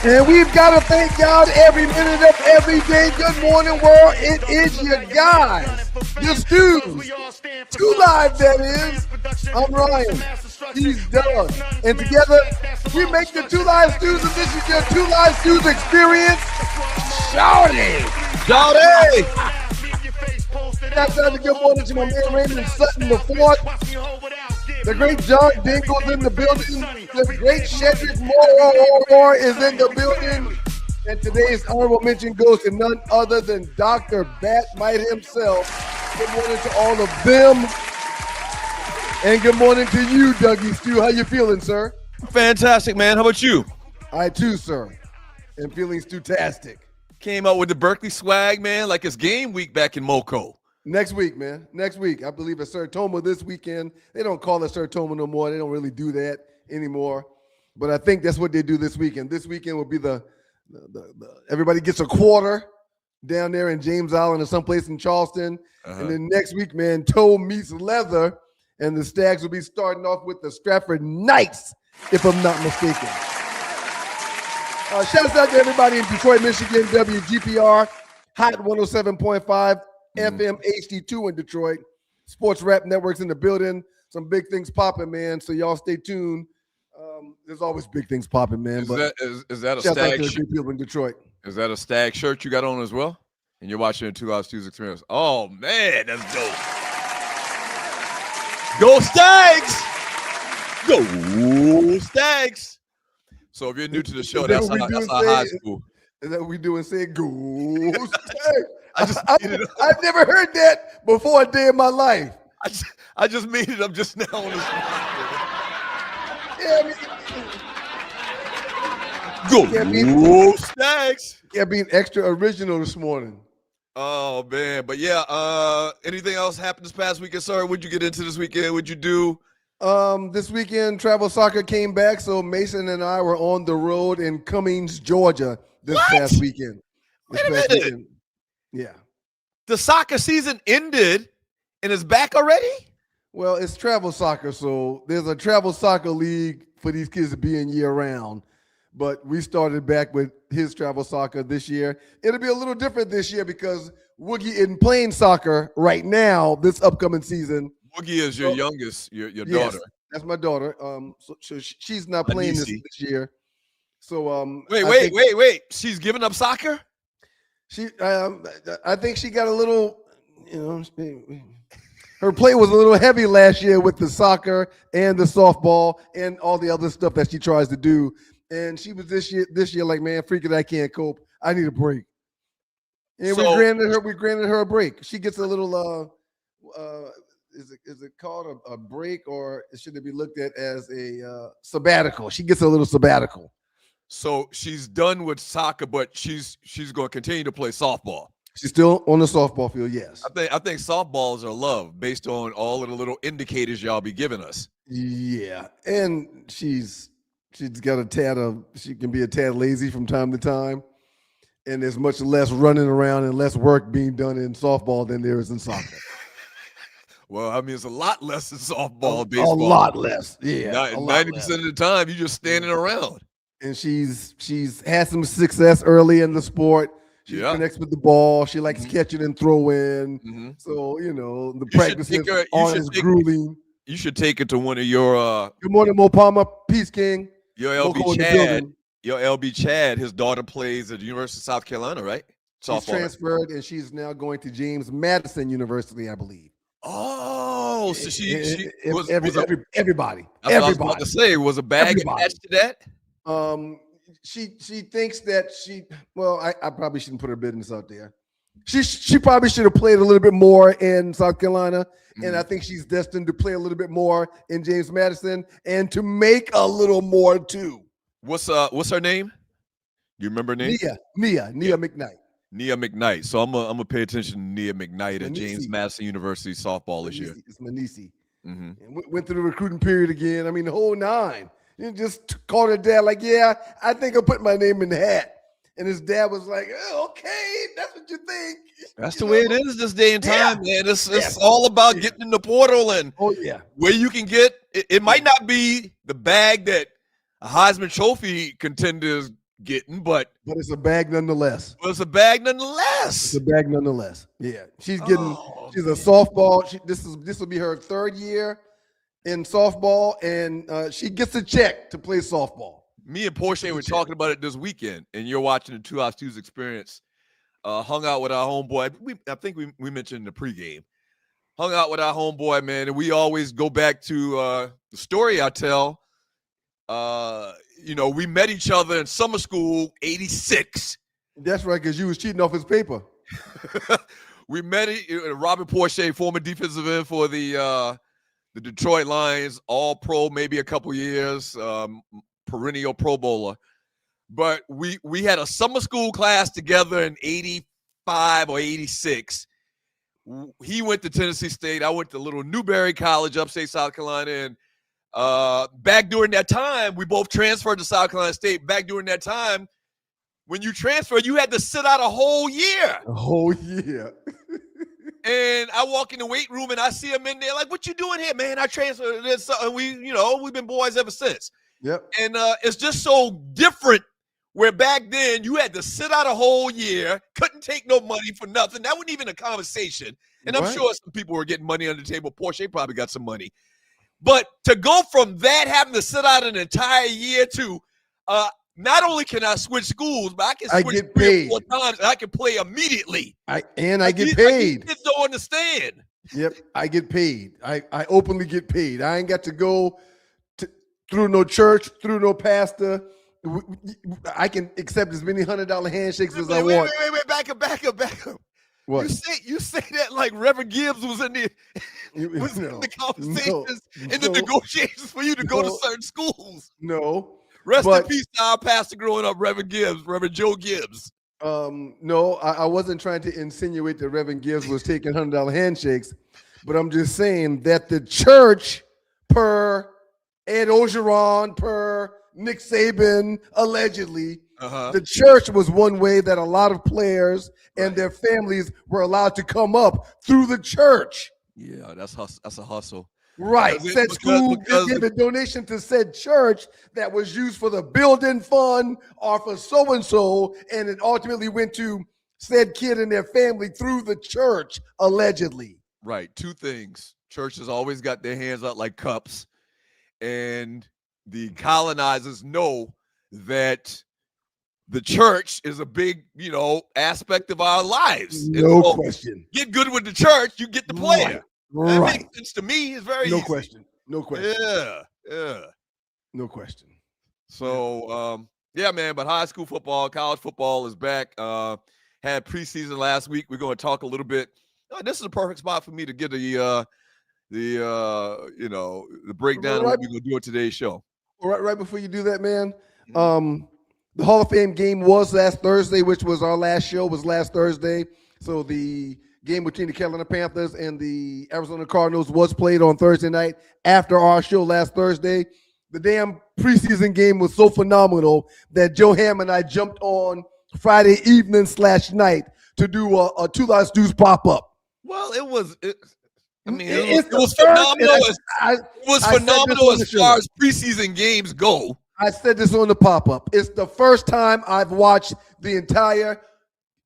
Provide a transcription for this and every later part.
And we've got to thank God every minute of every day. Good morning, world. It is your guys, your stews. Two Live, that is. I'm Ryan. He's Doug. And together, we make the Two Live Stews, and this is your Two Live Stews experience. Shouty! Shouty! That's time to good morning to my man Raymond Sutton the Fourth. The great John Dingle's in the building. The great Shedrick Moore is in the building. And today's honorable mention goes to none other than Dr. Batmite himself. Good morning to all of them. And good morning to you, Dougie Stew. How you feeling, sir? Fantastic, man. How about you? I too, sir. am feeling stewtastic. Came out with the Berkeley swag, man, like it's game week back in Moco. Next week, man. Next week. I believe it's Sertoma this weekend. They don't call it Sertoma no more. They don't really do that anymore. But I think that's what they do this weekend. This weekend will be the everybody gets a quarter down there in James Island or someplace in Charleston. And then next week, man, toe meets leather. And the Stags will be starting off with the Stratford Knights, if I'm not mistaken. Shout out to everybody in Detroit, Michigan, WGPR, Hot 107.5, FM HD2 in Detroit. Sports Rap Network's in the building. Some big things popping, man. So y'all stay tuned. There's always big things popping, man. Is that a shout out Stag to shirt? people in Detroit. Is that a Stag shirt you got on as well? And you're watching a 2 Hours Tuesday Experience. Oh, man, that's dope. Go Stags! Go Stags! So if you're new to the show, that's our high school. Is that what we do and say, go Stags? I've never heard that before a day in my life. I just made it up just now on this. Yeah, Go Stags! Yeah, being extra original this morning. Oh man, but yeah. Anything else happened this past weekend? Sorry, what'd you get into this weekend? What'd you do? This weekend, travel soccer came back, so Mason and I were on the road in Cummings, Georgia this past weekend. Wait a minute. Yeah. The soccer season ended and it's back already? Well, it's travel soccer, so there's a travel soccer league for these kids to be in year-round. But we started back with his travel soccer this year. It'll be a little different this year because Woogie isn't playing soccer right now this upcoming season. Woogie is your youngest, your yes, daughter. That's my daughter. So she's not playing this year. So wait. She's giving up soccer? I think she got a little, her play was a little heavy last year with the soccer and the softball and all the other stuff that she tries to do. And she was this year like, man, freaking, I can't cope. I need a break. And we granted her a break. She gets a little is it called a break, or should it be looked at as a sabbatical? She gets a little sabbatical. So she's done with soccer, but she's going to continue to play softball. She's still on the softball field, yes. I think softballs are love based on all of the little indicators y'all be giving us. Yeah, and she's got she can be a tad lazy from time to time, and there's much less running around and less work being done in softball than there is in soccer. Well, I mean, it's a lot less in softball, baseball. A lot less, yeah. 90% of the time, you're just standing around. And she's had some success early in the sport. She connects with the ball. She likes catching and throwing. So, the practices aren't as grueling. You should take it to one of your good morning, Mo Palmer. Peace, King. Your LB Chad. Your LB Chad, his daughter plays at the University of South Carolina, right? She's transferred, and she's now going to James Madison University, I believe. Oh, so she was everybody. That's what I was about to say. Was a bag attached to that? She thinks that I probably shouldn't put her business out there. She probably should have played a little bit more in South Carolina, and I think she's destined to play a little bit more in James Madison and to make a little more too. What's her name? You remember her name? Nia McKnight. Nia McKnight. So I'm gonna pay attention to Nia McKnight at James Madison University softball this year. It's Manisi. And went through the recruiting period again. I mean, the whole nine. You just called her dad like, yeah, I think I'll put my name in the hat. And his dad was like, okay, that's what you think. That's the way it is this day and time, man. It's all about getting in the portal and where you can get. It might not be the bag that a Heisman Trophy contenders getting, but it's a bag nonetheless. it's a bag nonetheless. It's a bag nonetheless. Yeah, she's getting. She's man. a softball. This will be her 3rd year in softball, and she gets a check to play softball. Me and Porsche were talking about it this weekend, and you're watching the 2 House 2's experience. Hung out with our homeboy. I think we mentioned in the pregame. Hung out with our homeboy, man, and we always go back to the story I tell. We met each other in summer school, 86. That's right, because you was cheating off his paper. We met Robert Porsche, former defensive end for the Detroit Lions, all pro, maybe a couple years, perennial Pro Bowler. But we had a summer school class together in 85 or 86. He went to Tennessee State. I went to little Newberry College, upstate South Carolina. And back during that time, we both transferred to South Carolina State. Back during that time, when you transferred, you had to sit out a whole year. A whole year. And I walk in the weight room and I see him in there like, what you doing here, man? I transferred this. And we've been boys ever since. Yep. And it's just so different where back then you had to sit out a whole year, couldn't take no money for nothing. That wasn't even a conversation. And I'm sure some people were getting money under the table. Porsche probably got some money. But to go from that, having to sit out an entire year to not only can I switch schools, but I can switch 3 or 4 times and I can play immediately. I get paid. Kids don't understand. Yep, I get paid. I openly get paid. I ain't got to go through no church, through no pastor. I can accept as many $100 handshakes as I want. Wait, back up. What? You say that like Reverend Gibbs was in the conversations and the negotiations for you to go to certain schools. No. Rest in peace to our pastor growing up, Reverend Joe Gibbs. No, I wasn't trying to insinuate that Reverend Gibbs was taking $100 handshakes, but I'm just saying that the church, per Ed Ogeron, per Nick Saban, allegedly, the church was one way that a lot of players and their families were allowed to come up through the church. Yeah, that's a hustle. Right. Said school gave a donation to said church that was used for the building fund or for so-and-so, and it ultimately went to said kid and their family through the church, allegedly. Right. 2 things. Churches always got their hands out like cups, and the colonizers know that the church is a big, aspect of our lives. No question. Get good with the church, you get the player. That Right. makes sense to me. It's very easy. No question. Yeah. No question. So, man, but high school football, college football is back. Had preseason last week. We're going to talk a little bit. This is a perfect spot for me to get the breakdown of what we're going to do at today's show. Right before you do that, man, the Hall of Fame game was last Thursday, which was our last show, was last Thursday. So the game between the Carolina Panthers and the Arizona Cardinals was played on Thursday night after our show last Thursday. The damn preseason game was so phenomenal that Joe Ham and I jumped on Friday evening / night to do a 2 Lots Deuce pop-up. Well, it was phenomenal. It was phenomenal as far as preseason games go. I said this on the pop-up. It's the first time I've watched the entire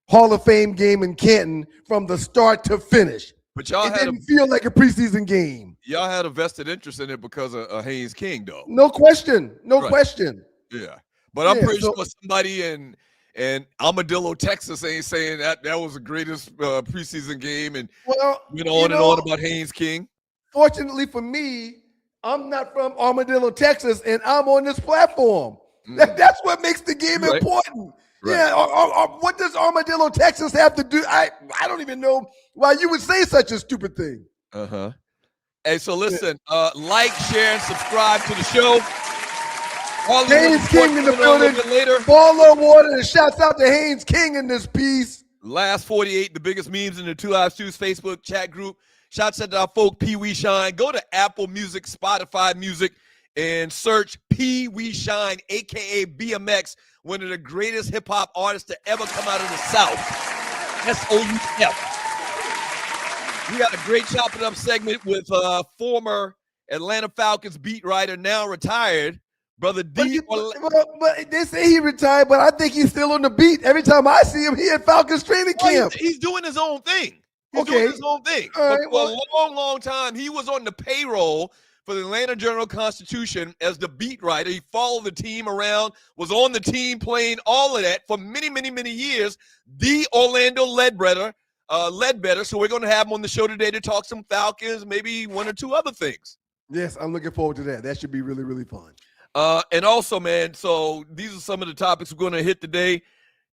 Hall of Fame game in Canton from the start to finish. But y'all didn't feel like a preseason game. Y'all had a vested interest in it because of Haynes King, though. No question. Question. Yeah. But I'm pretty sure somebody in Armadillo, Texas ain't saying that was the greatest preseason game and went on and on about Haynes King. Fortunately for me, I'm not from Armadillo, Texas, and I'm on this platform. That's what makes the game important. Right. Yeah, what does Armadillo, Texas have to do? I don't even know why you would say such a stupid thing. Hey, so listen, like, share, and subscribe to the show. Haynes King in the building. Ball water, and shouts out to Haynes King in this piece. Last 48, the biggest memes in the 2 Live Stews Facebook chat group. Shouts out to our folk Pee Wee Shine. Go to Apple Music, Spotify Music, and search Pee Wee Shine, a.k.a. BMX, one of the greatest hip-hop artists to ever come out of the South. SOUF. We got a great Chop It Up segment with former Atlanta Falcons beat writer, now retired, Brother D. But they say he retired, but I think he's still on the beat. Every time I see him, he at Falcons training camp. He's doing his own thing. He's Okay. doing his own thing. All right, for a long, long time, he was on the payroll for the Atlanta Journal-Constitution as the beat writer. He followed the team around, was on the team playing all of that for many, many, many years. The Orlando Ledbetter. So we're going to have him on the show today to talk some Falcons, maybe one or two other things. Yes, I'm looking forward to that. That should be really, really fun. And also, man, so these are some of the topics we're going to hit today.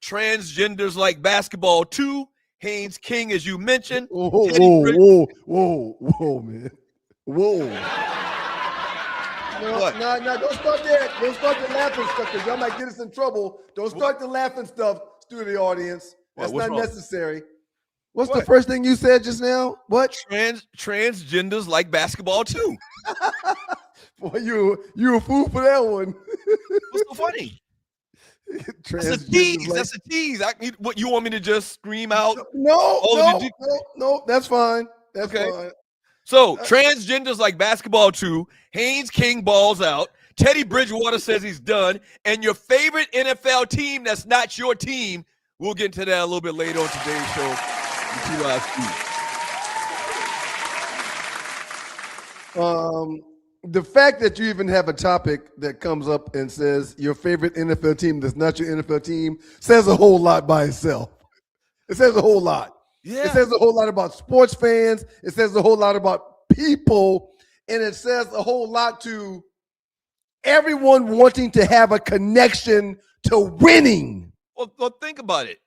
Transgenders like basketball too. Haynes King, as you mentioned. Whoa, man. Whoa. No, don't start that. Don't start the laughing stuff because y'all might get us in trouble. Don't start the laughing stuff, studio audience. That's not necessary. What's the first thing you said just now? What? Transgenders like basketball too. Boy, you a fool for that one. What's so funny? That's a tease. That's a tease. What you want me to just scream out? No. That's fine. That's fine. So transgenders like basketball too. Haynes King balls out. Teddy Bridgewater says he's done. And your favorite NFL team that's not your team. We'll get into that a little bit later on today's show. The fact that you even have a topic that comes up and says your favorite NFL team that's not your NFL team says a whole lot by itself. It says a whole lot. Yeah. It says a whole lot about sports fans. It says a whole lot about people. And it says a whole lot to everyone wanting to have a connection to winning. Well, think about it.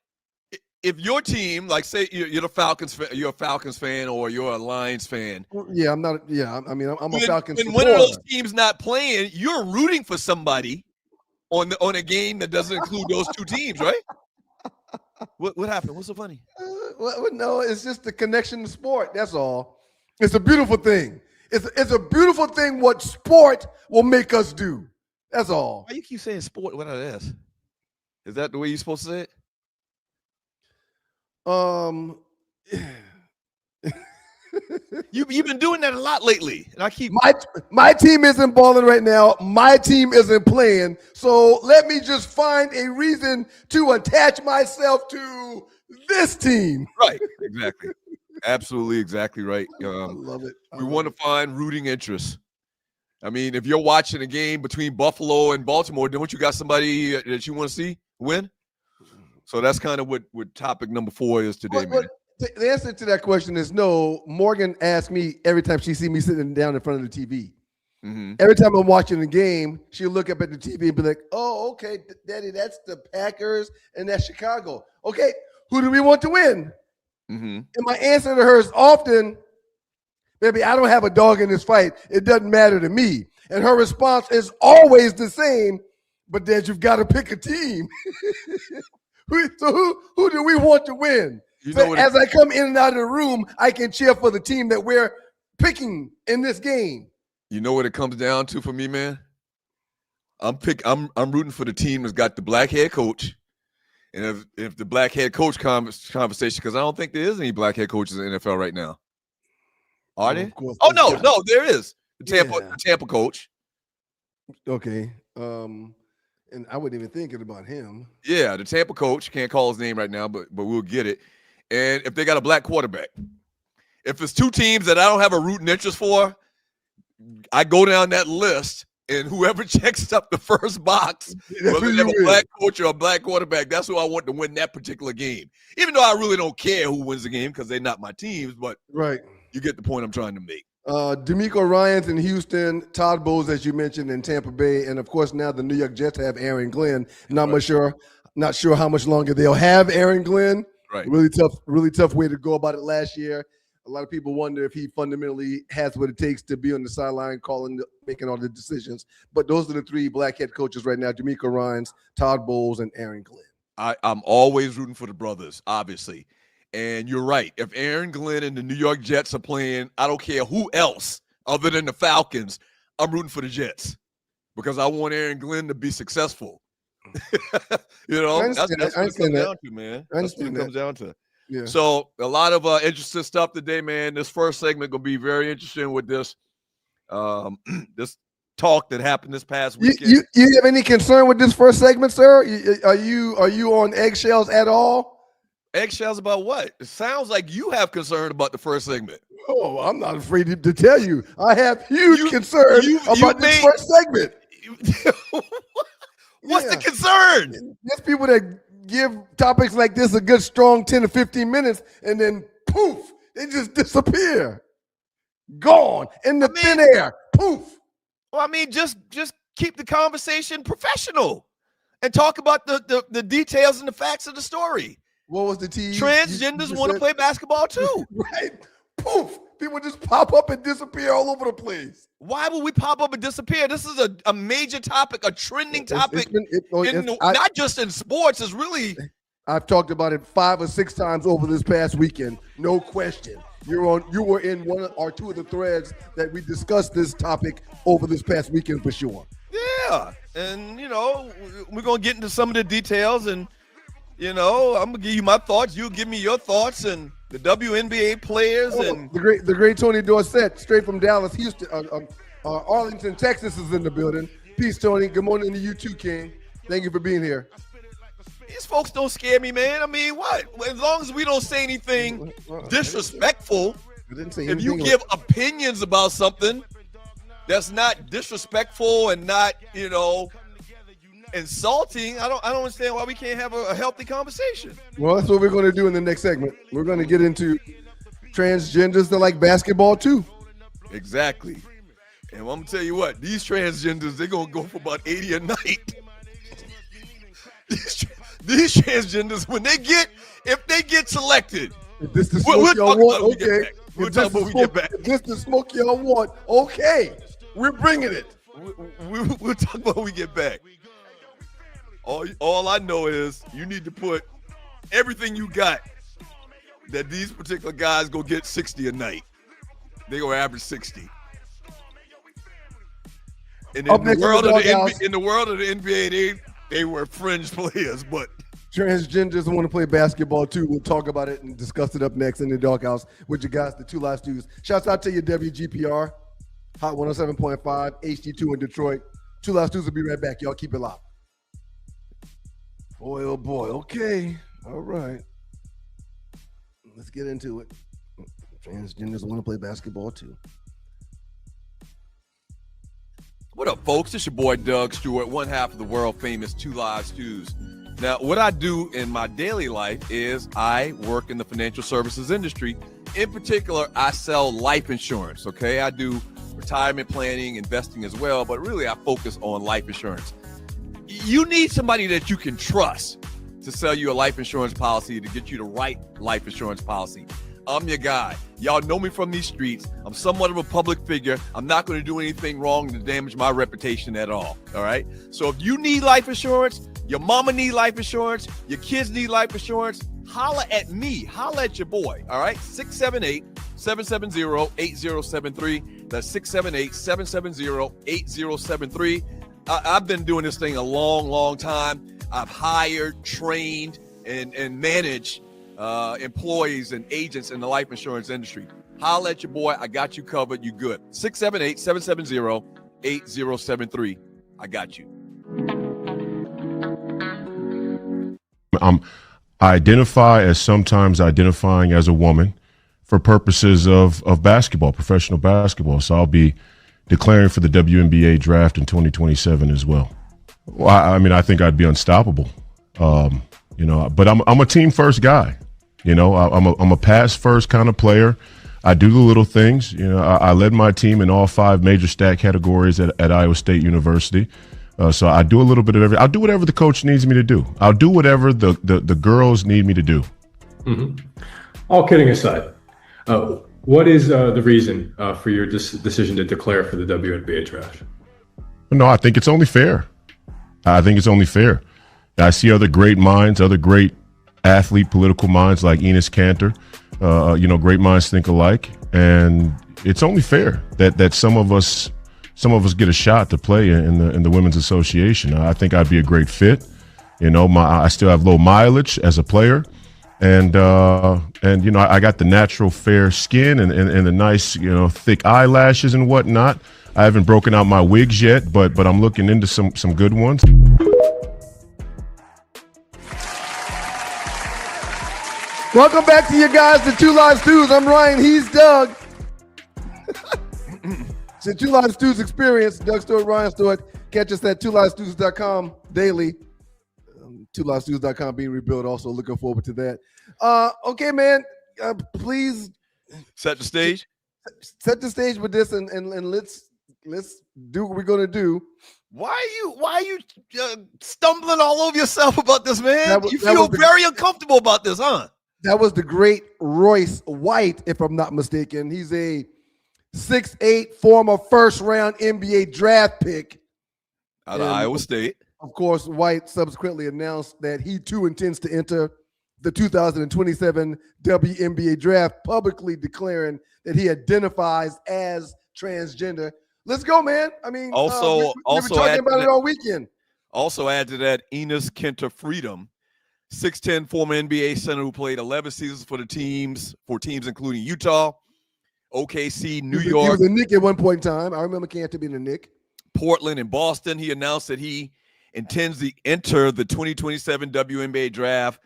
If your team, like say you're the Falcons fan, you're a Falcons fan or you're a Lions fan. Yeah, I'm not. Yeah, I mean, I'm a Falcons fan. When one of those teams not playing, you're rooting for somebody on a game that doesn't include those two teams, right? What happened? What's so funny? No, it's just the connection to sport. That's all. It's a beautiful thing. It's a beautiful thing what sport will make us do. That's all. Why you keep saying sport without an S? Is that the way you're supposed to say it? You've been doing that a lot lately, and I keep my team isn't balling right now. My team isn't playing, so let me just find a reason to attach myself to this team. Right, exactly, absolutely, exactly right. I love it. We want to find rooting interests. I mean, if you're watching a game between Buffalo and Baltimore, don't you got somebody that you want to see win? So that's kind of what topic number 4 is today, man. The answer to that question is no. Morgan asks me every time she sees me sitting down in front of the TV. Mm-hmm. Every time I'm watching the game, she'll look up at the TV and be like, oh, okay, Daddy, that's the Packers and that's Chicago. Okay, who do we want to win? Mm-hmm. And my answer to her is often, baby, I don't have a dog in this fight. It doesn't matter to me. And her response is always the same, but Dad, you've got to pick a team. So who do we want to win? So as I come in and out of the room, I can cheer for the team that we're picking in this game. You know what it comes down to for me, man? I'm rooting for the team that's got the black head coach. And if the black head coach conversation, because I don't think there is any black head coaches in the NFL right now. Are there? Oh, no, there is. The Tampa coach. Okay. And I wasn't even thinking about him. Yeah, the Tampa coach. Can't call his name right now, but we'll get it. And if they got a black quarterback. If it's two teams that I don't have a rooting interest for, I go down that list, and whoever checks up the first box, whether they have a black coach or a black quarterback, that's who I want to win that particular game. Even though I really don't care who wins the game because they're not my teams, but you get the point I'm trying to make. D'Amico Ryans in Houston, Todd Bowles, as you mentioned, in Tampa Bay, and of course now the New York Jets have Aaron Glenn. Not sure how much longer they'll have Aaron Glenn. Right. Really tough way to go about it last year. A lot of people wonder if he fundamentally has what it takes to be on the sideline, making all the decisions. But those are the 3 black head coaches right now: D'Amico Ryans, Todd Bowles, and Aaron Glenn. I'm always rooting for the brothers, obviously. And you're right. If Aaron Glenn and the New York Jets are playing, I don't care who else other than the Falcons, I'm rooting for the Jets because I want Aaron Glenn to be successful. That's what it comes down to, man. That's what it comes down to. Yeah. So a lot of interesting stuff today, man. This first segment going to be very interesting with this talk that happened this past You, weekend. you have any concern with this first segment, sir? Are you on eggshells at all? Eggshells about what? It sounds like you have concern about the first segment. Oh, I'm not afraid to tell you. I have huge concern about this first segment. What's the concern? There's people that give topics like this a good strong 10 to 15 minutes, and then poof, they just disappear. Gone in the thin air. Poof. Well, I mean, just keep the conversation professional and talk about the details and the facts of the story. What was the tease? Transgenders want to play basketball too. Right. Poof. People just pop up and disappear all over the place. Why would we pop up and disappear? This is a major topic, a trending topic, not just in sports. It's really. I've talked about it 5 or 6 times over this past weekend. No question. You were in one or two of the threads that we discussed this topic over this past weekend for sure. Yeah. And, we're going to get into some of the details, and, I'm going to give you my thoughts. You give me your thoughts, and the WNBA players. And the great Tony Dorsett, straight from Dallas, Houston, Arlington, Texas is in the building. Peace, Tony. Good morning to you too, King. Thank you for being here. These folks don't scare me, man. I mean, what? As long as we don't say anything disrespectful, if you give opinions about something that's not disrespectful and not, insulting, I don't understand why we can't have a healthy conversation. Well, that's what we're going to do in the next segment. We're going to get into transgenders that like basketball too. Exactly. And I'm going to tell you what, these transgenders, they're going to go for about 80 a night. These transgenders, if they get selected, if this the smoke y'all want, okay. We'll talk about when we get back. If this the smoke y'all want, okay. We're bringing it. We'll talk about when we get back. All I know is you need to put everything you got that these particular guys go get 60 a night. They go average 60. And in the world of the NBA, they were fringe players, but transgenders want to play basketball too. We'll talk about it and discuss it up next in the doghouse with you guys, the Two Live Stews. Shouts out to you, WGPR, Hot 107.5, HD2 in Detroit. Two Live Stews will be right back. Y'all keep it locked. Boy, oh boy. Okay. All right. Let's get into it. Transgenders want to play basketball too. What up, folks? It's your boy, Doug Stewart, one half of the world famous Two Live Stews. Now, what I do in my daily life is I work in the financial services industry. In particular, I sell life insurance, okay? I do retirement planning, investing as well, but really I focus on life insurance. You need somebody that you can trust to sell you a life insurance policy, to get you the right life insurance policy. I'm your guy. Y'all know me from these streets. I'm somewhat of a public figure. I'm not going to do anything wrong to damage my reputation at all right? So if you need life insurance, your mama need life insurance, your kids need life insurance, holla at me. Holla at your boy, all right? 678-770-8073. That's 678-770-8073. I've been doing this thing a long, long time. I've hired, trained, and managed employees and agents in the life insurance industry. Holla at your boy. I got you covered. You good. 678-770-8073. I got you. I identify as sometimes identifying as a woman for purposes of basketball, professional basketball. So I'll be declaring for the WNBA draft in 2027 as well. Well, I mean, I think I'd be unstoppable, but I'm a team first guy. I'm a pass first kind of player. I do the little things. I led my team in all 5 major stat categories at Iowa State University. So I do a little bit of everything. I'll do whatever the coach needs me to do. I'll do whatever the girls need me to do. Mm-hmm. All kidding aside, what is the reason for your decision to declare for the WNBA draft? No, I think it's only fair. I see other great minds, other great athlete, political minds like Enes Kanter. Great minds think alike, and it's only fair that some of us get a shot to play in the Women's Association. I think I'd be a great fit. I still have low mileage as a player, and I got the natural fair skin and the nice thick eyelashes and whatnot. I haven't broken out my wigs yet, but I'm looking into some good ones. Welcome back to you guys, the Two Live Stews. I'm Ryan. He's Doug. It's the Two Live Stews experience. Doug Stewart, Ryan Stewart. Catch us at twolivestews.com daily. Twolivestews.com being rebuilt. Also looking forward to that. Okay, man. Please Set the stage. set the stage with this, and let's do what we're gonna do. Why are you stumbling all over yourself about this, man? You that feel was very uncomfortable about this, huh? That was the great Royce White, if I'm not mistaken. He's a 6'8", former first-round NBA draft pick. Out of Iowa State. Of course, White subsequently announced that he too intends to enter the 2027 WNBA draft, publicly declaring that he identifies as transgender. Let's go, man. I mean, we were talking about it all weekend. Also add to that Enes Kanter Freedom, 6'10", former NBA center who played 11 seasons for teams including Utah, OKC, New York. He was a Knick at one point in time. I remember Kanter being a Knick. Portland and Boston. He announced that he intends to enter the 2027 WNBA draft,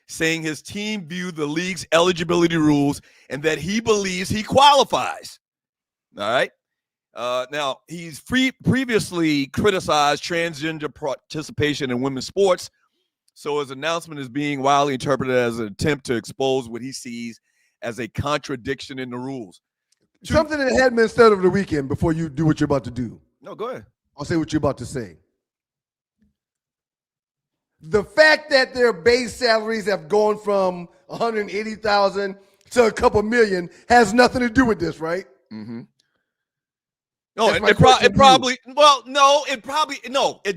saying his team viewed the league's eligibility rules and that he believes he qualifies. All right. Now, he's previously criticized transgender participation in women's sports, so his announcement is being widely interpreted as an attempt to expose what he sees as a contradiction in the rules. Something that hadn't been said over the weekend before you do what you're about to do. No, go ahead. I'll say what you're about to say. The fact that their base salaries have gone from $180,000 to a couple million has nothing to do with this, right? Mm-hmm. No, it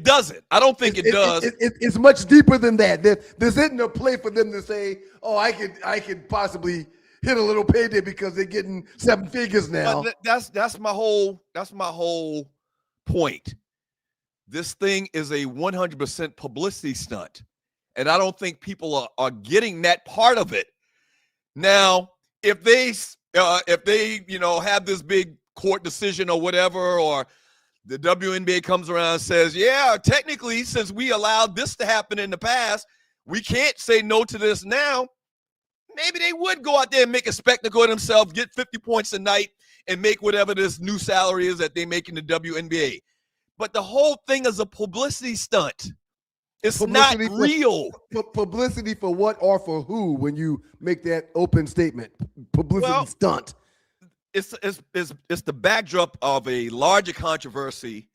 doesn't. I don't think it does. It's much deeper than that. There isn't a play for them to say, "Oh, I could possibly hit a little payday because they're getting 7 figures now." But that's my whole point. This thing is a 100% publicity stunt, and I don't think people are getting that part of it. Now, if they have this big court decision or whatever, or the WNBA comes around and says, yeah, technically, since we allowed this to happen in the past, we can't say no to this now. Maybe they would go out there and make a spectacle of themselves, get 50 points a night, and make whatever this new salary is that they make in the WNBA. But the whole thing is a publicity stunt. It's not real. Publicity for what or for who when you make that open statement? Publicity stunt. It's the backdrop of a larger controversy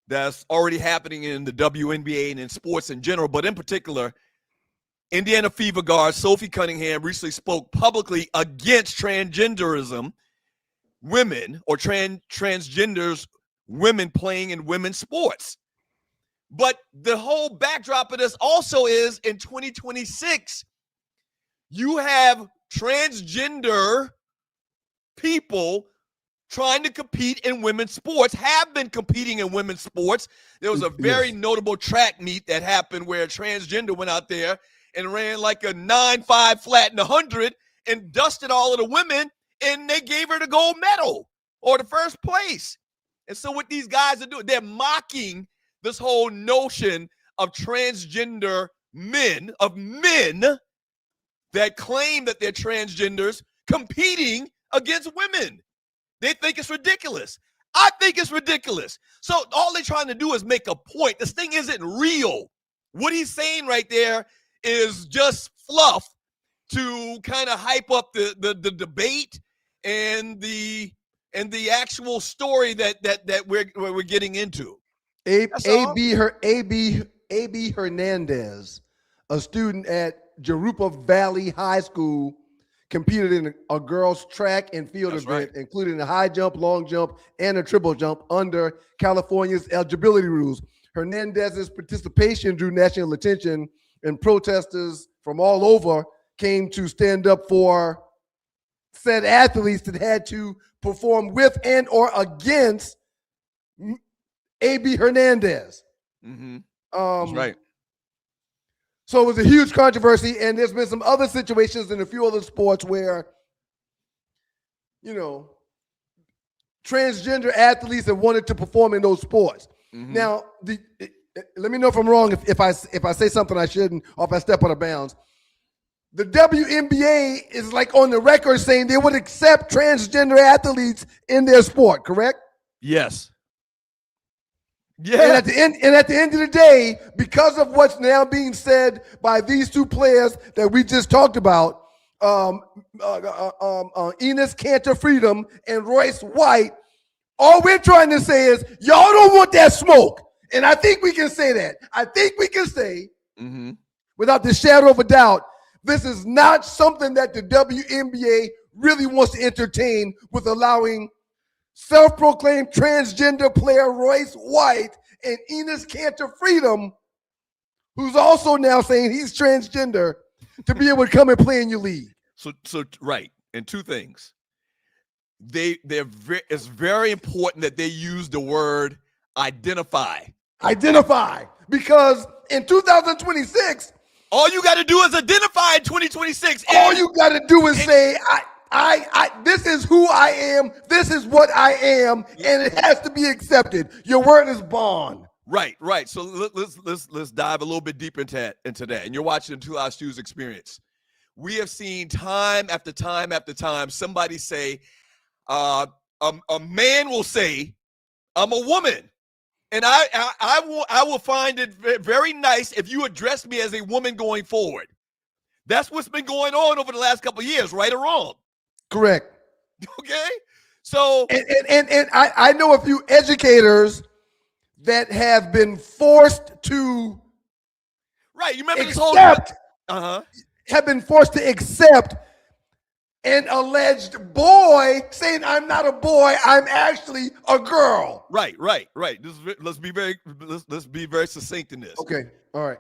that's already happening in the WNBA and in sports in general, but in particular, Indiana Fever guard Sophie Cunningham recently spoke publicly against transgenderism, women or transgenders, women playing in women's sports. But the whole backdrop of this also is in 2026, you have transgender people trying to compete in women's sports, have been competing in women's sports. There was a very notable track meet that happened where a transgender went out there and ran like a 9.5 flat in 100 and dusted all of the women, and they gave her the gold medal or the first place. And so what these guys are doing, they're mocking this whole notion of transgender men that claim that they're transgenders competing against women. They think it's ridiculous. I think it's ridiculous. So all they're trying to do is make a point. This thing isn't real. What he's saying right there is just fluff to kind of hype up the debate and the actual story that we're getting into. A.B. Hernandez, a student at Jurupa Valley High School, competed in a girls' track and field event, including a high jump, long jump, and a triple jump under California's eligibility rules. Hernandez's participation drew national attention, and protesters from all over came to stand up for said athletes that had to perform with and or against A.B. Hernandez. Mm-hmm. That's right. So it was a huge controversy, and there's been some other situations in a few other sports where, transgender athletes that wanted to perform in those sports. Mhm. Now, let me know if I'm wrong if I say something I shouldn't or if I step out of bounds. The WNBA is like on the record saying they would accept transgender athletes in their sport, correct? Yes. And Yeah. at the end of the day, because of what's now being said by these two players that we just talked about, Enos Cantor Freedom and Royce White, all we're trying to say is y'all don't want that smoke. And I think we can say that. I think we can say, without the shadow of a doubt, this is not something that the WNBA really wants to entertain with allowing self-proclaimed transgender player Royce White and Enos Cantor Freedom, who's also now saying he's transgender, to be able to come and play in your league. So right. And two things. It's very important that they use the word identify. Identify. Because in 2026, all you got to do is identify in 2026. All you got to do is say, I, this is who I am. This is what I am, and it has to be accepted. Your word is bond. Right. So let's dive a little bit deeper into that. And you're watching the 2 Hour Stews Experience. We have seen time after time after time somebody say, a man will say, "I'm a woman," and I will find it very nice if you address me as a woman going forward. That's what's been going on over the last couple of years, right or wrong. Correct. Okay. So and I know a few educators that have been forced to right. You remember accept, this whole have been forced to accept an alleged boy saying, "I'm not a boy, I'm actually a girl." Right. Let's be very succinct in this. Okay. All right.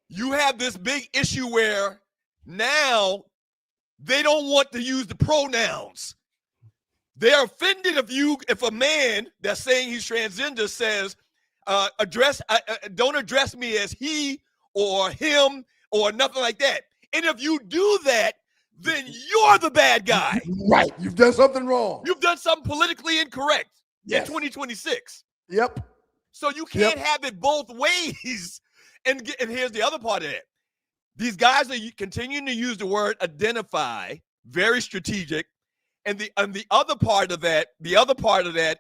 You have this big issue where now they don't want to use the pronouns. They're offended if a man that's saying he's transgender says, don't address me as he or him or nothing like that. And if you do that, then you're the bad guy. Right. You've done something wrong. You've done something politically incorrect in Yes. 2026. Yep. So you can't have it both ways. And here's the other part of it. These guys are continuing to use the word identify, very strategic. And the other part of that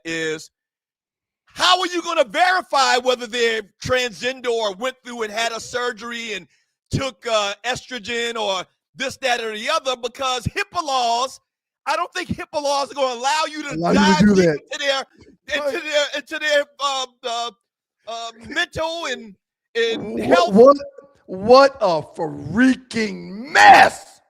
is, how are you going to verify whether they're transgender or went through and had a surgery and took estrogen or this, that, or the other? Because HIPAA laws, I don't think HIPAA laws are going to allow you to dive do deep that. into their mental and health. What a freaking mess!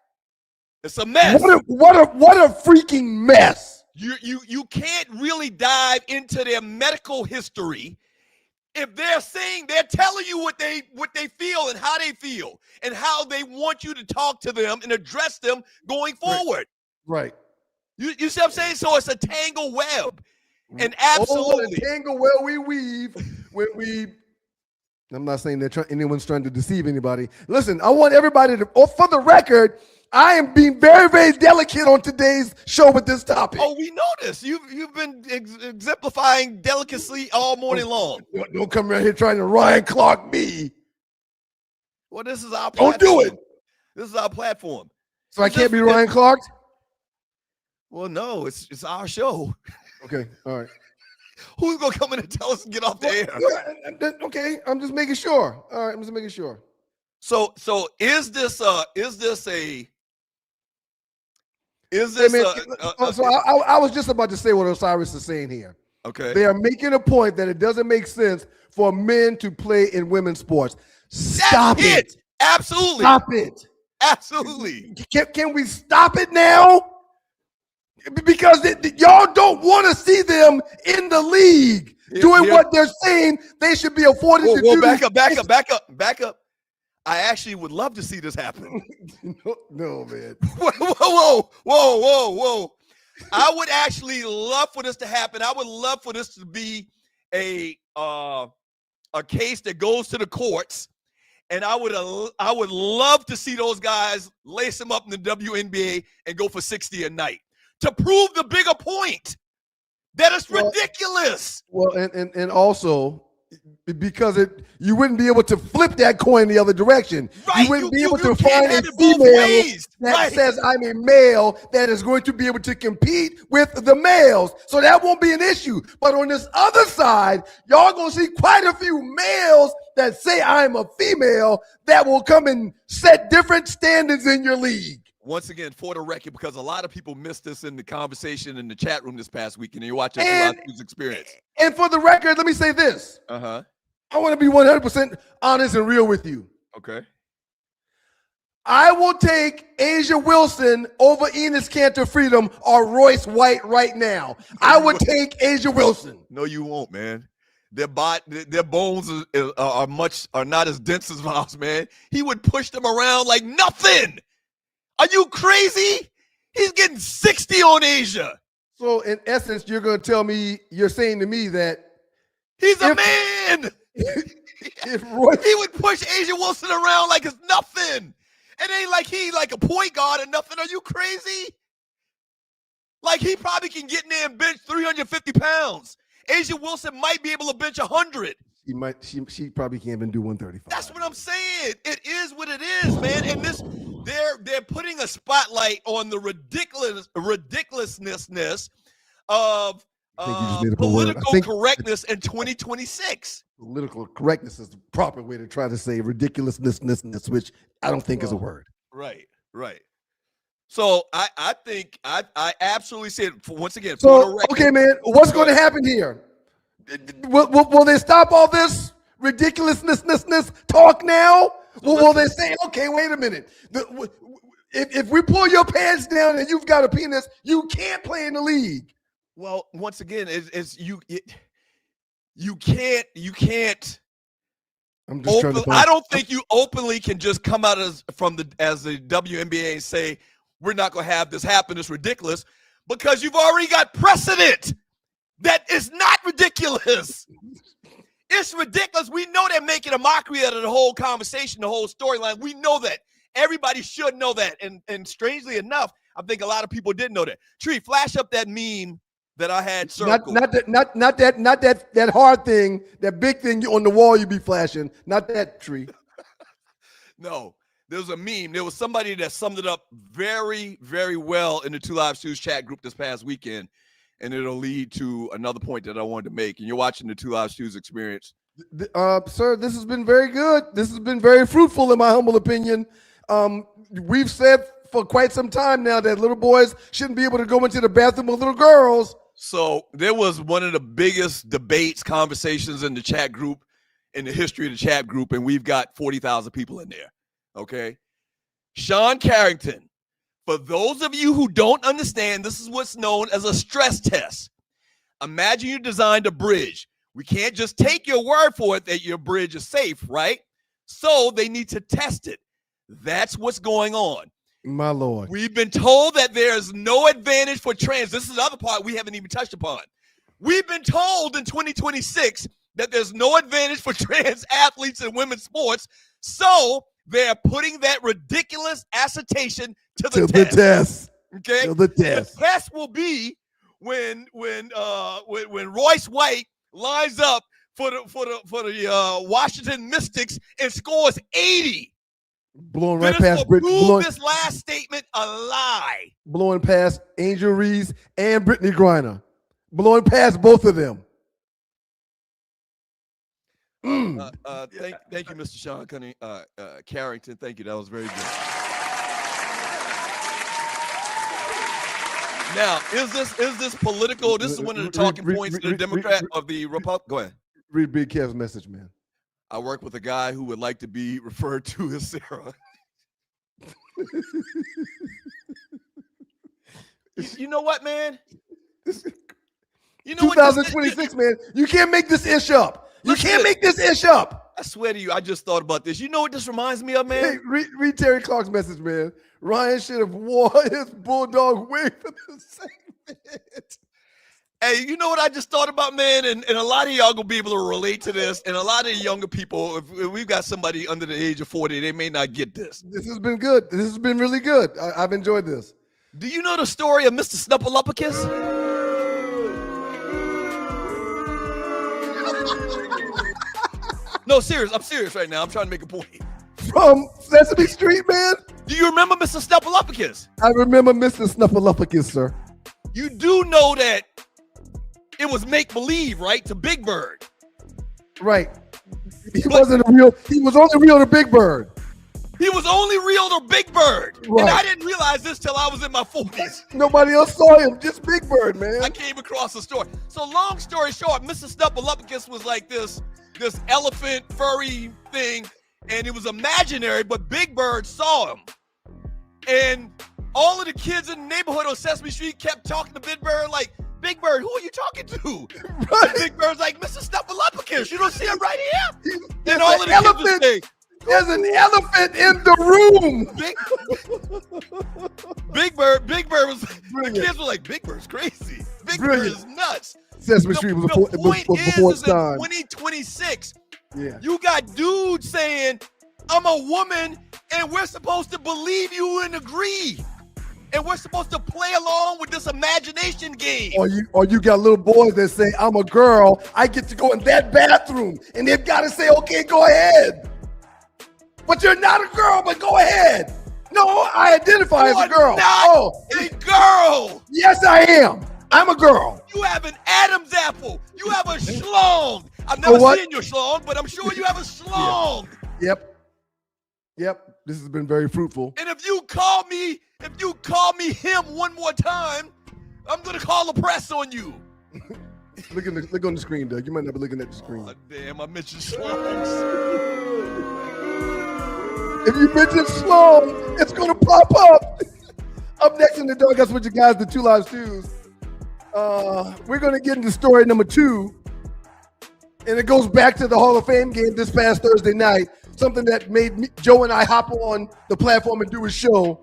It's a mess. What a freaking mess! You can't really dive into their medical history if they're telling you what they feel and how they feel and how they want you to talk to them and address them going forward. Right. You see what I'm saying? So it's a tangled web. And absolutely. The tangle where we weave when we. I'm not saying that anyone's trying to deceive anybody. Listen, I want everybody to, for the record, I am being very, very delicate on today's show with this topic. Oh, we noticed. You've been exemplifying delicacy all morning long. Don't come around here trying to Ryan Clark me. Well, this is our platform. Don't do it. This is our platform. So I can't be Ryan Clark? Well, no, it's our show. Okay, all right. Who's gonna come in and tell us to get off the air? Okay, I'm just making sure. All right, I'm just making sure. So is this so I was just about to say what Osiris is saying here. Okay. They are making a point that it doesn't make sense for men to play in women's sports. Stop it. Absolutely. Stop it. Absolutely. Can we stop it now? Because y'all don't want to see them in the league doing what they're saying they should be afforded to do. Back up. I actually would love to see this happen. No, man. Whoa. I would actually love for this to happen. I would love for this to be a case that goes to the courts. And I would love to see those guys lace them up in the WNBA and go for 60 a night to prove the bigger point. That is ridiculous. Well, and also because you wouldn't be able to flip that coin the other direction. Right. You wouldn't be able to can't find a have it both female ways. that Right. says I'm a male that is going to be able to compete with the males. So that won't be an issue. But on this other side, y'all gonna see quite a few males that say I'm a female that will come and set different standards in your league. Once again, for the record, because a lot of people missed this in the conversation in the chat room this past weekend, and you're watching Two experience. And for the record, let me say this. Uh-huh. I want to be 100% honest and real with you. Okay. I will take Asia Wilson over Enes Kanter Freedom or Royce White right now. I would take Asia Wilson. No, you won't, man. Their bones are not as dense as ours, man. He would push them around like nothing. Are you crazy? He's getting 60 on Asia. So in essence, you're saying to me that he's a man. If Royce, he would push Asia Wilson around like it's nothing. It ain't like he like a point guard or nothing. Are you crazy? Like he probably can get in there and bench 350 pounds. Asia Wilson might be able to bench 100. She probably can't even do 135. That's what I'm saying. It is what it is, man. And they're putting a spotlight on the ridiculousness of political correctness in 2026. Political correctness is the proper way to try to say ridiculousness, which I don't think is a word. Right. So I think I absolutely said once again. So okay, man, what's going to happen here? Will they stop all this ridiculousness talk now? Will they say, okay, wait a minute? If we pull your pants down and you've got a penis, you can't play in the league. Well, once again, you can't. I'm just trying to I don't think you openly can just come out as the WNBA and say we're not going to have this happen. It's ridiculous because you've already got precedent that is not ridiculous. It's ridiculous. We know they're making a mockery out of the whole conversation, the whole storyline. We know that. Everybody should know that. And strangely enough, I think a lot of people didn't know that. Tree, flash up that meme that I had circled. Not that hard thing, that big thing on the wall you be flashing. Not that, Tree. No, there was a meme. There was somebody that summed it up very, very well in the Two Live Shoes chat group this past weekend, and it'll lead to another point that I wanted to make. And you're watching the Two Live Shoes experience. Sir, this has been very good. This has been very fruitful, in my humble opinion. We've said for quite some time now that little boys shouldn't be able to go into the bathroom with little girls. So there was one of the biggest debates, conversations in the chat group, in the history of the chat group, and we've got 40,000 people in there, okay? Sean Carrington, for those of you who don't understand, this is what's known as a stress test. Imagine you designed a bridge. We can't just take your word for it that your bridge is safe, right? So they need to test it. That's what's going on. My Lord. We've been told that there's no advantage for trans. This is the other part we haven't even touched upon. We've been told in 2026 that there's no advantage for trans athletes in women's sports. So they're putting that ridiculous assertion to the test. Okay? To the test. The test will be when Royce White lines up for the Washington Mystics and scores 80. Blowing right past Brittany. Prove this last statement a lie. Blowing past Angel Reese and Brittany Griner. Blowing past both of them. Thank you, Mr. Sean Carrington. Thank you. That was very good. Now, is this political? This is one of the talking points of the Democrat of the Republic. Go ahead. Read Big Kev's message, man. I work with a guy who would like to be referred to as Sarah. You know what, man? You know 2026, man. You can't make this ish up. You can't make this ish up. I swear to you, I just thought about this. You know what this reminds me of, man? Hey, read Terry Clark's message, man. Ryan should have worn his bulldog wig for the segment. Hey, you know what I just thought about, man? And a lot of y'all gonna be able to relate to this. And a lot of younger people, if we've got somebody under the age of 40, they may not get this. This has been good. This has been really good. I've enjoyed this. Do you know the story of Mr. Snuffleupagus? No, serious. I'm serious right now. I'm trying to make a point. From Sesame Street, man? Do you remember Mr. Snuffleupagus? I remember Mr. Snuffleupagus, sir. You do know that it was make-believe, right, to Big Bird. Right. He was only real to Big Bird. He was only real to Big Bird. Right. And I didn't realize this till I was in my 40s. Nobody else saw him, just Big Bird, man. I came across the story. So long story short, Mr. Snuffleupagus was like this elephant furry thing, and it was imaginary, but Big Bird saw him. And all of the kids in the neighborhood on Sesame Street kept talking to Big Bird like, Big Bird, who are you talking to? Right. And Big Bird's like, Mr. Snuffleupagus, you don't see him right here? There's And all of the kids would say, There's an elephant in the room. Big Bird was, Brilliant. the kids were like, Big Bird's crazy. Big Brilliant. Bird is nuts. Sesame Street was before its in time. 2026, Yeah. you got dudes saying, I'm a woman, and we're supposed to believe you and agree. And we're supposed to play along with this imagination game. Or you got little boys that say, I'm a girl, I get to go in that bathroom. And they've got to say, okay, go ahead. But you're not a girl, but go ahead. No, I identify as a girl. Not a girl. Yes, I am. I'm a girl. You have an Adam's apple. You have a schlong. I've never seen your schlong, but I'm sure you have a schlong. Yep. This has been very fruitful. And if you call me him one more time, I'm gonna call the press on you. Look on the screen, Doug. You might not be looking at the screen. Oh, damn, I mentioned schlongs. If you mention Sloan, it's gonna pop up. Up next in the Doghouse with you guys, the Two Live Stews. We're gonna get into story number 2, and it goes back to the Hall of Fame game this past Thursday night. Something that made Joe and I hop on the platform and do a show.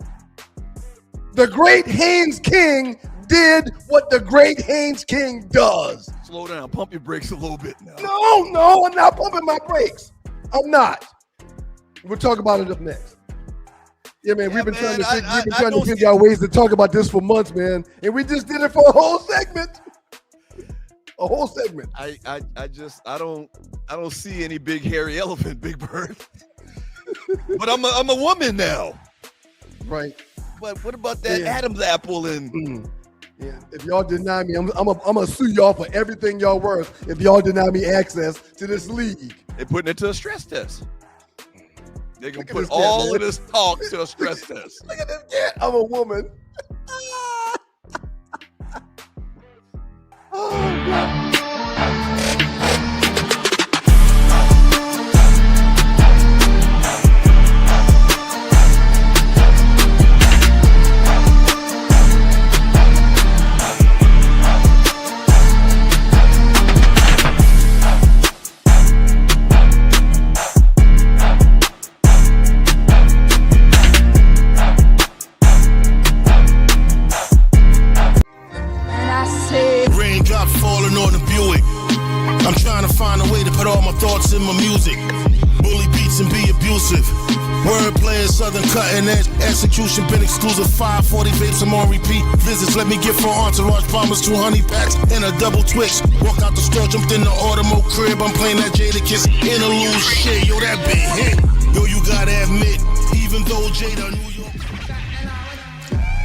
The great Haynes King did what the great Haynes King does. Slow down, pump your brakes a little bit now. No, I'm not pumping my brakes. I'm not. We'll talk about it up next. Yeah, man, we've been trying to figure out ways to talk about this for months, man. And we just did it for a whole segment. A whole segment. I don't see any big hairy elephant, Big Bird. But I'm a woman now. Right. But what about that Adam's apple and Yeah. If y'all deny me, I'm gonna sue y'all for everything y'all worth if y'all deny me access to this league. they're putting it to a stress test. They're gonna Look at put this cat, all man. of this talk to a stress test. Look at this cat. I'm a woman. Oh, God. Raindrops falling on the Buick. I'm trying to find a way to put all my thoughts in my music. Bully beats and be abusive. Wordplay is southern cutting edge. Execution been exclusive. 540 vapes, I'm on repeat. Visits let me get from entourage bombers, 2 honey packs, and a double twix. Walk out the store, jumped in the Audemo crib. I'm playing that Jada Kiss interlude shit. Yo, that big hit. Yo, you gotta admit, even though Jada New York.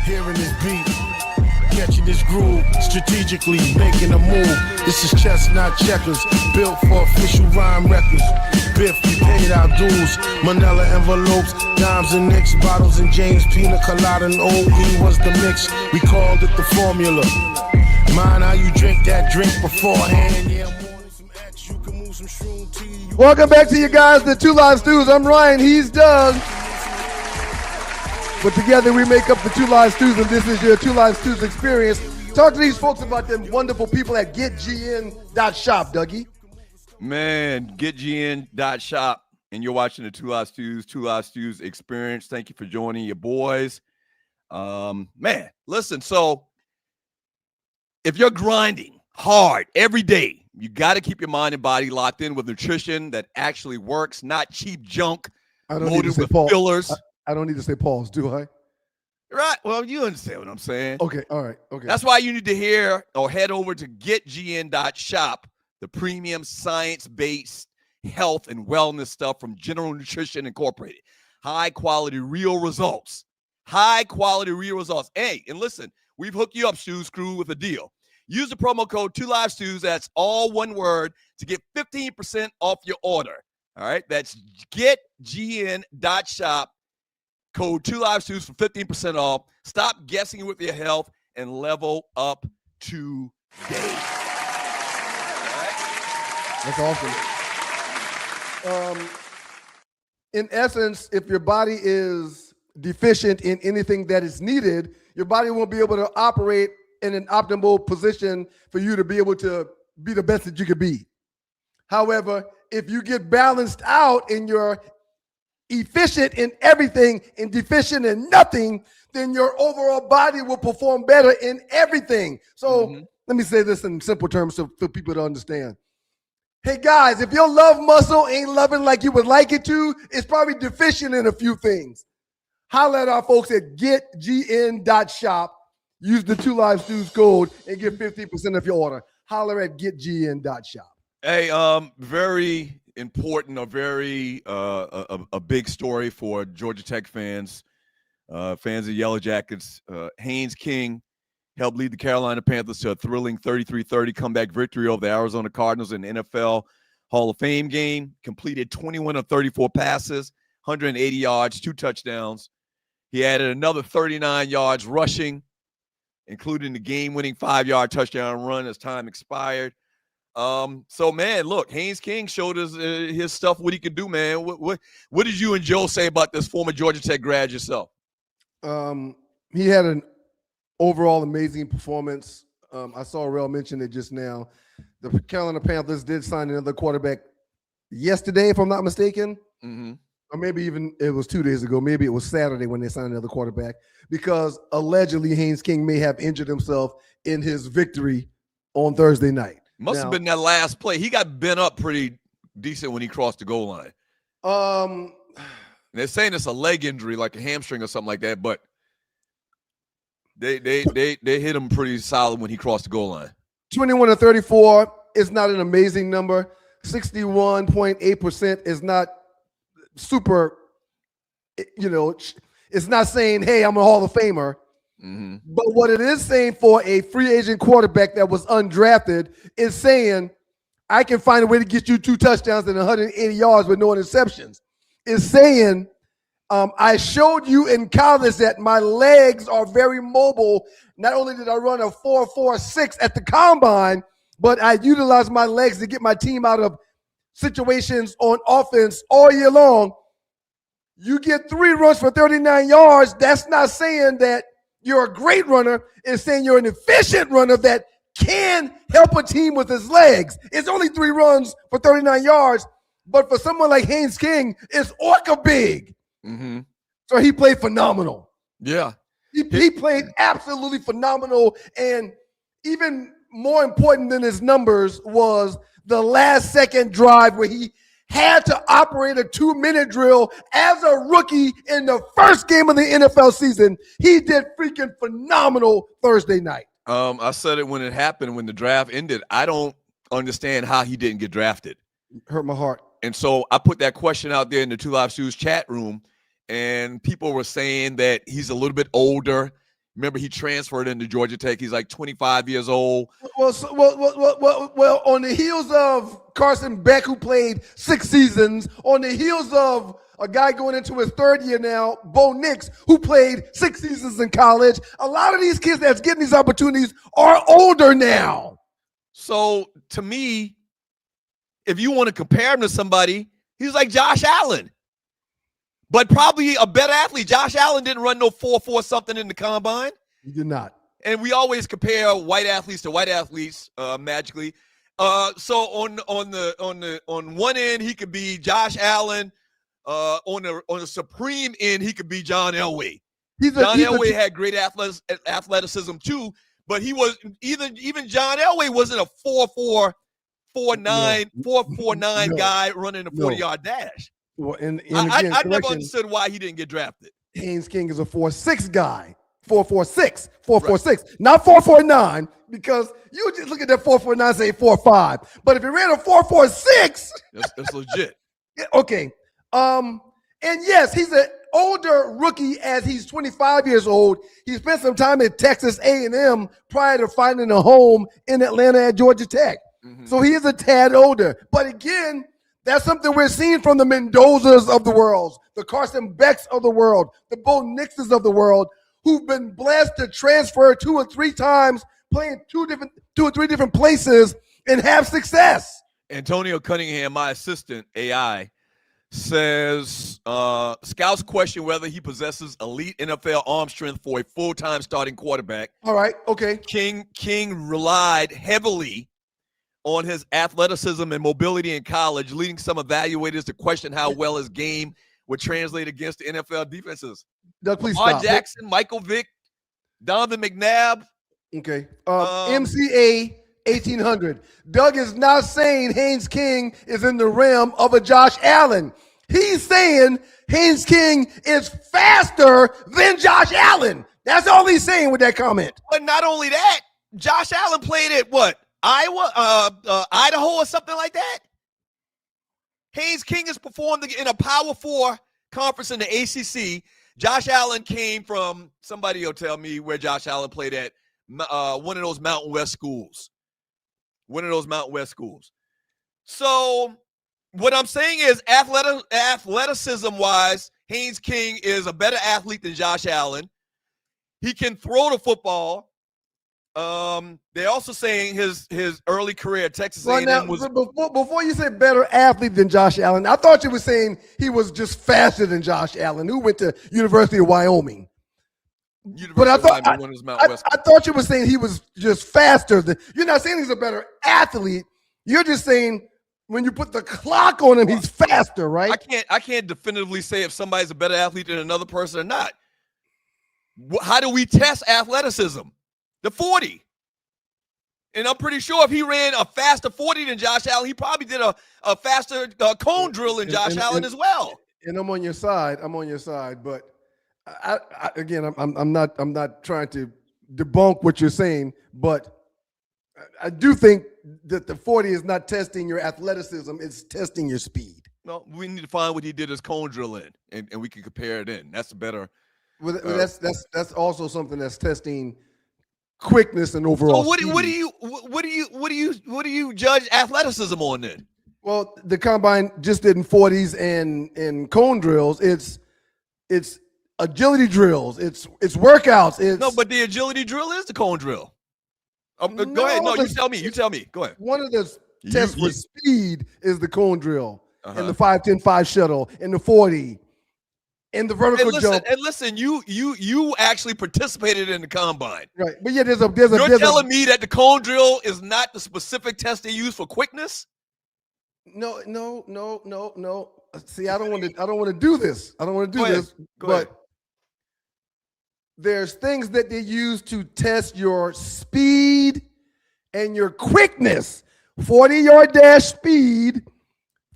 Hearing this beat. Catching this groove, strategically making a move. This is chess, not checkers. Built for official rhyme records. Biff, we paid our dues. Manila envelopes, dimes and nicks, bottles and James, pina colada and OE was the mix. We called it the formula. Mind how you drink that drink beforehand. Yeah, I'm wanting some X. You can move some shroom tea. Welcome back to you guys, the Two Live Stews. I'm Ryan, he's Doug. But together we make up the Two Live Stews, and this is your Two Live Stews experience. Talk to these folks about them wonderful people at getgn.shop, Dougie. Man, getgn.shop, and you're watching the Two Live Stews experience. Thank you for joining your boys. Man, listen, so if you're grinding hard every day, you got to keep your mind and body locked in with nutrition that actually works, not cheap junk loaded with fillers. I don't need to say pause, do I? Right. Well, you understand what I'm saying. Okay. All right. Okay. That's why you need to hear or head over to getgn.shop the premium science-based health and wellness stuff from General Nutrition Incorporated. High quality, real results. High quality, real results. Hey, and listen, we've hooked you up, Stews Crew, with a deal. Use the promo code 2LiveStews. That's all one word to get 15% off your order. All right, that's getgn.shop. Code 2LiveStews for 15% off. Stop guessing with your health and level up today. That's awesome. In essence, if your body is deficient in anything that is needed, your body won't be able to operate in an optimal position for you to be able to be the best that you could be. However, if you get balanced out and you're efficient in everything and deficient in nothing, then your overall body will perform better in everything. So let me say this in simple terms for people to understand. Hey guys, if your love muscle ain't loving like you would like it to, it's probably deficient in a few things. Holler at our folks at getgn.shop. Use the 2LiveStews code and get 15% of your order. Holler at getgn.shop. Hey, very important, a big story for Georgia Tech fans, fans of Yellow Jackets. Haynes King helped lead the Carolina Panthers to a thrilling 33-30 comeback victory over the Arizona Cardinals in the NFL Hall of Fame game. Completed 21 of 34 passes, 180 yards, 2 touchdowns. He added another 39 yards rushing, including the game-winning 5-yard touchdown run as time expired. So, man, look, Haynes King showed us his stuff, what he could do, man. What did you and Joe say about this former Georgia Tech grad yourself? He had an overall amazing performance. I saw Rel mention it just now. The Carolina Panthers did sign another quarterback yesterday, if I'm not mistaken. Or maybe even it was 2 days ago. Maybe it was Saturday when they signed another quarterback, because allegedly Haynes King may have injured himself in his victory on Thursday night. Must have been that last play. He got bent up pretty decent when he crossed the goal line. They're saying it's a leg injury, like a hamstring or something like that, but they hit him pretty solid when he crossed the goal line. 21 to 34 is not an amazing number. 61.8% is not super, it's not saying, hey, I'm a Hall of Famer. But what it is saying for a free agent quarterback that was undrafted is saying, I can find a way to get you 2 touchdowns and 180 yards with no interceptions. It's saying, I showed you in college that my legs are very mobile. Not only did I run a 4.46 at the combine, but I utilized my legs to get my team out of situations on offense all year long. You get 3 runs for 39 yards. That's not saying that you're a great runner. It's saying you're an efficient runner that can help a team with his legs. It's only 3 runs for 39 yards, but for someone like Haynes King, it's orca big. So he played phenomenal. Yeah. He played absolutely phenomenal. And even more important than his numbers was the last second drive where he had to operate a 2-minute drill as a rookie in the first game of the NFL season. He did freaking phenomenal Thursday night. I said it when it happened, when the draft ended. I don't understand how he didn't get drafted. Hurt my heart. And so I put that question out there in the 2LiveStews chat room, and people were saying that he's a little bit older. Remember, he transferred into Georgia Tech. He's like 25 years old. Well, on the heels of Carson Beck, who played 6 seasons, on the heels of a guy going into his 3rd year now, Bo Nix, who played 6 seasons in college, a lot of these kids that's getting these opportunities are older now. So to me, if you want to compare him to somebody, he's like Josh Allen. But probably a better athlete. Josh Allen didn't run no 4.4 something in the combine. He did not. And we always compare white athletes to white athletes magically. So on one end he could be Josh Allen. On the supreme end he could be John Elway. John Elway had great athleticism too, but he was even John Elway wasn't a 4.4, 4.49 guy running a 40-yard dash. Well, and I again, never understood why he didn't get drafted. Haynes King is a 4.6 guy 4.46, 4.46, not 4.49, because you just look at that 4.49 and say 4.5. But if he ran a 4.46, that's legit. okay. And yes, he's an older rookie as he's 25 years old. He spent some time at Texas A&M prior to finding a home in Atlanta at Georgia Tech. Mm-hmm. So he is a tad older. But again, that's something we're seeing from the Mendozas of the world, the Carson Becks of the world, the Bo Nixes of the world, who've been blessed to transfer 2 or 3 times, playing 2 or 3 different places and have success. Antonio Cunningham, my assistant, AI, says scouts question whether he possesses elite NFL arm strength for a full-time starting quarterback. All right, okay. King relied heavily on his athleticism and mobility in college, leading some evaluators to question how well his game would translate against the NFL defenses. Doug, please Lamar stop. Jackson, Michael Vick, Donovan McNabb. Okay. MCA 1800. Doug is not saying Haynes King is in the realm of a Josh Allen. He's saying Haynes King is faster than Josh Allen. That's all he's saying with that comment. But not only that, Josh Allen played at what? Iowa, Idaho or something like that? Haynes King has performed in a Power 4 conference in the ACC. Josh Allen came from, somebody will tell me where Josh Allen played at, one of those Mountain West schools. So what I'm saying is athleticism-wise, Haynes King is a better athlete than Josh Allen. He can throw the football. They're also saying his early career at Texas A&M was. Before you said better athlete than Josh Allen, I thought you were saying he was just faster than Josh Allen, who went to University of Wyoming. But I thought you were saying he was just faster than. You're not saying he's a better athlete. You're just saying when you put the clock on him, he's faster, right? I can't definitively say if somebody's a better athlete than another person or not. How do we test athleticism? The 40. And I'm pretty sure if he ran a faster 40 than Josh Allen, he probably did a faster cone drill than Josh Allen as well. And I'm on your side. But I'm not trying to debunk what you're saying, but I do think that the 40 is not testing your athleticism; it's testing your speed. No, we need to find what he did his cone drill in, and we can compare it in. That's better. Well, that's also something that's testing quickness and overall. So what do you judge athleticism on then? Well, the combine just did in 40s and cone drills. It's agility drills. It's workouts. No, but the agility drill is the cone drill. Go ahead. No, you tell me. Go ahead. One of the tests for speed is the cone drill and the 5-10-5 shuttle and the 40 and the vertical jump. And listen, you actually participated in the combine, right? But yeah, You're telling me that the cone drill is not the specific test they use for quickness? No. See, I don't want to do this. But there's things that they use to test your speed and your quickness. 40-yard dash speed,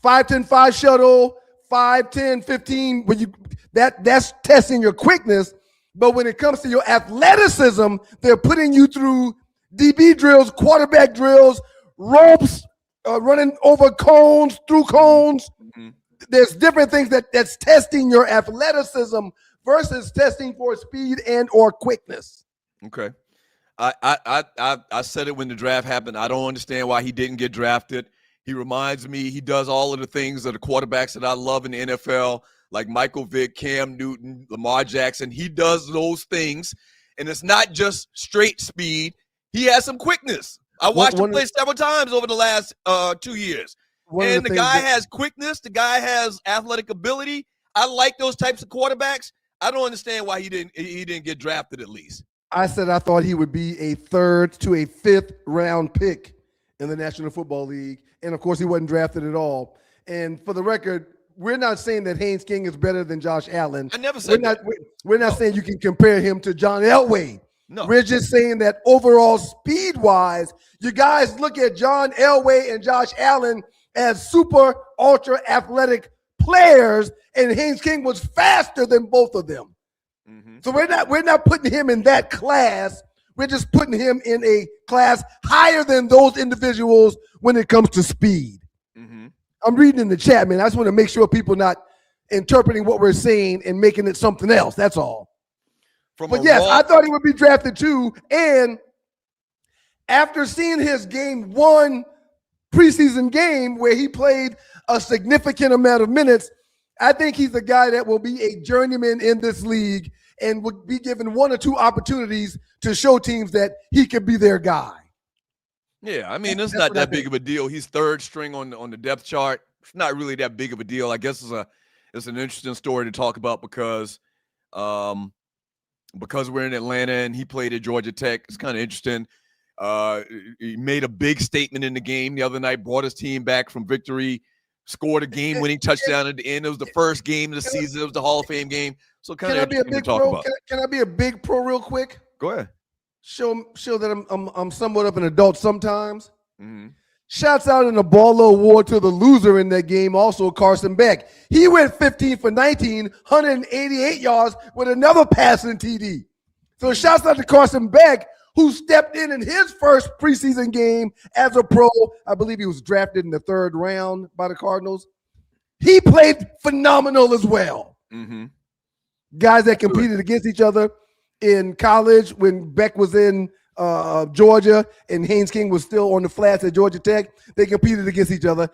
5-10-5 shuttle, 5-10-15. That's testing your quickness. But when it comes to your athleticism, they're putting you through DB drills, quarterback drills, ropes, running over cones, through cones. Mm-hmm. There's different things that's testing your athleticism versus testing for speed and or quickness. Okay. I said it when the draft happened. I don't understand why he didn't get drafted. He reminds me, he does all of the things of the quarterbacks that I love in the NFL, like Michael Vick, Cam Newton, Lamar Jackson. He does those things, and it's not just straight speed. He has some quickness. I watched him play several times over the last 2 years. And the guy has quickness. The guy has athletic ability. I like those types of quarterbacks. I don't understand why he didn't get drafted at least. I said I thought he would be a 3rd to a 5th round pick in the National Football League. And, of course, he wasn't drafted at all. And for the record, we're not saying that Haynes King is better than Josh Allen. I never said that. We're not saying you can compare him to John Elway. No. We're just saying that overall speed-wise, you guys look at John Elway and Josh Allen as super, ultra athletic players, and Haynes King was faster than both of them. Mm-hmm. So we're not putting him in that class. We're just putting him in a class higher than those individuals when it comes to speed. Mm-hmm. I'm reading in the chat, man. I just want to make sure people not interpreting what we're saying and making it something else. That's all. But yes, I thought he would be drafted too. And after seeing his game 1 preseason game where he played a significant amount of minutes, I think he's a guy that will be a journeyman in this league and would be given 1 or 2 opportunities to show teams that he could be their guy. Yeah, I mean, it's not that big of a deal. He's 3rd string on the depth chart. It's not really that big of a deal. I guess it's an interesting story to talk about because we're in Atlanta and he played at Georgia Tech. It's kind of interesting. He made a big statement in the game the other night, brought his team back from victory, scored a game-winning touchdown at the end. It was the first game of the season. It was the Hall of Fame game. So kind of interesting to talk about. Can I be a big pro real quick? Go ahead. Show that I'm somewhat of an adult sometimes. Mm-hmm. Shouts out in the Baller Award to the loser in that game, also Carson Beck. He went 15 for 19, 188 yards with another passing TD. So shouts out to Carson Beck, who stepped in his first preseason game as a pro. I believe he was drafted in the 3rd round by the Cardinals. He played phenomenal as well. Mm-hmm. Guys that competed against each other in college when Beck was in Georgia and Haynes King was still on the flats at Georgia Tech, they competed against each other.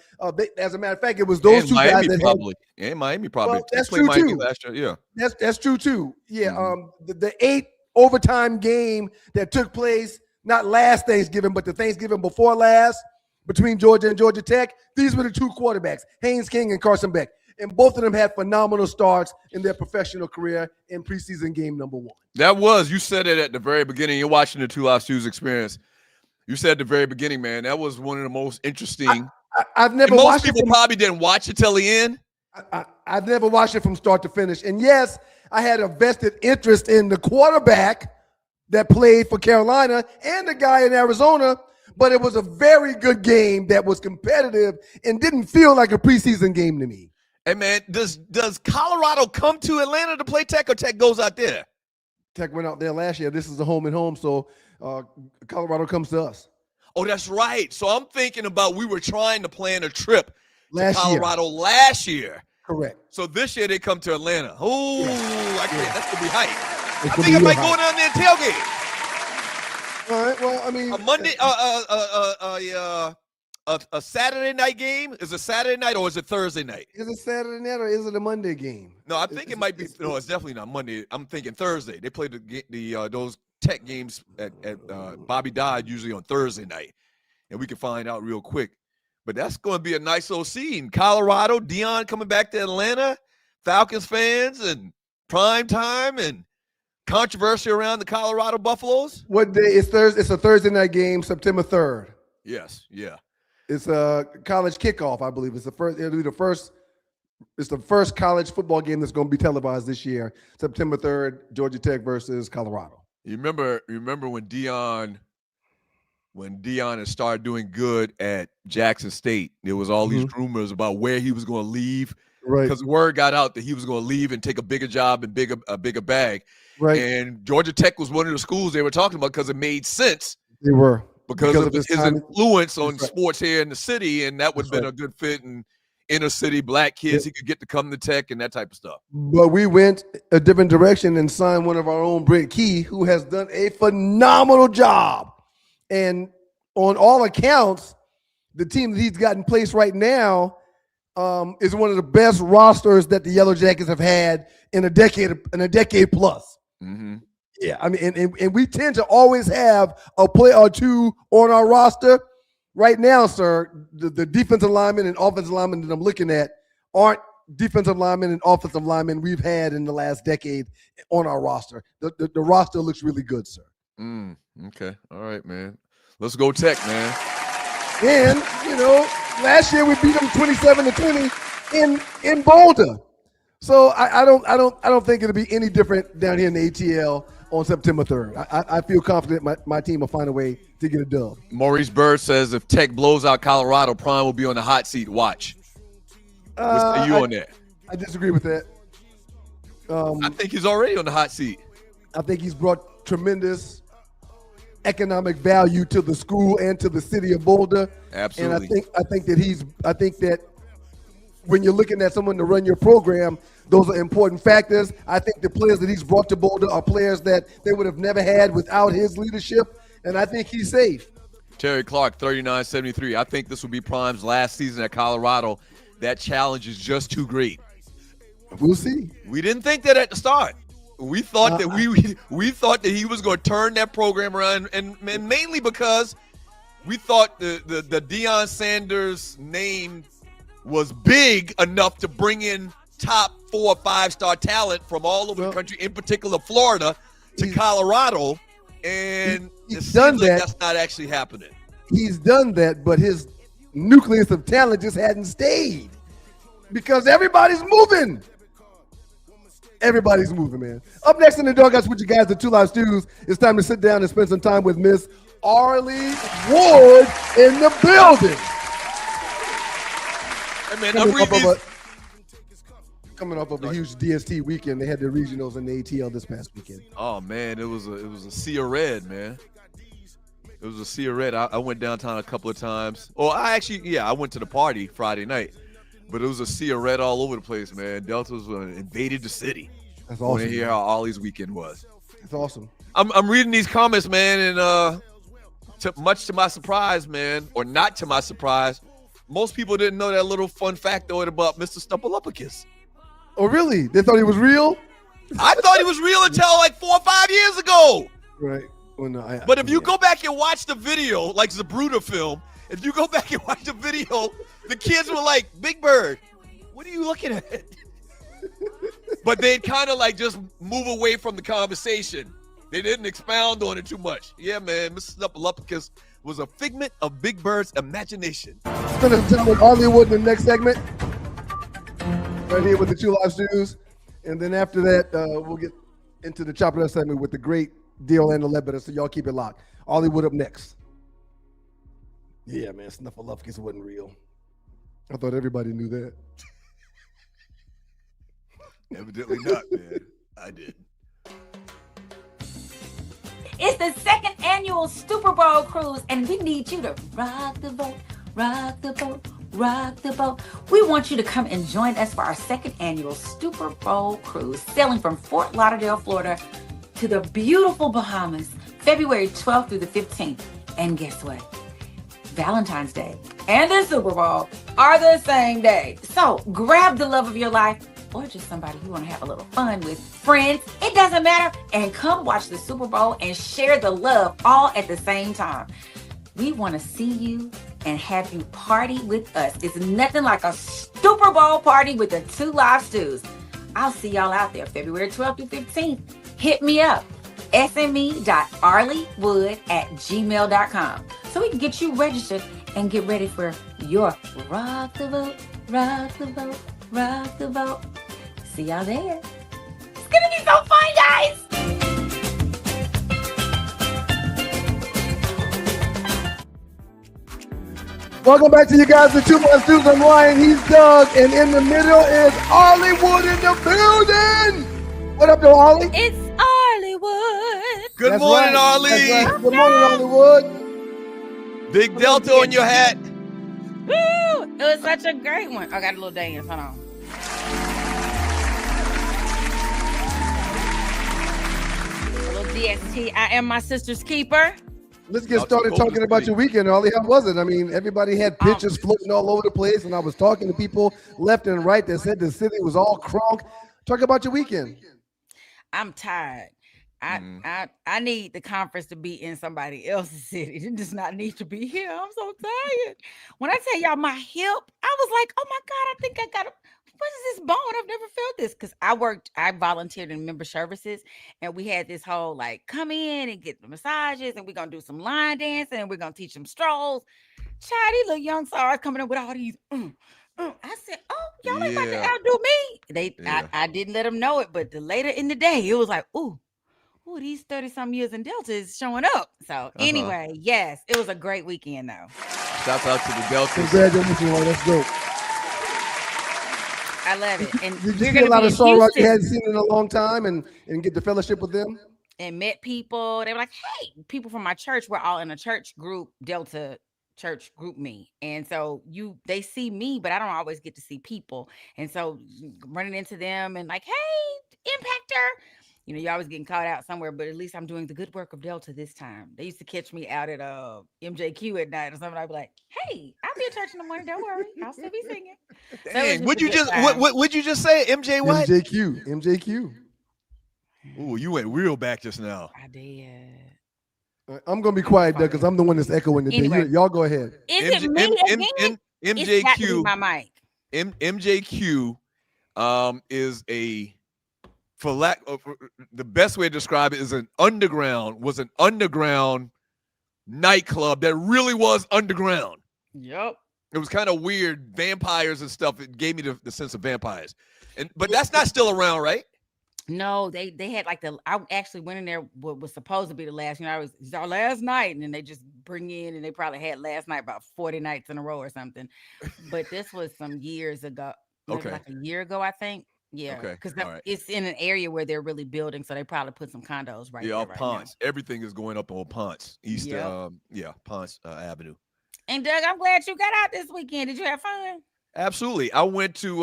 As a matter of fact, it was those two guys that Miami probably. Well, that's true Miami too. Last year. Yeah, that's true too. Yeah, Mm-hmm. The 8 overtime game that took place not last Thanksgiving, but the Thanksgiving before last between Georgia and Georgia Tech. These were the 2 quarterbacks, Haynes King and Carson Beck. And both of them had phenomenal starts in their professional career in preseason game number 1. You said it at the very beginning. You're watching the 2 Live Shoes experience. You said at the very beginning, man, that was one of the most interesting. I've never and watched most people probably didn't watch it till the end. I've never watched it from start to finish. And yes, I had a vested interest in the quarterback that played for Carolina and the guy in Arizona, but it was a very good game that was competitive and didn't feel like a preseason game to me. Hey, man, does Colorado come to Atlanta to play Tech, or Tech goes out there? Tech went out there last year. This is a home and home, so Colorado comes to us. Oh, that's right. So I'm thinking about we were trying to plan a trip to Colorado last year. Correct. So this year they come to Atlanta. Oh, I can't. That's going to be hype. I It's think I might hype. go down there and tailgate. All right, well, I mean. A Monday, a Saturday night game? Is it Saturday night or is it Thursday night? Is it Saturday night or is it a Monday game? No, I think it might be. No, it's definitely not Monday. I'm thinking Thursday. They play those Tech games at Bobby Dodd usually on Thursday night, and we can find out real quick. But that's going to be a nice little scene. Colorado, Deion coming back to Atlanta, Falcons fans, and prime time and controversy around the Colorado Buffaloes. What day? It's Thursday. It's a Thursday night game, September 3rd. Yes, yeah. It's a college kickoff, I believe. It's the first. It'll be the first. It's the first college football game that's going to be televised this year, September 3rd, Georgia Tech versus Colorado. You remember when Deion had started doing good at Jackson State, there was all these rumors about where he was going to leave. Right. Because word got out that he was going to leave and take a bigger job and a bigger bag. Right. And Georgia Tech was one of the schools they were talking about because it made sense. They were. Because of his influence on That's right. sports here in the city, and that would have been a good fit in inner city black kids. He could get to come to Tech and that type of stuff. But we went a different direction and signed one of our own, Brent Key, who has done a phenomenal job. And on all accounts, the team that he's got in place right now is one of the best rosters that the Yellow Jackets have had in a decade plus. Mm-hmm. Yeah, I mean, and we tend to always have a player or two on our roster. Right now, sir, the defensive linemen and offensive linemen that I'm looking at aren't defensive linemen and offensive linemen we've had in the last decade on our roster. The roster looks really good, sir. Okay. All right, man. Let's go Tech, man. And, last year we beat them 27-20 in Boulder. So I don't think it'll be any different down here in the ATL on September 3rd. I feel confident my team will find a way to get a dub. Maurice Bird says if Tech blows out Colorado, Prime will be on the hot seat. Watch. What's you on that? I disagree with that. I think he's already on the hot seat. I think he's brought tremendous economic value to the school and to the city of Boulder. Absolutely. And I think that when you're looking at someone to run your program, those are important factors. I think the players that he's brought to Boulder are players that they would have never had without his leadership, and I think he's safe. Terry Clark, 39-73. I think this will be Prime's last season at Colorado. That challenge is just too great. We'll see. We didn't think that at the start. We thought that we thought that he was going to turn that program around, and mainly because we thought the Deion Sanders name was big enough to bring in top 4 or 5-star talent from all over the country, in particular Florida, to Colorado, and he's done that. That's not actually happening. He's done that, but his nucleus of talent just hadn't stayed because everybody's moving. Everybody's moving, man. Up next in the Doghouse with you guys, the Two Live Stews. It's time to sit down and spend some time with Miss Arlie Wood in the building. Hey, man, coming off of a huge DST weekend. They had the regionals and the ATL this past weekend. Oh man, it was a sea of red, man. It was a sea of red. I went downtown a couple of times. Oh, I went to the party Friday night, but it was a sea of red all over the place, man. Deltas invaded the city. That's I want awesome. to hear how Ollie's weekend was. That's awesome. I'm reading these comments, man, and much to my surprise, man, or not to my surprise, most people didn't know that little fun factoid about Mr. Stumpalupacus. Oh, really? They thought he was real? I thought he was real until like 4 or 5 years ago. Right. Well, no, But if you go back and watch the video, like Zabruta film, if you go back and watch the video, the kids were like, Big Bird, what are you looking at? But they'd kind of like just move away from the conversation. They didn't expound on it too much. Yeah, man, Mr. Stumpalupacus was a figment of Big Bird's imagination. Spend some time with Hollywood in the next segment. Right here with the Two Live Stews. And then after that, we'll get into the Chop It Up segment with the great D'Orlando Ledbetter. So y'all keep it locked. Hollywood up next. Yeah, man, Snuffleupagus wasn't real. I thought everybody knew that. Evidently not, man. I did. It's the second annual Super Bowl cruise, and we need you to rock the boat, rock the boat, rock the boat. We want you to come and join us for our second annual Super Bowl cruise, sailing from Fort Lauderdale, Florida, to the beautiful Bahamas, February 12th through the 15th. And guess what? Valentine's Day and the Super Bowl are the same day. So grab the love of your life, or just somebody you want to have a little fun with, friends, it doesn't matter, and come watch the Super Bowl and share the love all at the same time. We want to see you and have you party with us. It's nothing like a Super Bowl party with the Two Live Stews. I'll see y'all out there February 12th through 15th. Hit me up, sme.arleywood@gmail.com, so we can get you registered and get ready for your rock the boat, rock the boat, rock the boat. See y'all there. It's gonna be so fun, guys. Welcome back to you guys, the Two Live Stews. I'm Ryan, he's Doug, and in the middle is Hollywood in the building. What up, though, Ollie? It's Arleywood. Good That's morning, right. Arlie. That's right. Good morning, Hollywood. Big Delta on your hat. Woo! It was such a great one. I got a little dance. Hold on. A little DST. I am my sister's keeper. Let's get started talking about your weekend, Ollie. How was it? I mean, everybody had pictures floating all over the place, and I was talking to people left and right that said the city was all crunk. Talk about your weekend. I'm tired. I need the conference to be in somebody else's city. It does not need to be here. I'm so tired. When I tell y'all my hip, I was like, oh my God, I think I got a, what is this bone? I've never felt this. Because I volunteered in member services, and we had this whole like, come in and get the massages, and we're going to do some line dancing, and we're going to teach them strolls. Child, these little young stars coming in with all these, I said, oh, y'all ain't about to outdo me. I didn't let them know it, but the later in the day, it was like, ooh, these 30-some years in Delta is showing up. So anyway, yes, it was a great weekend though. Shout out to the Delta. Congratulations, that's dope. I love it. And Did you we're see a gonna lot be of in songwriters you Houston hadn't seen in a long time and get the fellowship with them? and met people. They were like, hey, people from my church, we're all in a church group, Delta church group me. And so they see me, but I don't always get to see people. And so running into them and like, hey, Impactor. You know, you're always getting caught out somewhere, but at least I'm doing the good work of Delta this time. They used to catch me out at MJQ at night or something. I'd be like, hey, I'll be at church in the morning. Don't worry. I'll still be singing. So Dang, would you just say MJ what? MJQ. Ooh, you went real back just now. I did. I'm gonna be quiet, Doug, because I'm the one that's echoing today. Anyway. Y'all go ahead. Is it me again? It's got to be my mic. MJQ is a, for lack of the best way to describe it, is an underground nightclub that really was underground. Yep. It was kind of weird, vampires and stuff. It gave me the sense of vampires, but that's not still around, right? No, they had like I actually went in there what was supposed to be the last, it's our last night, and then they just bring in, and they probably had last night about 40 nights in a row or something. But this was some years ago. Okay. Like a year ago, I think. Yeah. Okay. Because Right. it's in an area where they're really building, so they probably put some condos right there. Yeah, right Ponce. Everything is going up on Ponce, East. Yep. Ponce Avenue. And Doug, I'm glad you got out this weekend. Did you have fun? Absolutely. I went to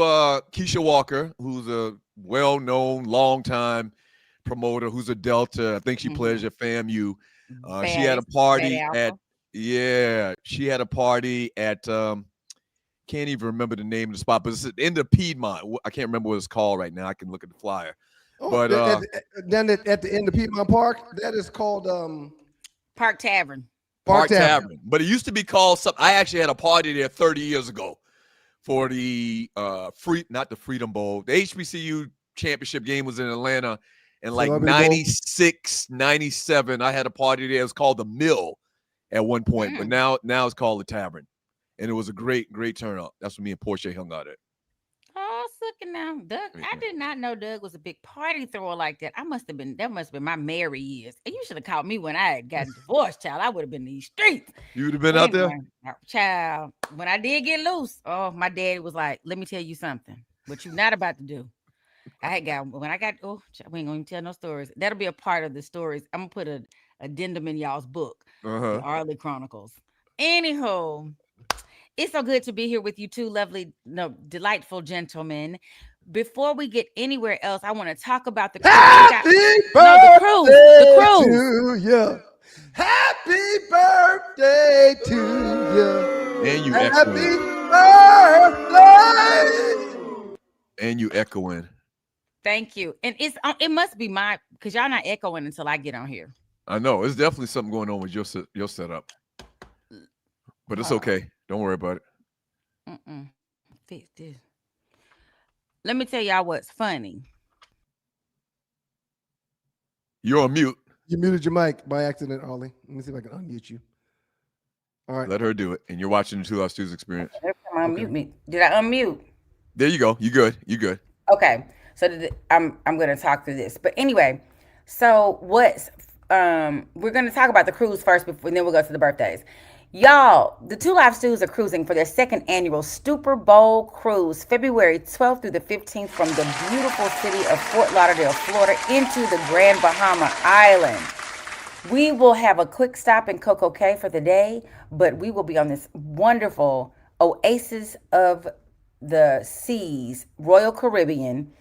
Keisha Walker, who's a well-known, long-time promoter, who's a Delta. I think she plays at FAMU. She had a party she had a party at can't even remember the name of the spot, but it's at the end of Piedmont. I can't remember what it's called right now. I can look at the flyer. Oh, but then at the end of Piedmont Park, that is called Park Tavern. Park Tavern. But it used to be called something. I actually had a party there 30 years ago for the not the Freedom Bowl. The HBCU championship game was in Atlanta in like 96, 97. I had a party there. It was called the Mill at one point, but now it's called the Tavern. And it was a great turnout. That's when me and Portia hung out at. Oh, looking now, Doug. I did not know Doug was a big party thrower like that. That must have been my married years. And you should have called me when I had gotten divorced, child. I would have been in these streets. You would have been out there? Child, when I did get loose, my daddy was like, let me tell you something. What you're not about to do. We ain't gonna tell no stories. That'll be a part of the stories. I'm gonna put an addendum in y'all's book, the Arley Chronicles. Anywho, it's so good to be here with you two lovely, delightful gentlemen. Before we get anywhere else, I want to talk about the cruise. The cruise. To you. Happy birthday to you. And you Happy birthday. And you echoing. Thank you. And it must be because y'all not echoing until I get on here. I know. It's definitely something going on with your setup. But it's okay. Don't worry about it. Fix this. Let me tell y'all what's funny. You're on mute. You muted your mic by accident, Ollie. Let me see if I can unmute you. All right. Let her do it. And you're watching the Two Lost Stews Experience. Unmute me. Did I unmute? There you go. You good. You good. Okay. So I'm going to talk through this. But anyway, so we're going to talk about the cruise first, and then we'll go to the birthdays. Y'all, the Two Live Stews are cruising for their second annual Super Bowl cruise, February 12th through the 15th, from the beautiful city of Fort Lauderdale, Florida, into the Grand Bahama Island. We will have a quick stop in Coco Cay for the day, but we will be on this wonderful oasis of the seas, Royal Caribbean.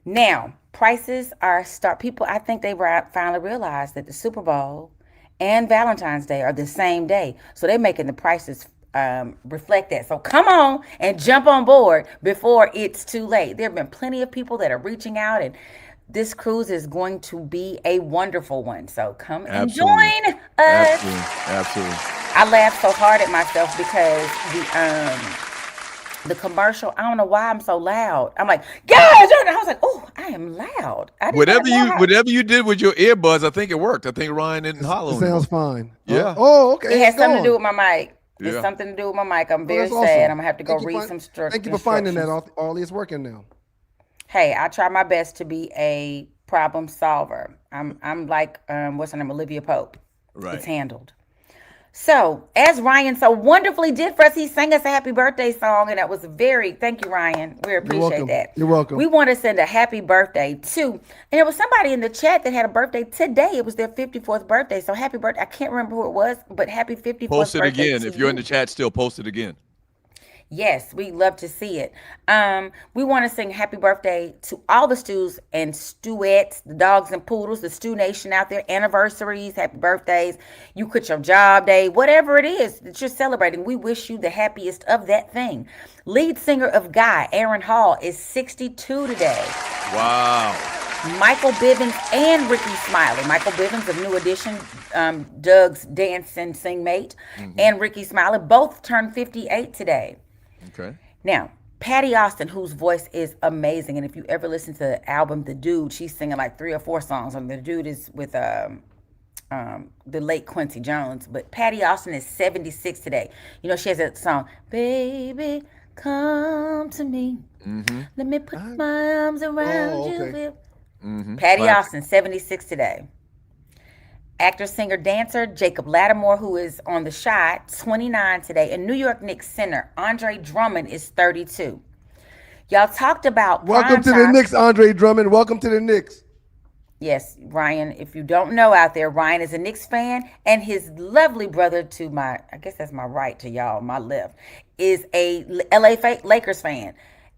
Now, prices are people, I think they finally realized that the Super Bowl and Valentine's Day are the same day. So they're making the prices reflect that. So come on and jump on board before it's too late. There have been plenty of people that are reaching out, and this cruise is going to be a wonderful one. So come and join us. Absolutely. I laughed so hard at myself because the commercial, I don't know why I'm so loud. I'm like, guys, I was like, oh, I am loud. Whatever you did with your earbuds, I think it worked. I think Ryan didn't hollow. It sounds fine. Yeah. Oh, okay. It has something to do with my mic. Yeah. It's something to do with my mic. I'm very Awesome. sad. I'm gonna have to go read some instructions. Thank you for finding that, Ollie. It's working now. Hey, I try my best to be a problem solver. I'm like what's her name, Olivia Pope. Right. It's handled. So, as Ryan so wonderfully did for us, he sang us a happy birthday song, and that was thank you, Ryan. We appreciate that. You're welcome. We want to send a happy birthday to, and there was somebody in the chat that had a birthday today. It was their 54th birthday. So, happy birthday. I can't remember who it was, but happy 54th Post it birthday. again. If you're in the chat still, post it again. Yes, we love to see it. We want to sing happy birthday to all the stews and stewettes, the dogs and poodles, the stew nation out there, anniversaries, happy birthdays. You quit your job day, whatever it is that you're celebrating. We wish you the happiest of that thing. Lead singer of Guy, Aaron Hall, is 62 today. Wow. Michael Bivins and Ricky Smiley. Michael Bivins of New Edition, Doug's dance and sing mate, and Ricky Smiley both turned 58 today. Okay. Now, Patty Austin, whose voice is amazing, and if you ever listen to the album The Dude, she's singing like 3 or 4 songs. And The Dude is with the late Quincy Jones, but Patty Austin is 76 today. You know, she has that song, "Baby, Come to Me, Let me put my arms around you." Patty Austin, 76 today. Actor, singer, dancer Jacob Lattimore, who is on The Chi, 29 today. And New York Knicks center Andre Drummond is 32. Y'all talked about Welcome to the Knicks, Andre Drummond. Welcome to the Knicks. Yes, Ryan, if you don't know out there, Ryan is a Knicks fan, and his lovely brother to my, I guess that's my right to y'all, my left, is a LA Lakers fan.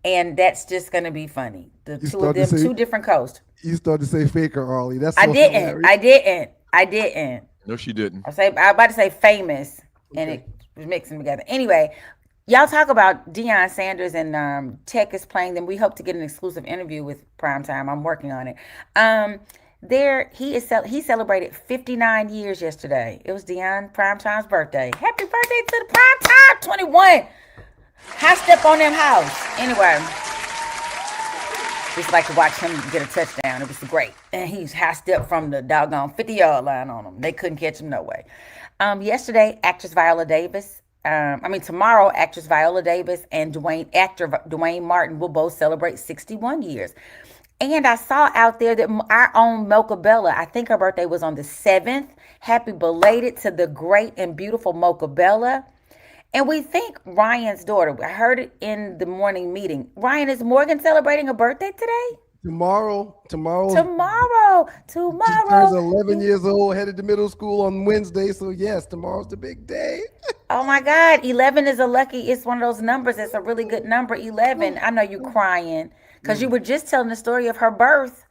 And that's just going to be funny. The two of them, two different coasts. You started to say faker, Arlie. That's so I didn't. No, she didn't. I was about to say famous, and it was mixing together. Anyway, y'all talk about Deion Sanders and Tech is playing them. We hope to get an exclusive interview with Primetime. I'm working on it. He celebrated 59 years yesterday. It was Deion Primetime's birthday. Happy birthday to the Primetime 21. High step on them house. Anyway. Just like to watch him get a touchdown. It was great. And he's high step from the doggone 50-yard line on him. They couldn't catch him no way. Yesterday, actress Viola Davis. Tomorrow, actress Viola Davis and actor Dwayne Martin will both celebrate 61 years. And I saw out there that our own Mocha Bella, I think her birthday was on the 7th. Happy belated to the great and beautiful Mocha Bella. And we think Ryan's daughter, I heard it in the morning meeting. Ryan, is Morgan celebrating a birthday today? Tomorrow. She turns 11 years old, headed to middle school on Wednesday. So yes, tomorrow's the big day. Oh my God, 11 is it's one of those numbers. It's a really good number, 11. I know you're crying because you were just telling the story of her birth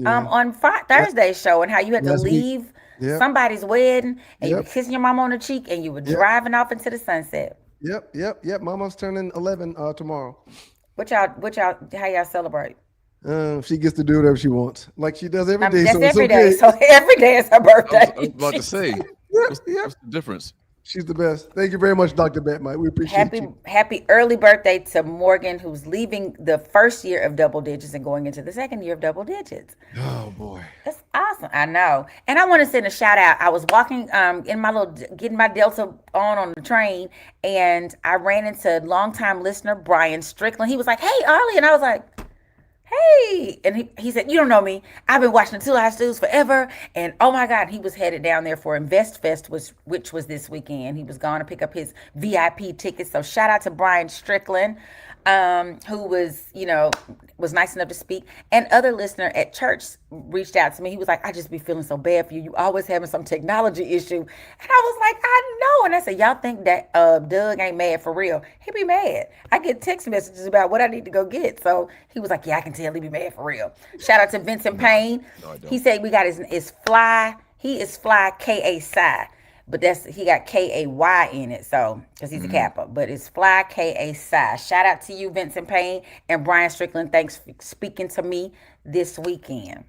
on Thursday's show and how you had to leave somebody's wedding and you were kissing your mom on the cheek and you were driving off into the sunset. Yep. Mama's turning 11 tomorrow. How y'all celebrate? She gets to do whatever she wants, like she does every day. That's every day. So every day is her birthday. I was about to say, what's the difference? She's the best. Thank you very much, Dr. Batmite. We appreciate you. Happy early birthday to Morgan, who's leaving the first year of double digits and going into the second year of double digits. Oh boy, that's awesome. I know. And I want to send a shout out. I was walking getting my Delta on the train, and I ran into longtime listener Brian Strickland. He was like, "Hey, Arlie," and I was like, "Hey," and he said, "You don't know me. I've been watching the Two Live Stews forever." And oh my God, he was headed down there for Invest Fest, which was this weekend. He was going to pick up his VIP tickets. So shout out to Brian Strickland, who was nice enough to speak. And other listener at church reached out to me. He was like, "I just be feeling so bad for you. You always having some technology issue." And I was like, "I know." And I said, "Y'all think that Doug ain't mad for real? He be mad. I get text messages about what I need to go get." So he was like, "Yeah, I can tell he be mad for real." Shout out to Vincent Payne. No, he said we got his fly. He is fly K.A. Psi. But he got K-A-Y in it, so because he's a Kappa. But it's Fly K-A Psi. Shout out to you, Vincent Payne and Brian Strickland. Thanks for speaking to me this weekend.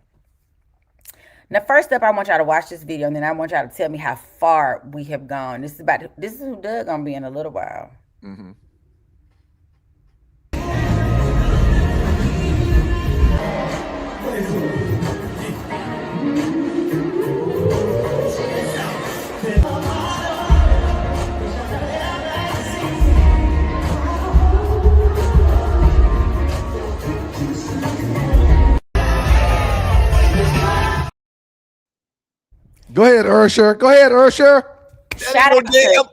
Now, first up, I want y'all to watch this video, and then I want y'all to tell me how far we have gone. This is who Doug gonna be in a little while. Mm-hmm. Go ahead, Ursher. Shout out damn to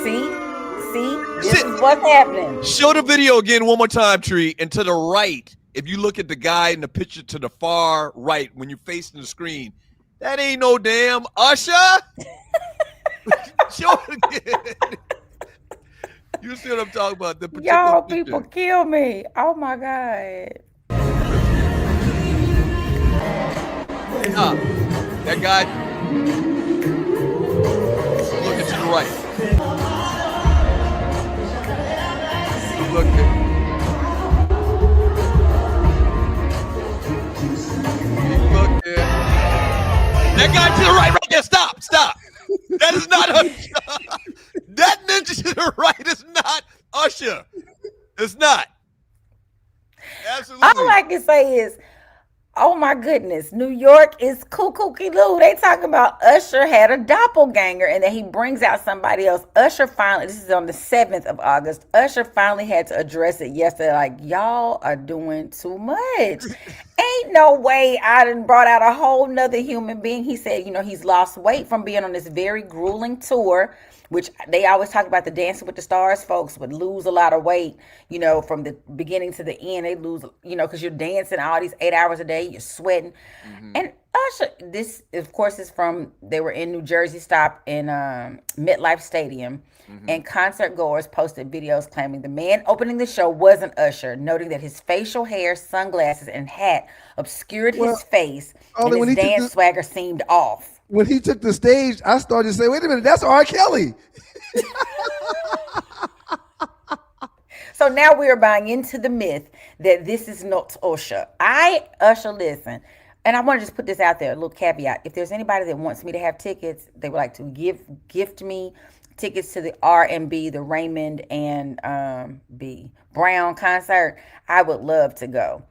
See, this is what's happening. Show the video again one more time, Tree. And to the right, if you look at the guy in the picture to the far right, when you're facing the screen, that ain't no damn Usher. Show it again. You see what I'm talking about? The Y'all picture. people kill me. Oh my God. That guy. Look to the right. Look at. Look at. That guy to the right there. Stop. That is not Usher. That ninja to the right is not Usher. It's not. Absolutely. All I can say is, oh my goodness, New York is cuckoo-loo. They talking about Usher had a doppelganger and then he brings out somebody else. Usher finally, this is on the 7th of August, Usher finally had to address it yesterday. Like, y'all are doing too much. Ain't no way I done brought out a whole nother human being. He said, he's lost weight from being on this very grueling tour, which they always talk about the Dancing with the Stars folks would lose a lot of weight, from the beginning to the end. They lose, because you're dancing all these 8 hours a day, you're sweating. Mm-hmm. And Usher, this, of course, is they were in New Jersey, stopped in MetLife Stadium. Mm-hmm. And concert goers posted videos claiming the man opening the show wasn't Usher, noting that his facial hair, sunglasses, and hat obscured his face, and his dance swagger seemed off. When he took the stage, I started to say, wait a minute, that's R. Kelly. So now we are buying into the myth that this is not Usher. Usher, listen, and I want to just put this out there, a little caveat. If there's anybody that wants me to have tickets, they would like to gift me tickets to the R&B, the Raymond and B Brown concert, I would love to go.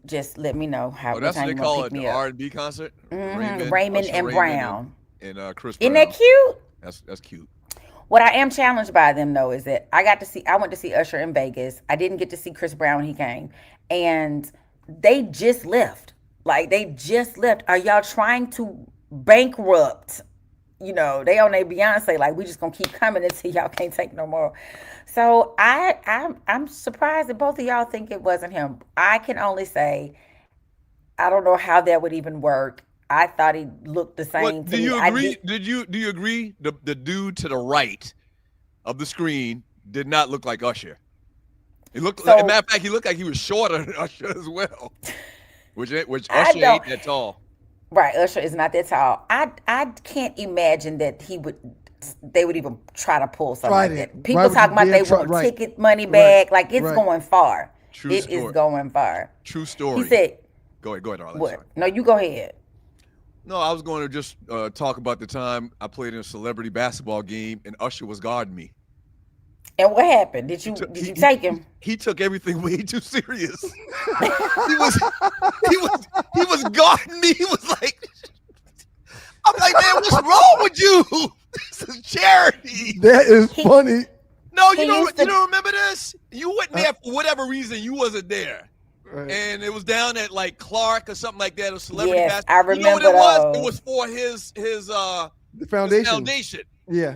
Just let me know how. That's what they call it, the R&B concert. Mm-hmm. Raymond and Brown and Chris Brown. Isn't that cute? That's cute. What I am challenged by them though is that I went to see Usher in Vegas. I didn't get to see Chris Brown when he came, and they just left. Like, they just left. Are y'all trying to bankrupt? They on their Beyonce, like, we just gonna keep coming until y'all can't take no more. So I'm surprised that both of y'all think it wasn't him. I can only say, I don't know how that would even work. I thought he looked the same. Do you agree? Do you agree? The dude to the right of the screen did not look like Usher. He looked. As a matter of fact, he looked like he was shorter than Usher as well. Which Usher ain't that tall. Right, Usher is not that tall. I can't imagine that they would even try to pull something like that. People talking about they want ticket money back. Like, it's going far. It is going far. True story. He said, Go ahead, Arlen. What? No, you go ahead. No, I was going to just talk about the time I played in a celebrity basketball game and Usher was guarding me. And what happened? Did you take him? He took everything way too serious. he was guarding me. He was like, I'm like, man, what's wrong with you? This is charity. That is funny. No, you don't remember this? You wasn't there for whatever reason. You wasn't there. Right. And it was down at like Clark or something like that, a celebrity basketball. I remember you know what it was? It was for his foundation. Yeah.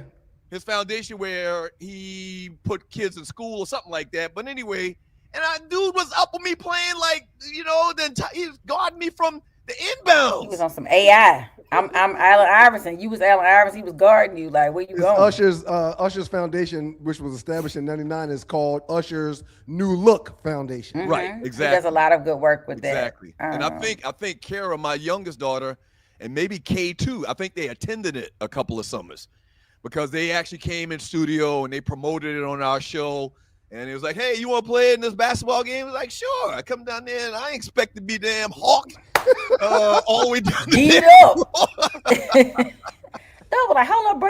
His foundation where he put kids in school or something like that. But anyway, and dude was up with me playing like, he was guarding me from the inbounds. He was on some AI. I'm Allen Iverson. You was Allen Iverson. He was guarding you. Like, where you going? Usher's foundation, which was established in '99, is called Usher's New Look Foundation. Mm-hmm. Right, exactly. He does a lot of good work with that. Exactly. And I think Kara, my youngest daughter, and maybe Kay too, I think they attended it a couple of summers because they actually came in studio and they promoted it on our show. And it was like, hey, you want to play in this basketball game? I was like, sure. I come down there and I ain't expect to be damn Hawk all the way down Beat up. No, like, hold up, bro.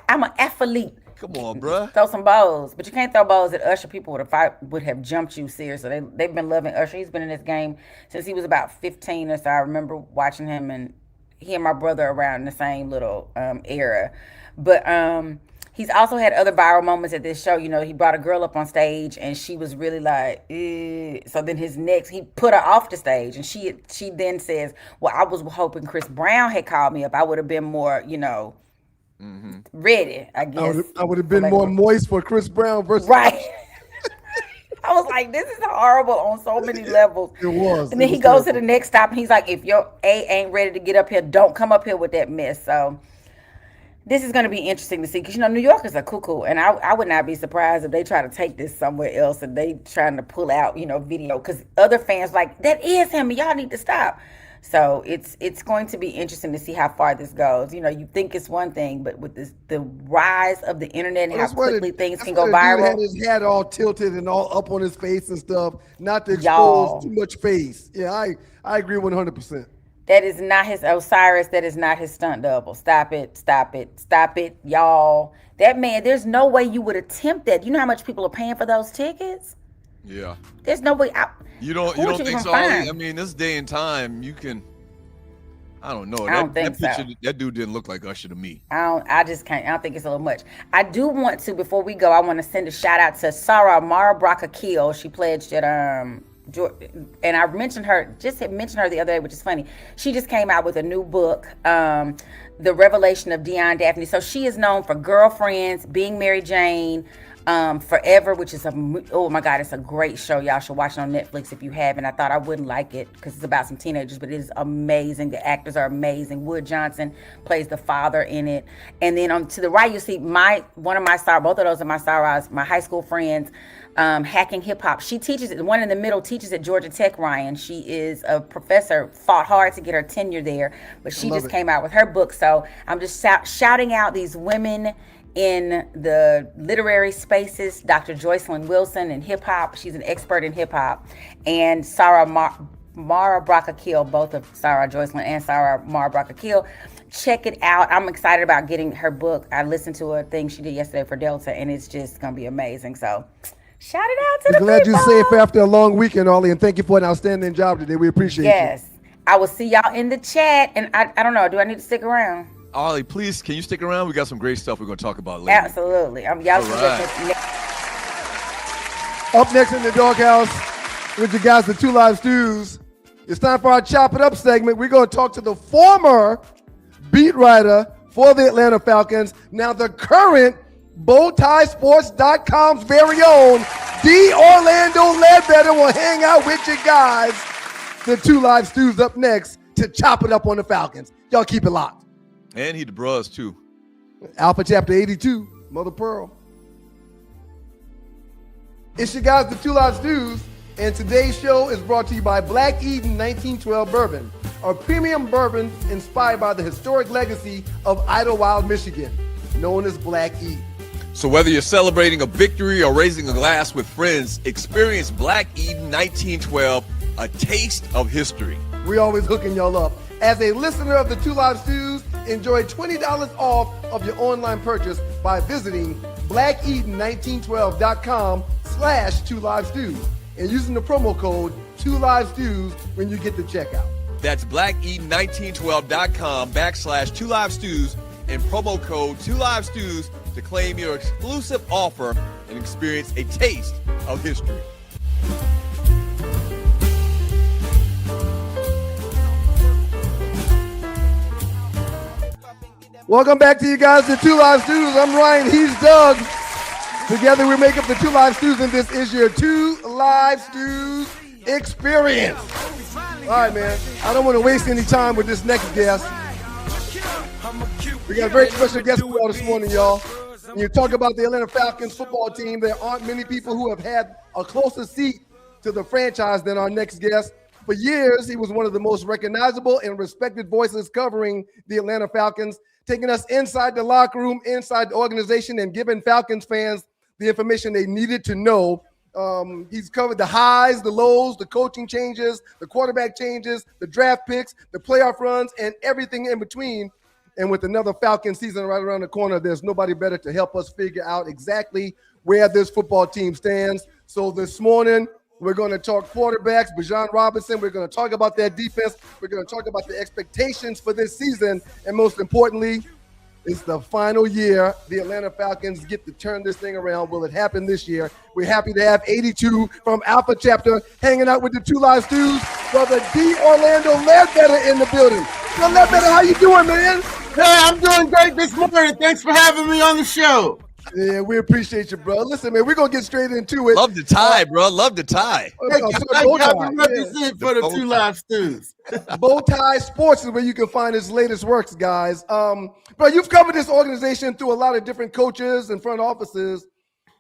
I'm an athlete. Come on, bro. Throw some balls. But you can't throw balls at Usher. People would have jumped you seriously. They've been loving Usher. He's been in this game since he was about 15 or so. I remember watching him, and he and my brother around in the same little era. But He's also had other viral moments at this show. You know, he brought a girl up on stage and she was really like, so then he put her off the stage, and she then says, well, I was hoping Chris Brown had called me up. I would have been more, ready, I guess. I would have been more moist for Chris Brown versus. Right. I was like, this is horrible on so many levels. It was. And then he goes to the next stop and he's like, if your A ain't ready to get up here, don't come up here with that mess. So this is going to be interesting to see, because, New Yorkers are cuckoo, and I would not be surprised if they try to take this somewhere else and they trying to pull out, video, because other fans like, that is him, and y'all need to stop. So it's going to be interesting to see how far this goes. You think it's one thing, but with the rise of the internet and how quickly things can go viral. Dude had his hat all tilted and all up on his face and stuff, not to expose too much face. Yeah, I agree 100%. That is not his Osiris. That is not his stunt double. Stop it, y'all. That man, there's no way you would attempt that. You know how much people are paying for those tickets? Yeah. There's no way. You don't think so? I mean, this day and time, you can. I don't know. That dude didn't look like Usher to me. I just can't. I don't think it's a little much. I do want to, before we go, I want to send a shout out to Sarah Mara Bracakil. She pledged at and I mentioned her the other day, which is funny. She just came out with a new book, The Revelation of Dion Daphne. So she is known for Girlfriends, Being Mary Jane, Forever, which is oh my God, it's a great show. Y'all should watch it on Netflix if you haven't. I thought I wouldn't like it because it's about some teenagers, but it is amazing. The actors are amazing. Wood Johnson plays the father in it. And then to the right, you see both of those are my stars, my high school friends. Hacking Hip Hop. She teaches it. The one in the middle teaches at Georgia Tech, Ryan. She is a professor, fought hard to get her tenure there, but she just came out with her book. So I'm just shouting out these women in the literary spaces, Dr. Joycelyn Wilson in hip hop. She's an expert in hip hop. And Sarah Mara Bracakil, both of Sarah Joycelyn and Sarah Mara Bracakil. Check it out. I'm excited about getting her book. I listened to a thing she did yesterday for Delta, and it's just going to be amazing. So shout it out to the people. Glad you're safe after a long weekend, Ollie, and thank you for an outstanding job today. We appreciate you. Yes. I will see y'all in the chat. And I don't know, do I need to stick around? Ollie, please, can you stick around? We got some great stuff we're going to talk about later. Absolutely. Y'all right. Up next in the doghouse with you guys, the Two Live Stews. It's time for our Chop It Up segment. We're going to talk to the former beat writer for the Atlanta Falcons, now the current BowTieSports.com's very own D. Orlando Ledbetter will hang out with you guys. The Two Live Stews up next to chop it up on the Falcons. Y'all keep it locked. And he the bros too. Alpha Chapter 82, Mother Pearl. It's your guys, the Two Live Stews, and today's show is brought to you by Black Eden 1912 Bourbon, a premium bourbon inspired by the historic legacy of Idlewild, Michigan, known as Black Eden. So whether you're celebrating a victory or raising a glass with friends, experience Black Eden 1912, a taste of history. We always hooking y'all up. As a listener of the Two Live Stews, enjoy $20 off of your online purchase by visiting blackeden1912.com/Two Live Stews and using the promo code Two Live Stews when you get to checkout. That's blackeden1912.com/Two Live Stews and promo code Two Live Stews to claim your exclusive offer and experience a taste of history. Welcome back to you guys, the Two Live Stews. I'm Ryan, he's Doug. Together we make up the Two Live Stews, and this is your Two Live Stews experience. All right, man. I don't want to waste any time with this next guest. We got a very special guest for y'all this morning, y'all. When you talk about the Atlanta Falcons football team, there aren't many people who have had a closer seat to the franchise than our next guest. For years, he was one of the most recognizable and respected voices covering the Atlanta Falcons, taking us inside the locker room, inside the organization, and giving Falcons fans the information they needed to know. He's covered the highs, the lows, the coaching changes, the quarterback changes, the draft picks, the playoff runs, and everything in between. And with another Falcon season right around the corner, there's nobody better to help us figure out exactly where this football team stands. So this morning, we're going to talk quarterbacks, Bijan Robinson. We're going to talk about their defense. We're going to talk about the expectations for this season. And most importantly, It's the final year. The Atlanta Falcons get to turn this thing around. Will it happen this year? We're happy to have 82 from Alpha Chapter hanging out with the Two Live Stews. Brother D. Orlando Ledbetter in the building. So Ledbetter, how you doing, man? Hey, I'm doing great this morning. Thanks for having me on the show. Yeah, we appreciate you, bro. Listen, man, we're going to get straight into it. Love the tie, bro. Love the tie. Thank you. I represent for the Two Live Stews. Bowtie Sports is where you can find his latest works, guys. Bro, you've covered this organization through a lot of different coaches and front offices.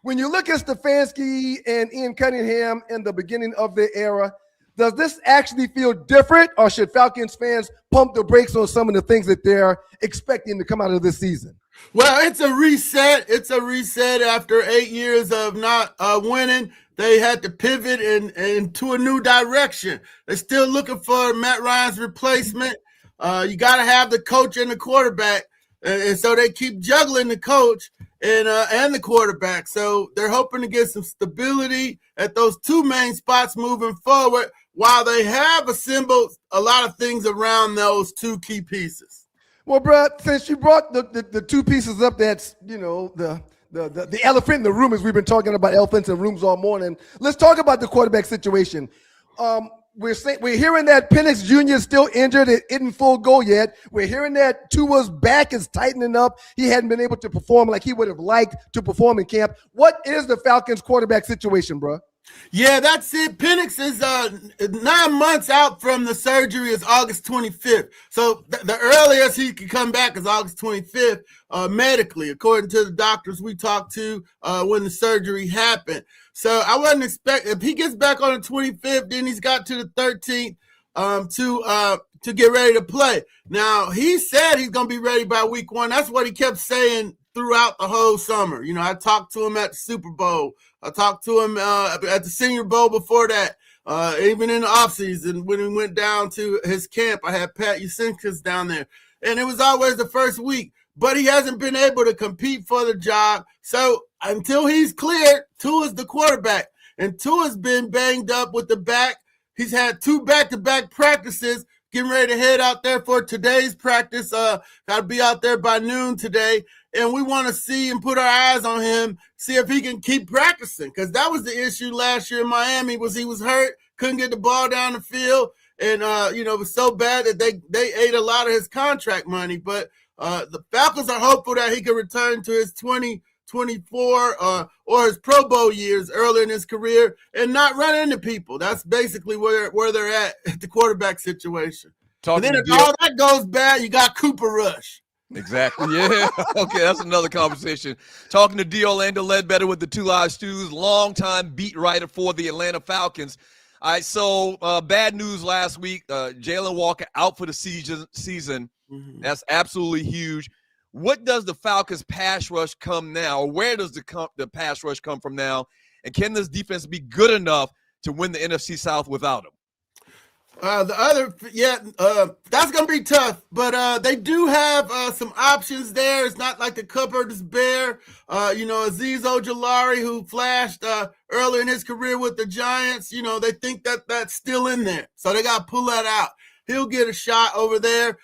When you look at Stefanski and Ian Cunningham in the beginning of their era, does this actually feel different, or should Falcons fans pump the brakes on some of the things that they're expecting to come out of this season? Well, it's a reset. It's a reset after 8 years of not winning. They had to pivot into a new direction. They're still looking for Matt Ryan's replacement. You got to have the coach and the quarterback. And so they keep juggling the coach and the quarterback. So they're hoping to get some stability at those two main spots moving forward while they have assembled a lot of things around those two key pieces. Well, bro, since you brought the two pieces up, that's, you know, the elephant in the room, as we've been talking about elephants in rooms all morning. Let's talk about the quarterback situation. We're hearing that Penix Jr. is still injured. It isn't full go yet. We're hearing that Tua's back is tightening up. He hadn't been able to perform like he would have liked to perform in camp. What is the Falcons quarterback situation, bro? Yeah, that's it. Penix is 9 months out from the surgery is August 25th. So the earliest he could come back is August 25th medically, according to the doctors we talked to when the surgery happened. So I wasn't expecting, if he gets back on the 25th, then he's got to the 13th to get ready to play. Now, he said he's going to be ready by week 1. That's what he kept saying throughout the whole summer. You know, I talked to him at the Super Bowl. I talked to him at the Senior Bowl before that, even in the offseason when we went down to his camp. I had Pat Yusinkas down there, and it was always the first week. But he hasn't been able to compete for the job. So until he's cleared, Tua's the quarterback. And Tua's been banged up with the back. He's had 2 back-to-back practices, getting ready to head out there for today's practice. Got to be out there by noon today. And we want to see and put our eyes on him, see if he can keep practicing. Because that was the issue last year in Miami, was he was hurt, couldn't get the ball down the field. And, it was so bad that they ate a lot of his contract money. But the Falcons are hopeful that he can return to his 2024 or his Pro Bowl years early in his career and not run into people. That's basically where they're at the quarterback situation. And then if all that goes bad, you got Cooper Rush. Exactly. Yeah. Okay, that's another conversation. Talking to D. Orlando Ledbetter with the Two Live Stews, longtime beat writer for the Atlanta Falcons. All right, so bad news last week. Jalen Walker out for the season. Mm-hmm. That's absolutely huge. What does the Falcons pass rush come now? Or where does the pass rush come from now? And can this defense be good enough to win the NFC South without him? That's going to be tough, but they do have some options there. It's not like the cupboard is bare. Azeez Ojulari, who flashed early in his career with the Giants, they think that that's still in there. So they got to pull that out. He'll get a shot over there.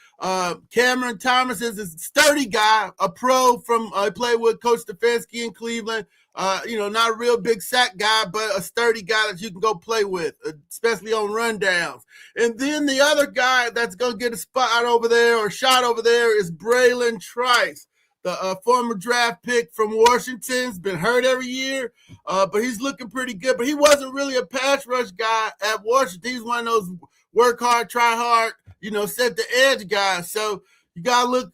Cameron Thomas is a sturdy guy, a pro from played with Coach Stefanski in Cleveland. Not a real big sack guy, but a sturdy guy that you can go play with, especially on rundowns. And then the other guy that's going to get a spot over there or shot over there is Braylon Trice, the former draft pick from Washington. He's been hurt every year, but he's looking pretty good. But he wasn't really a pass rush guy at Washington. He's one of those work hard, try hard, set the edge guys. So you gotta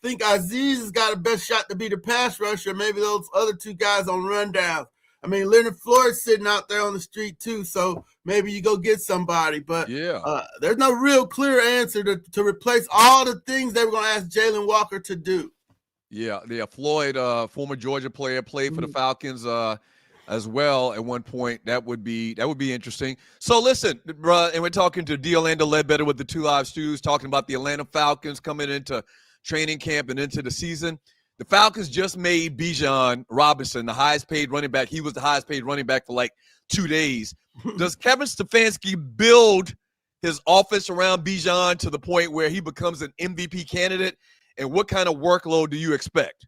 think Azeez has got a best shot to be the pass rusher. Maybe those other 2 guys on rundowns. I mean, Leonard Floyd's sitting out there on the street too, so maybe you go get somebody. But there's no real clear answer to replace all the things they were going to ask Jalen Walker to do. Yeah, Floyd, former Georgia player, played for the Falcons as well at one point. That would be interesting. So listen, bro, and we're talking to D. Orlando Ledbetter with the Two Live Stews, talking about the Atlanta Falcons coming into training camp and into the season. The Falcons just made Bijan Robinson the highest paid running back. He was the highest paid running back for like 2 days. Does Kevin Stefanski build his offense around Bijan to the point where he becomes an MVP candidate? and what kind of workload do you expect?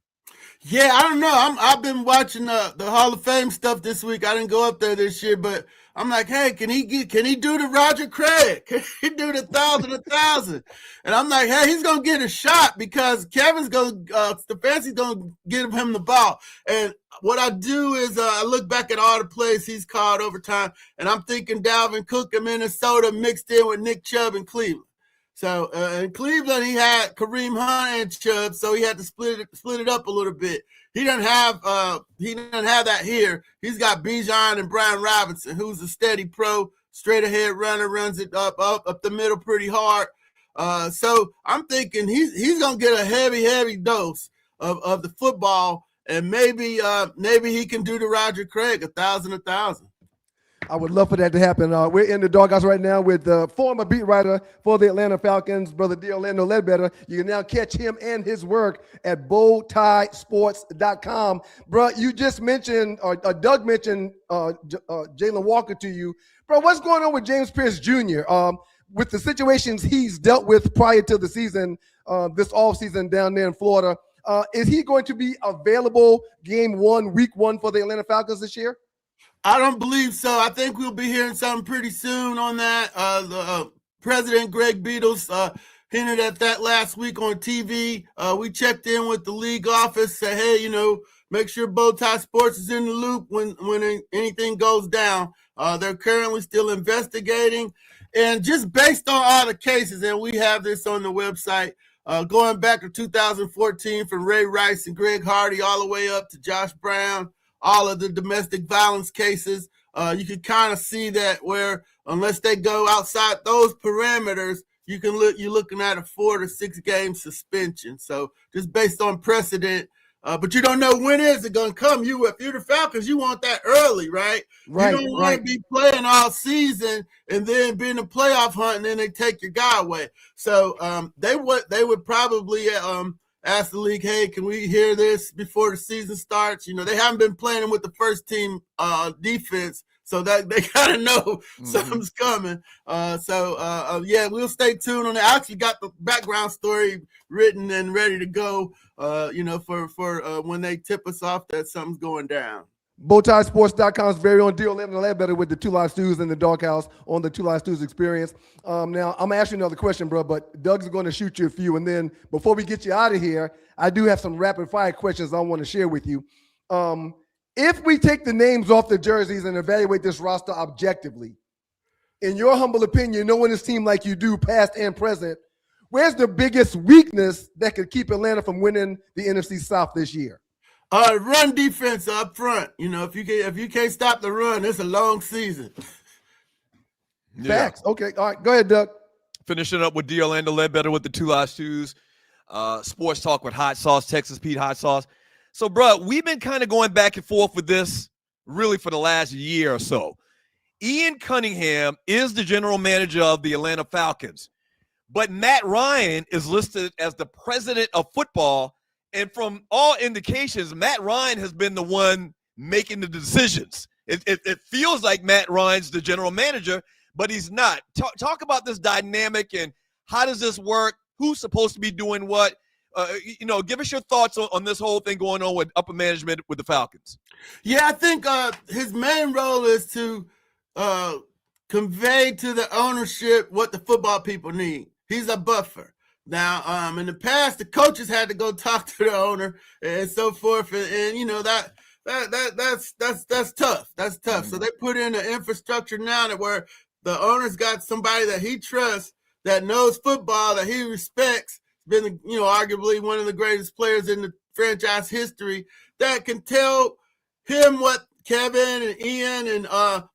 Yeah, I don't know. I've been watching the Hall of Fame stuff this week. I didn't go up there this year, but I'm like, hey, can he do the Roger Craig? Can he do the 1,000? And I'm like, hey, he's gonna get a shot because Stefanski's gonna give him the ball. And what I do is I look back at all the plays he's called over time, and I'm thinking Dalvin Cook in Minnesota mixed in with Nick Chubb in Cleveland. So in Cleveland, he had Kareem Hunt and Chubb, so he had to split it up a little bit. He doesn't have that here. He's got Bijan and Brian Robinson, who's a steady pro, straight ahead runner, runs it up the middle pretty hard. So I'm thinking he's gonna get a heavy dose of the football, and maybe he can do the Roger Craig 1,000. I would love for that to happen. We're in the doghouse right now with the former beat writer for the Atlanta Falcons, Brother D. Orlando Ledbetter. You can now catch him and his work at bowtiesports.com. Bro, you just mentioned, or Doug mentioned Jalen Walker to you. Bro, what's going on with James Pierce Jr.? With the situations he's dealt with prior to the season, this offseason down there in Florida, is he going to be available game 1, week 1 for the Atlanta Falcons this year? I don't believe so. I think we'll be hearing something pretty soon on that. The President Greg Beatles hinted at that last week on TV. We checked in with the league office, said, hey, make sure Bowtie Sports is in the loop when anything goes down. They're currently still investigating. And just based on all the cases, and we have this on the website, going back to 2014 from Ray Rice and Greg Hardy all the way up to Josh Brown, all of the domestic violence cases, you can kind of see that where unless they go outside those parameters, you're looking at a 4 to 6 game suspension. So just based on precedent, but you don't know when is it going to come. If you're the Falcons, you want that early, right? Right. You don't want to be playing all season and then be in a playoff hunt and then they take your guy away. So they would probably ask the league, hey, can we hear this before the season starts? They haven't been playing with the first team defense, so that they kind of know something's coming. Yeah, we'll stay tuned on that. I actually got the background story written and ready to go, for when they tip us off that something's going down. Bowtiesports.com's very own Deal Living Ledbetter with the Two Live Stews in the doghouse on the Two Live Stews experience. Now, I'm going to ask you another question, bro, but Doug's going to shoot you a few. And then before we get you out of here, I do have some rapid fire questions I want to share with you. If we take the names off the jerseys and evaluate this roster objectively, in your humble opinion, knowing this team like you do, past and present, where's the biggest weakness that could keep Atlanta from winning the NFC South this year? Run defense up front. If you can't stop the run, it's a long season. Facts. Okay. All right. Go ahead, Doug. Finishing up with D. Orlando Ledbetter with the Two Live Stews. Sports Talk with Hot Sauce, Texas Pete Hot Sauce. So, bro, we've been kind of going back and forth with this really for the last year or so. Ian Cunningham is the general manager of the Atlanta Falcons, but Matt Ryan is listed as the president of football. And from all indications, Matt Ryan has been the one making the decisions. It feels like Matt Ryan's the general manager, but he's not. Talk about this dynamic and how does this work? Who's supposed to be doing what? Give us your thoughts on this whole thing going on with upper management with the Falcons. Yeah, I think his main role is to convey to the ownership what the football people need. He's a buffer. Now, in the past, the coaches had to go talk to the owner and so forth, and that's tough. That's tough. So they put in an infrastructure now that where the owner's got somebody that he trusts, that knows football, that he respects, been arguably one of the greatest players in the franchise history, that can tell him what Kevin and Ian and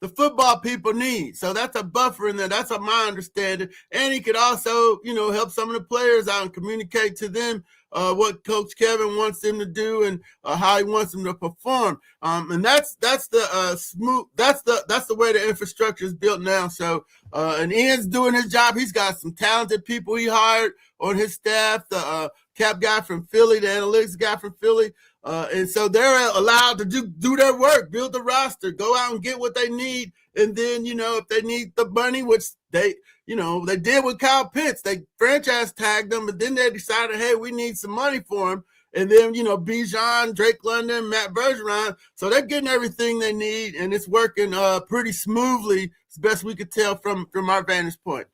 the football people need. So that's a buffer in there. That's what my understanding. And he could also, help some of the players out and communicate to them what Coach Kevin wants them to do and how he wants them to perform. And that's the smooth. That's the way the infrastructure is built now. So and Ian's doing his job. He's got some talented people he hired on his staff. The cap guy from Philly, the analytics guy from Philly. And so they're allowed to do their work, build the roster, go out and get what they need. And then, if they need the money, which they did with Kyle Pitts. They franchise tagged him, but then they decided, hey, we need some money for him. And then, Bijan, Drake London, Matt Bergeron. So they're getting everything they need, and it's working pretty smoothly, as best we could tell from our vantage point.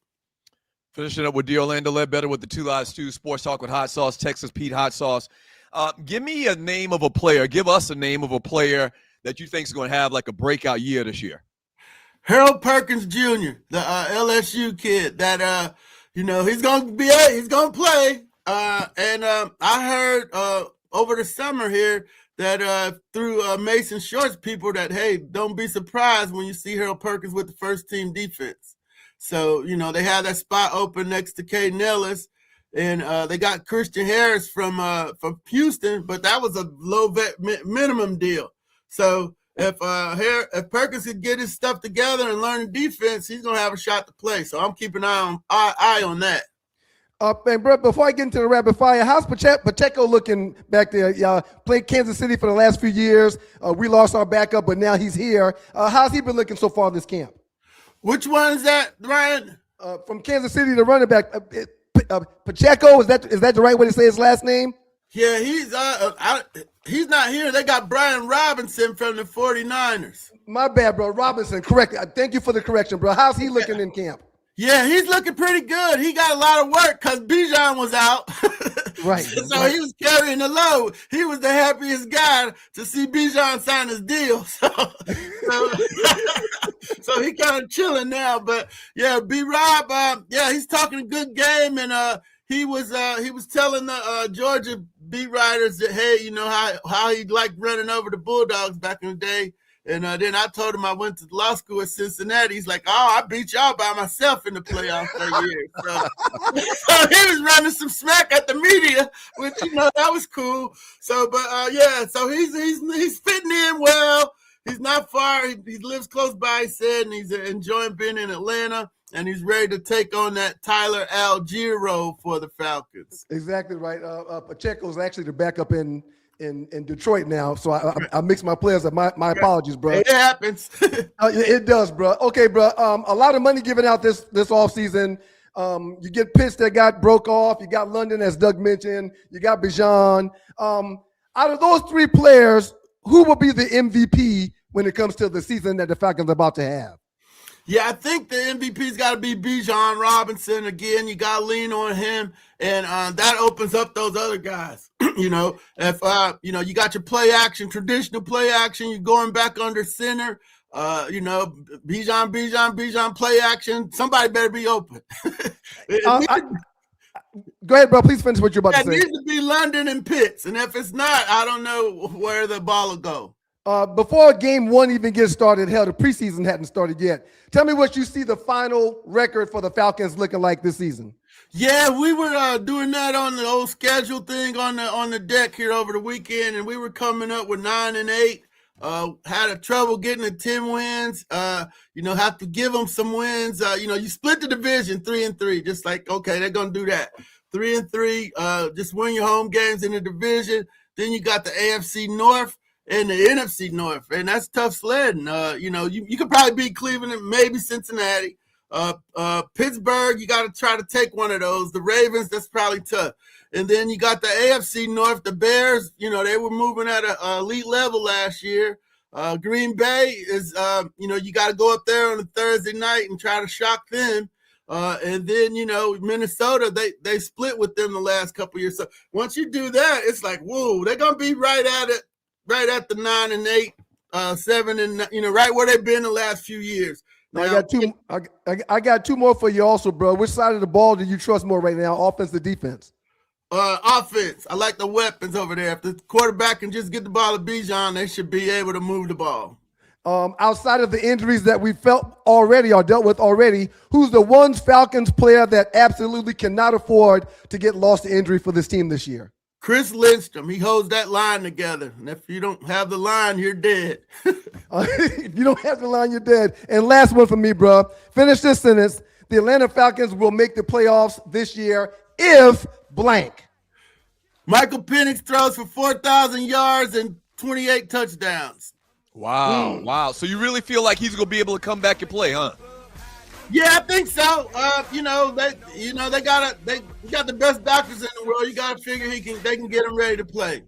Finishing up with the Orlando Ledbetter with the 2 Lives 2 Sports Talk with Hot Sauce, Texas Pete Hot Sauce. Give me a name of a player. Give us a name of a player that you think is going to have like a breakout year this year. Harold Perkins Jr., the LSU kid that, he's going to play. And I heard over the summer here that through Mason Short's people that, hey, don't be surprised when you see Harold Perkins with the first team defense. So, they have that spot open next to Caden Ellis, and they got Christian Harris from Houston, but that was a low minimum deal. So if Perkins could get his stuff together and learn the defense, he's going to have a shot to play. So I'm keeping an eye on that. And bro, before I get into the rapid fire, how's Pacheco looking back there? Y'all played Kansas City for the last few years. We lost our backup, but now he's here. How's he been looking so far this camp? Which one is that, Ryan? From Kansas City, the running back, Pacheco. Is that the right way to say his last name? Yeah, he's not here. They got Brian Robinson from the 49ers. My bad, bro. Robinson, correct. Thank you for the correction, bro. How's he looking in camp? Yeah, he's looking pretty good. He got a lot of work because Bijan was out. Right. So he was carrying the load. He was the happiest guy to see Bijan sign his deal. So he kind of chilling now. But yeah, B-Rob, he's talking a good game, and he was telling the Georgia beat writers that, hey, how he liked running over the Bulldogs back in the day. And then I told him I went to law school at Cincinnati. He's like, oh, I beat y'all by myself in the playoffs that year. So he was running some smack at the media, which, that was cool. So, but so he's fitting in well. He's not far. He lives close by, he said, and he's enjoying being in Atlanta. And he's ready to take on that Tyler Algier role for the Falcons. Exactly right. Pacheco is actually the backup in Detroit now, so I mix my players up. My apologies, bro. It happens. It does, bro. Okay, bro. A lot of money given out this offseason. You get Pitts that got broke off. You got London, as Doug mentioned. You got Bijan. Out of those 3 players, who will be the MVP when it comes to the season that the Falcons are about to have? Yeah, I think the MVP's got to be Bijan Robinson. Again, you got to lean on him, and that opens up those other guys. If you got your play action, traditional play action, you're going back under center. Bijan play action. Somebody better be open. Go ahead, bro. Please finish what you're about to say. It needs to be London and Pitts, and if it's not, I don't know where the ball will go. Before game 1 even gets started, hell, the preseason hadn't started yet. Tell me what you see the final record for the Falcons looking like this season. Yeah, we were doing that on the old schedule thing on the deck here over the weekend, and we were coming up with 9-8. Had a trouble getting to 10 wins. Have to give them some wins. You split the division 3-3, just like, okay, they're going to do that. 3-3, just win your home games in the division. Then you got the AFC North and the NFC North, and that's tough sledding. You could probably beat Cleveland and maybe Cincinnati. Pittsburgh, you got to try to take one of those. The Ravens, that's probably tough. And then you got the AFC North, the Bears. They were moving at an elite level last year. Green Bay is, you got to go up there on a Thursday night and try to shock them. And then, Minnesota, they split with them the last couple of years. So once you do that, it's like, whoa, they're going to be right at it. Right at the 9-8, 7, and right where they've been the last few years. Now, I got 2 more for you also, bro. Which side of the ball do you trust more right now, offense or defense? Offense. I like the weapons over there. If the quarterback can just get the ball to Bijan, they should be able to move the ball. Outside of the injuries that we felt already or dealt with already, who's the one Falcons player that absolutely cannot afford to get lost to injury for this team this year? Chris Lindstrom, he holds that line together. And if you don't have the line, you're dead. If you don't have the line, you're dead. And last one for me, bro. Finish this sentence. The Atlanta Falcons will make the playoffs this year if blank. Michael Penix throws for 4,000 yards and 28 touchdowns. Wow. So you really feel like he's going to be able to come back and play, huh? Yeah, I think so. They got the best doctors in the world. You gotta figure they can get him ready to play.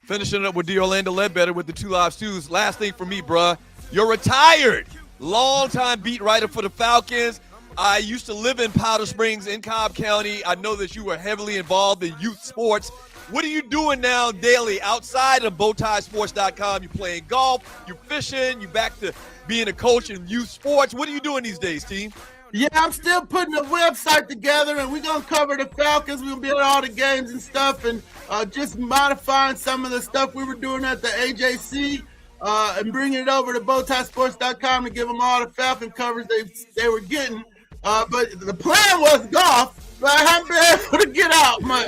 Finishing up with the Orlando Ledbetter with the Two Live Stews. Last thing for me, bruh. You're retired. Long-time beat writer for the Falcons. I used to live in Powder Springs in Cobb County. I know that you were heavily involved in youth sports. What are you doing now daily outside of bowtiesports.com? You playing golf, you fishing, you back to being a coach in youth sports. What are you doing these days, team? Yeah, I'm still putting a website together, and we're going to cover the Falcons. We're going to be at all the games and stuff, and just modifying some of the stuff we were doing at the AJC and bringing it over to bowtiesports.com to give them all the Falcon coverage they were getting. But the plan was golf, but I haven't been able to get out much.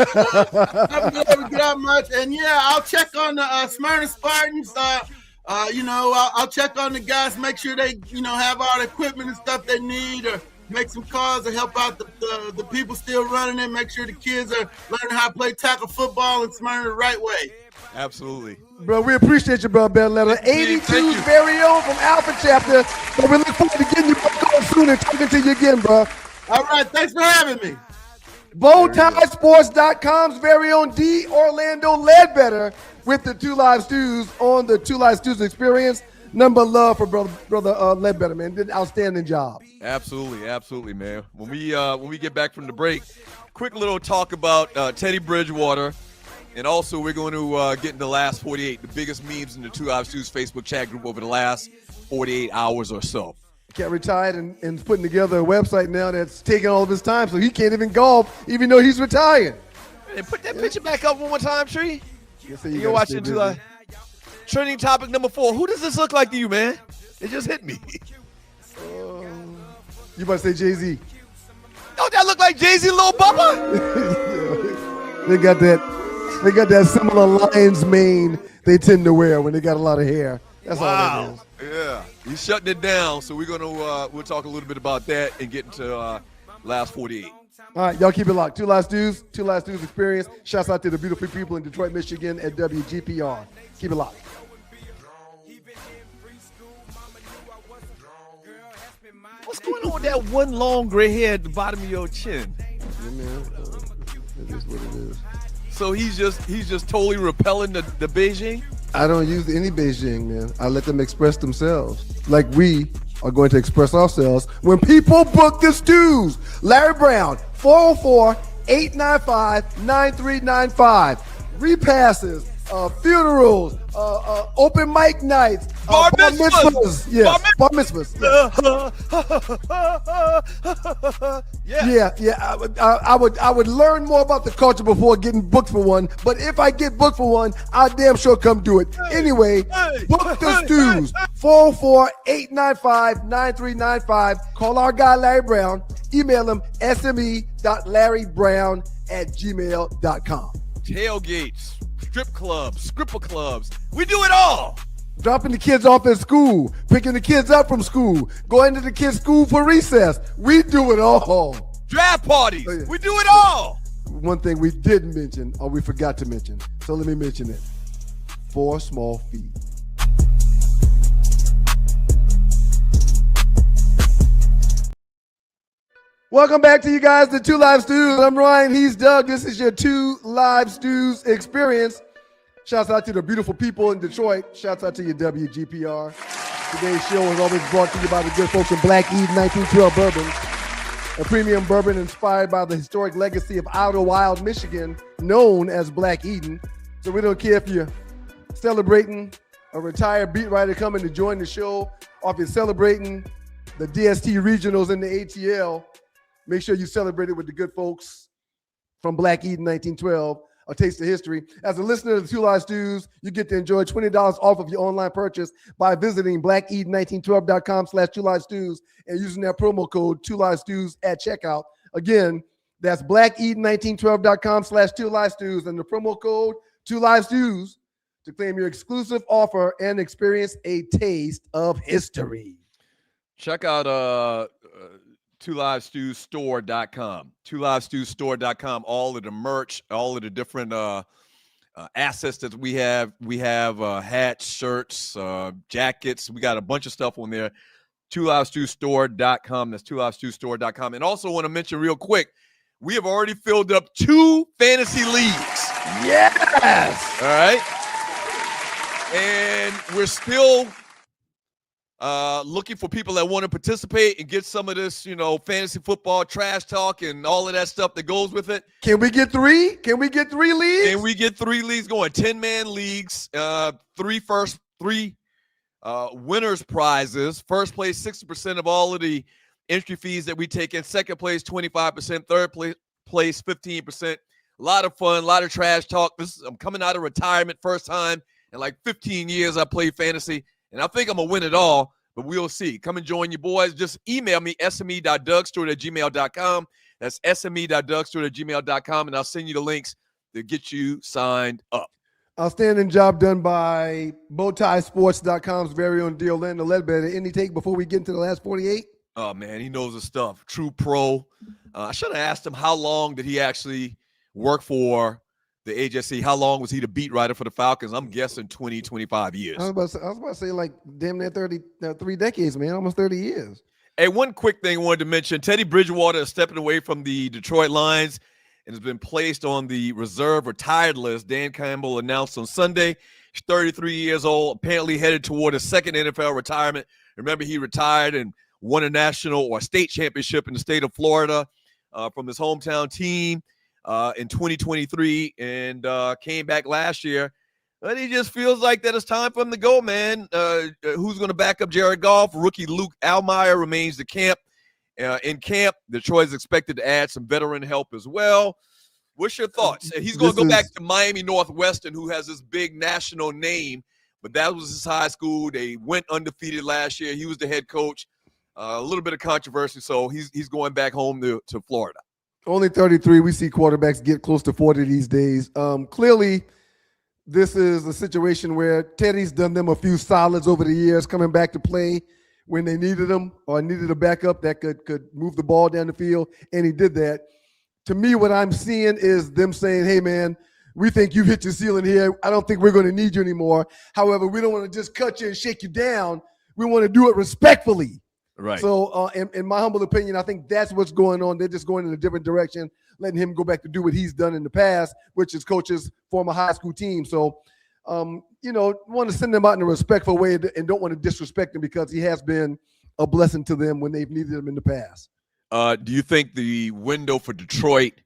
And, yeah, I'll check on the Smyrna Spartans. I'll check on the guys, make sure they, have all the equipment and stuff they need, or make some calls to help out the people still running it, make sure the kids are learning how to play tackle football and Smyrna the right way. Absolutely. Bro, we appreciate you, bro, Bedletter. 82's very own from Alpha Chapter. But we look forward to getting you back on soon and talking to you again, bro. All right, thanks for having me. Bowtiesports.com's very own D. Orlando Ledbetter with the Two Live Stews on the Two Live Stews Experience. Number love for brother Ledbetter, man. Did an outstanding job. Absolutely, man. When we get back from the break, quick little talk about Teddy Bridgewater, and also we're going to get in the last 48, the biggest memes in the Two Live Stews Facebook chat group over the last 48 hours or so. Cat retired and putting together a website now that's taking all of his time, so he can't even golf, even though he's retired. And put that picture back up one more time, Tree. You're watching Two Live. Trending topic number 4. Who does this look like to you, man? It just hit me. You about to say Jay-Z? Don't that look like Jay-Z, Lil Bubba? They got that similar lion's mane they tend to wear when they got a lot of hair. That's all that is. Yeah, he's shutting it down. So we're gonna we'll talk a little bit about that and get into last 48. All right, y'all keep it locked. Two Live Stews Experience. Shouts out to the beautiful people in Detroit, Michigan at WGPR. Keep it locked. What's going on with that one long gray hair at the bottom of your chin? Yeah, man. It is what it is. So he's just totally repelling the Beijing? I don't use any Beijing, man. I let them express themselves like we are going to express ourselves when people book the stews. Larry Brown, 404-895-9395. Repasses, funerals, open mic nights, bar mitzvahs. Yes, bar mitzvahs. Yeah. I would learn more about the culture before getting booked for one. But if I get booked for one, I'll damn sure come do it. Anyway, book the stews. 404-895-9395. Call our guy Larry Brown. Email him sme.larrybrown@gmail.com. Tailgates, strip clubs, scripper clubs. We do it all. Dropping the kids off at school, picking the kids up from school, going to the kids' school for recess. We do it all. Draft parties. Oh, yeah. We do it all. One thing we didn't mention, or we forgot to mention, so let me mention it. 4 small feet. Welcome back to you guys, the Two Live Stews. I'm Ryan, he's Doug. This is your Two Live Stews Experience. Shouts out to the beautiful people in Detroit. Shouts out to your WGPR. Today's show is always brought to you by the good folks in Black Eden 1912 Bourbon, a premium bourbon inspired by the historic legacy of Idlewild, Michigan, known as Black Eden. So we don't care if you're celebrating a retired beat writer coming to join the show, or if you're celebrating the DST regionals in the ATL. Make sure you celebrate it with the good folks from Black Eden 1912, a taste of history. As a listener to the Two Live Stews, you get to enjoy $20 off of your online purchase by visiting blackeden1912.com/Two Live Stews and using that promo code Two Live Stews at checkout. Again, that's blackeden1912.com/Two Live Stews and the promo code Two Live Stews to claim your exclusive offer and experience a taste of history. Check out TwoLiveStewsStore.com. TwoLiveStewsStore.com. All of the merch, all of the different assets that we have. We have hats, shirts, jackets. We got a bunch of stuff on there. 2livestewstore.com. That's 2livestewstore.com. And also want to mention real quick, we have already filled up 2 fantasy leagues. Yes. All right. And we're still looking for people that want to participate and get some of this, fantasy football trash talk and all of that stuff that goes with it. Can we get 3? Can we get 3 leagues? And we get 3 leagues going, 10-man leagues, 3 winners prizes. First place, 60% of all of the entry fees that we take in. Second place, 25%. Third place, 15%. A lot of fun, a lot of trash talk. I'm coming out of retirement, first time in like 15 years I played fantasy, and I think I'm going to win it all, but we'll see. Come and join you boys. Just email me, sme.dougstewart@gmail.com. That's sme.dougstewart@gmail.com, and I'll send you the links to get you signed up. Outstanding job done by bowtiesports.com's very own Deal Lando Ledbetter. Any take before we get into the last 48? Oh, man, he knows his stuff. True pro. I should have asked him how long did he actually work for the HSC. How long was he the beat writer for the Falcons? I'm guessing 20, 25 years. I was about to say like damn near 3 decades, man, almost 30 years. Hey, one quick thing I wanted to mention. Teddy Bridgewater is stepping away from the Detroit Lions and has been placed on the reserve retired list. Dan Campbell announced on Sunday. He's 33 years old, apparently headed toward his second NFL retirement. Remember, he retired and won a national or state championship in the state of Florida from his hometown team in 2023 and came back last year. But he just feels like that it's time for him to go, man. Who's going to back up Jared Goff? Rookie Luke Almeyer remains in camp. Detroit is expected to add some veteran help as well. What's your thoughts? He's going to go back to Miami Northwestern, who has this big national name, but that was his high school. They went undefeated last year. He was the head coach. A little bit of controversy, so he's going back home to Florida. Only 33. We see quarterbacks get close to 40 these days. Clearly, this is a situation where Teddy's done them a few solids over the years, coming back to play when they needed him or needed a backup that could move the ball down the field, and he did that. To me, what I'm seeing is them saying, hey, man, we think you've hit your ceiling here. I don't think we're going to need you anymore. However, we don't want to just cut you and shake you down. We want to do it respectfully. Right. So in my humble opinion, I think that's what's going on. They're just going in a different direction, letting him go back to do what he's done in the past, which is coach his former high school team. So, want to send them out in a respectful way and don't want to disrespect him because he has been a blessing to them when they've needed him in the past. Do you think the window for Detroit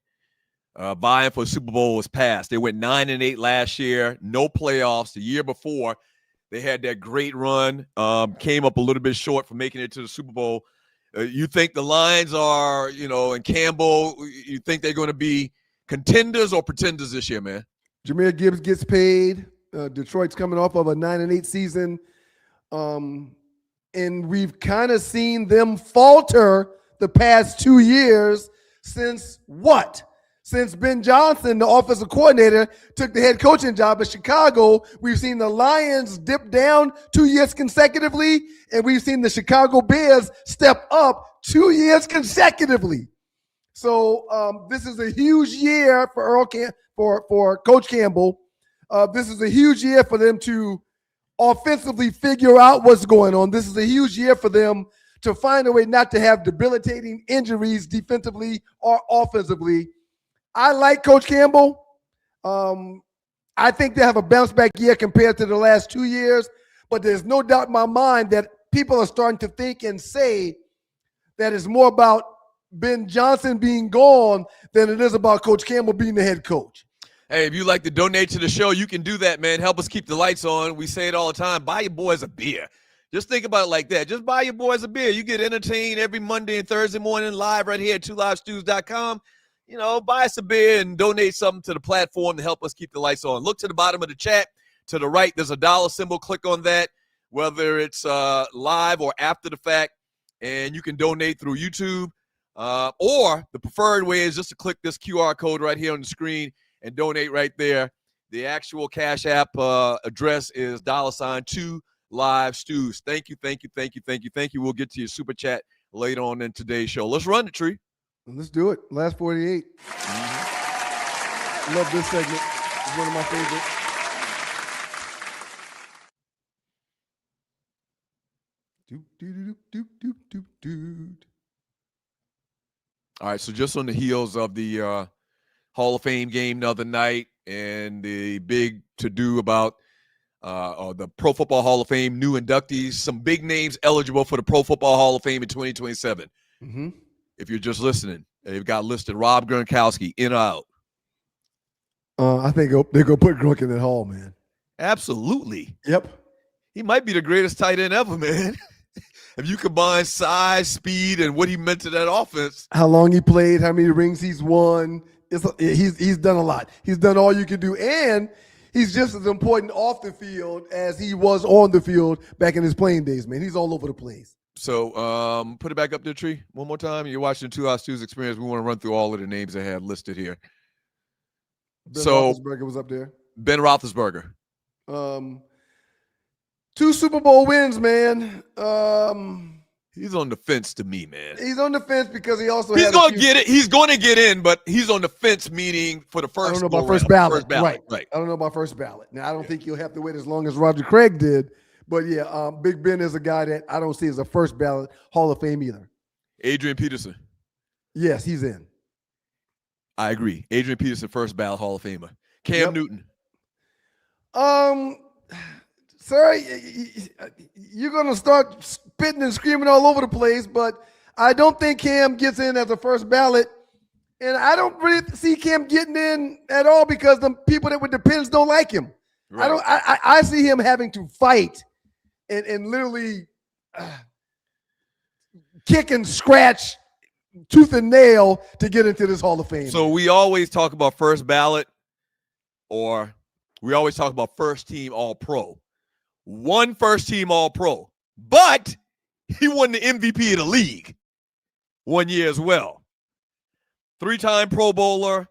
vying for a Super Bowl was passed? They went 9-8 last year, no playoffs. The year before, they had that great run, came up a little bit short for making it to the Super Bowl. You think the Lions are, and Campbell, you think they're going to be contenders or pretenders this year, man? Jahmyr Gibbs gets paid. Detroit's coming off of a 9-8 season. And we've kind of seen them falter the past 2 years since what? Since Ben Johnson, the offensive coordinator, took the head coaching job at Chicago. We've seen the Lions dip down 2 years consecutively, and we've seen the Chicago Bears step up 2 years consecutively. So this is a huge year for for Coach Campbell. This is a huge year for them to offensively figure out what's going on. This is a huge year for them to find a way not to have debilitating injuries defensively or offensively. I like Coach Campbell. I think they have a bounce back year compared to the last 2 years, but there's no doubt in my mind that people are starting to think and say that it's more about Ben Johnson being gone than it is about Coach Campbell being the head coach. Hey, if you'd like to donate to the show, you can do that, man. Help us keep the lights on. We say it all the time. Buy your boys a beer. Just think about it like that. Just buy your boys a beer. You get entertained every Monday and Thursday morning live right here at 2livestews.com. Buy us a beer and donate something to the platform to help us keep the lights on. Look to the bottom of the chat. To the right, there's a dollar symbol. Click on that, whether it's live or after the fact, and you can donate through YouTube. Or the preferred way is just to click this QR code right here on the screen and donate right there. The actual Cash App address is $2livestews. Thank you. We'll get to your super chat later on in today's show. Let's run the tree. Let's do it. Last 48. Love this segment. It's one of my favorites. All right, so just on the heels of the Hall of Fame game the other night and the big to-do about the Pro Football Hall of Fame new inductees, some big names eligible for the Pro Football Hall of Fame in 2027. Mm-hmm. If you're just listening, they've got listed Rob Gronkowski, in or out. I think they're going to put Gronk in that hall, man. Absolutely. Yep. He might be the greatest tight end ever, man. If you combine size, speed, and what he meant to that offense. How long he played, how many rings he's won. He's done a lot. He's done all you can do. And he's just as important off the field as he was on the field back in his playing days, man. He's all over the place. So put it back up there, Tree, one more time. You're watching 2 Hours Stu's Experience. We want to run through all of the names I had listed here. Ben Roethlisberger was up there. Ben Roethlisberger. 2 Super Bowl wins, man. He's on the fence to me, man. He's on the fence because he also he's going to get it. He's going to get in, but he's on the fence, meaning for the first. I don't know about first ballot. Right. I don't know about first ballot. Now I don't think you'll have to wait as long as Roger Craig did, but yeah, Big Ben is a guy that I don't see as a first ballot Hall of Fame either. Adrian Peterson. Yes, he's in. I agree. Adrian Peterson, first ballot Hall of Famer. Cam Newton. Sir, you're going to start spitting and screaming all over the place, but I don't think Cam gets in as a first ballot. And I don't really see Cam getting in at all because the people that with the pins don't like him. Right. I see him having to fight and literally kick and scratch tooth and nail to get into this Hall of Fame. So we always talk about first ballot, or we always talk about first team All-Pro. One first team All-Pro, but he won the MVP of the league 1 year as well. 3-time Pro Bowler,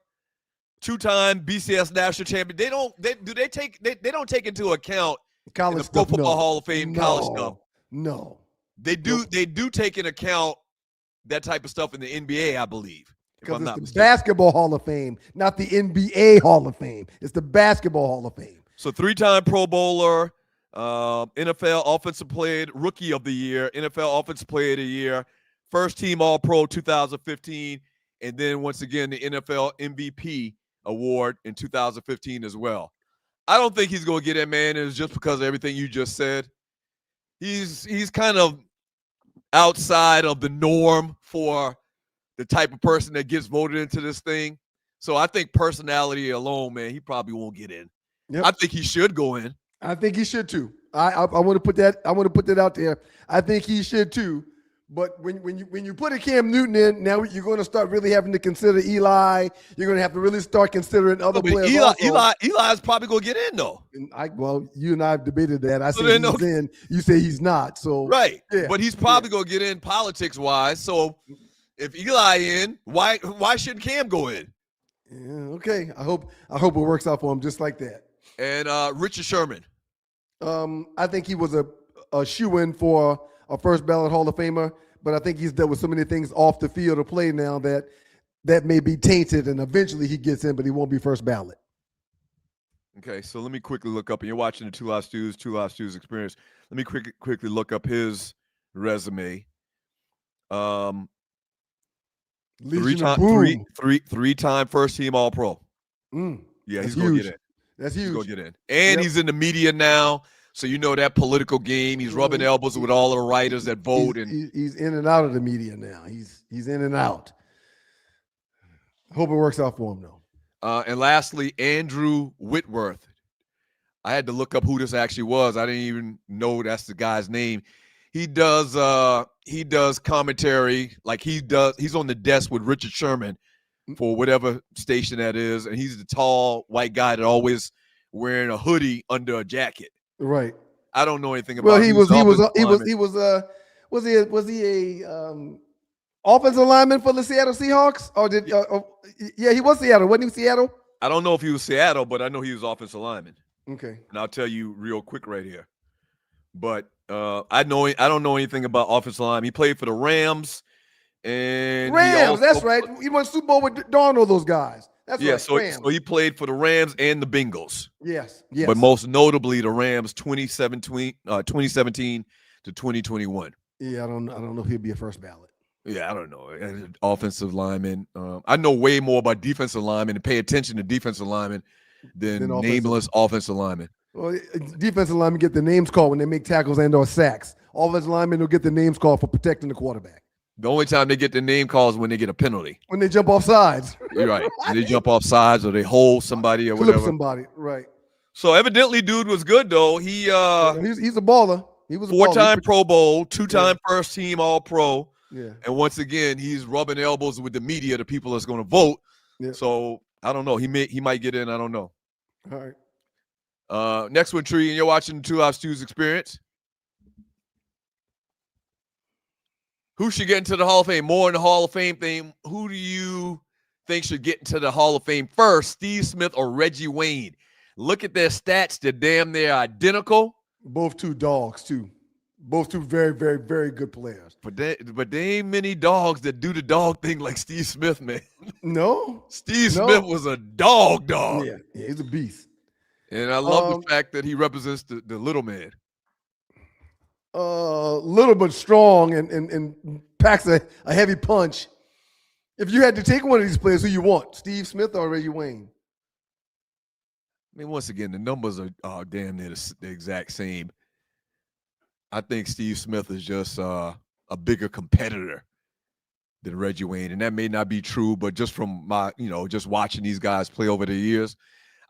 2-time BCS national champion. They don't take into account college the stuff, Pro Football Hall of Fame college stuff. No. They do take into account that type of stuff in the NBA, I believe. Because it's the Basketball Hall of Fame, not the NBA Hall of Fame. It's the Basketball Hall of Fame. So 3-time Pro Bowler, NFL Offensive Player, Rookie of the Year, NFL Offensive Player of the Year, first team All-Pro 2015, and then once again the NFL MVP award in 2015 as well. I don't think he's going to get that, man. It's just because of everything you just said. He's kind of outside of the norm for the type of person that gets voted into this thing. So I think personality alone, man, he probably won't get in. Yep. I think he should go in. I think he should too. I want to put that. I want to put that out there. I think he should too. But when you put a Cam Newton in, now you're going to start really having to consider Eli. You're going to have to really start considering other players. Eli's probably going to get in though. Well, you and I have debated that. I say he's in. You say he's not. So right. Yeah. But he's probably going to get in politics wise. So if Eli in, why shouldn't Cam go in? Yeah, okay. I hope it works out for him just like that. And Richard Sherman. I think he was a shoo-in for a first ballot Hall of Famer, but I think he's dealt with so many things off the field of play now that may be tainted, and eventually he gets in, but he won't be first ballot. Okay, so let me quickly look up, and you're watching the 2 Hours Stu's Experience. Let me quickly look up his resume. Three-time first team All-Pro. Yeah, he's going to get in. That's huge. He's going to get in. And he's in the media now. So you know that political game. He's rubbing elbows with all of the writers that vote. He's in and out of the media now. He's in and out. Hope it works out for him, though. And lastly, Andrew Whitworth. I had to look up who this actually was. I didn't even know that's the guy's name. He does commentary, like he's on the desk with Richard Sherman for whatever station that is, and he's the tall white guy that always wearing a hoodie under a jacket. Right. I don't know anything about. Well, he was he a offensive lineman for the Seattle Seahawks? Or he was Seattle. Wasn't he Seattle? I don't know if he was Seattle, but I know he was offensive lineman. Okay. And I'll tell you real quick right here. But I don't know anything about offensive line. He played for the Rams. And that's right. He won Super Bowl with Darnold, those guys. That's right. So he played for the Rams and the Bengals. Yes. But most notably the Rams 2017 to 2021. Yeah, I don't know if he'll be a first ballot. Yeah, I don't know. Offensive lineman. I know way more about defensive linemen and pay attention to defensive linemen than nameless offensive linemen. Well, defensive linemen get the names called when they make tackles and/or sacks. Offensive linemen will get the names called for protecting the quarterback. The only time they get the name calls is when they get a penalty. When they jump off sides. You're right. They jump off sides or they hold somebody or whatever. Flip somebody, right. So evidently, dude was good, though. He's a baller. He was a four-time Pro Bowl, two-time first team All-Pro. Yeah. And once again, he's rubbing elbows with the media, the people that's going to vote. Yeah. So I don't know. He might get in. I don't know. All right. Next one, Tree, and you're watching the 2 Hour Stews Experience. Who should get into the Hall of Fame? More in the Hall of Fame thing. Who do you think should get into the Hall of Fame first, Steve Smith or Reggie Wayne? Look at their stats. They're damn near identical. Both two dogs, too. Both two very, very, very good players. But there ain't many dogs that do the dog thing like Steve Smith, man. No. Smith was a dog. Yeah, he's a beast. And I love the fact that he represents the little man. Little but strong and packs a heavy punch. If you had to take one of these players, who you want, Steve Smith or Reggie Wayne? I mean, once again, the numbers are damn near the exact same. I think Steve Smith is just a bigger competitor than Reggie Wayne, and that may not be true, but just from my, just watching these guys play over the years,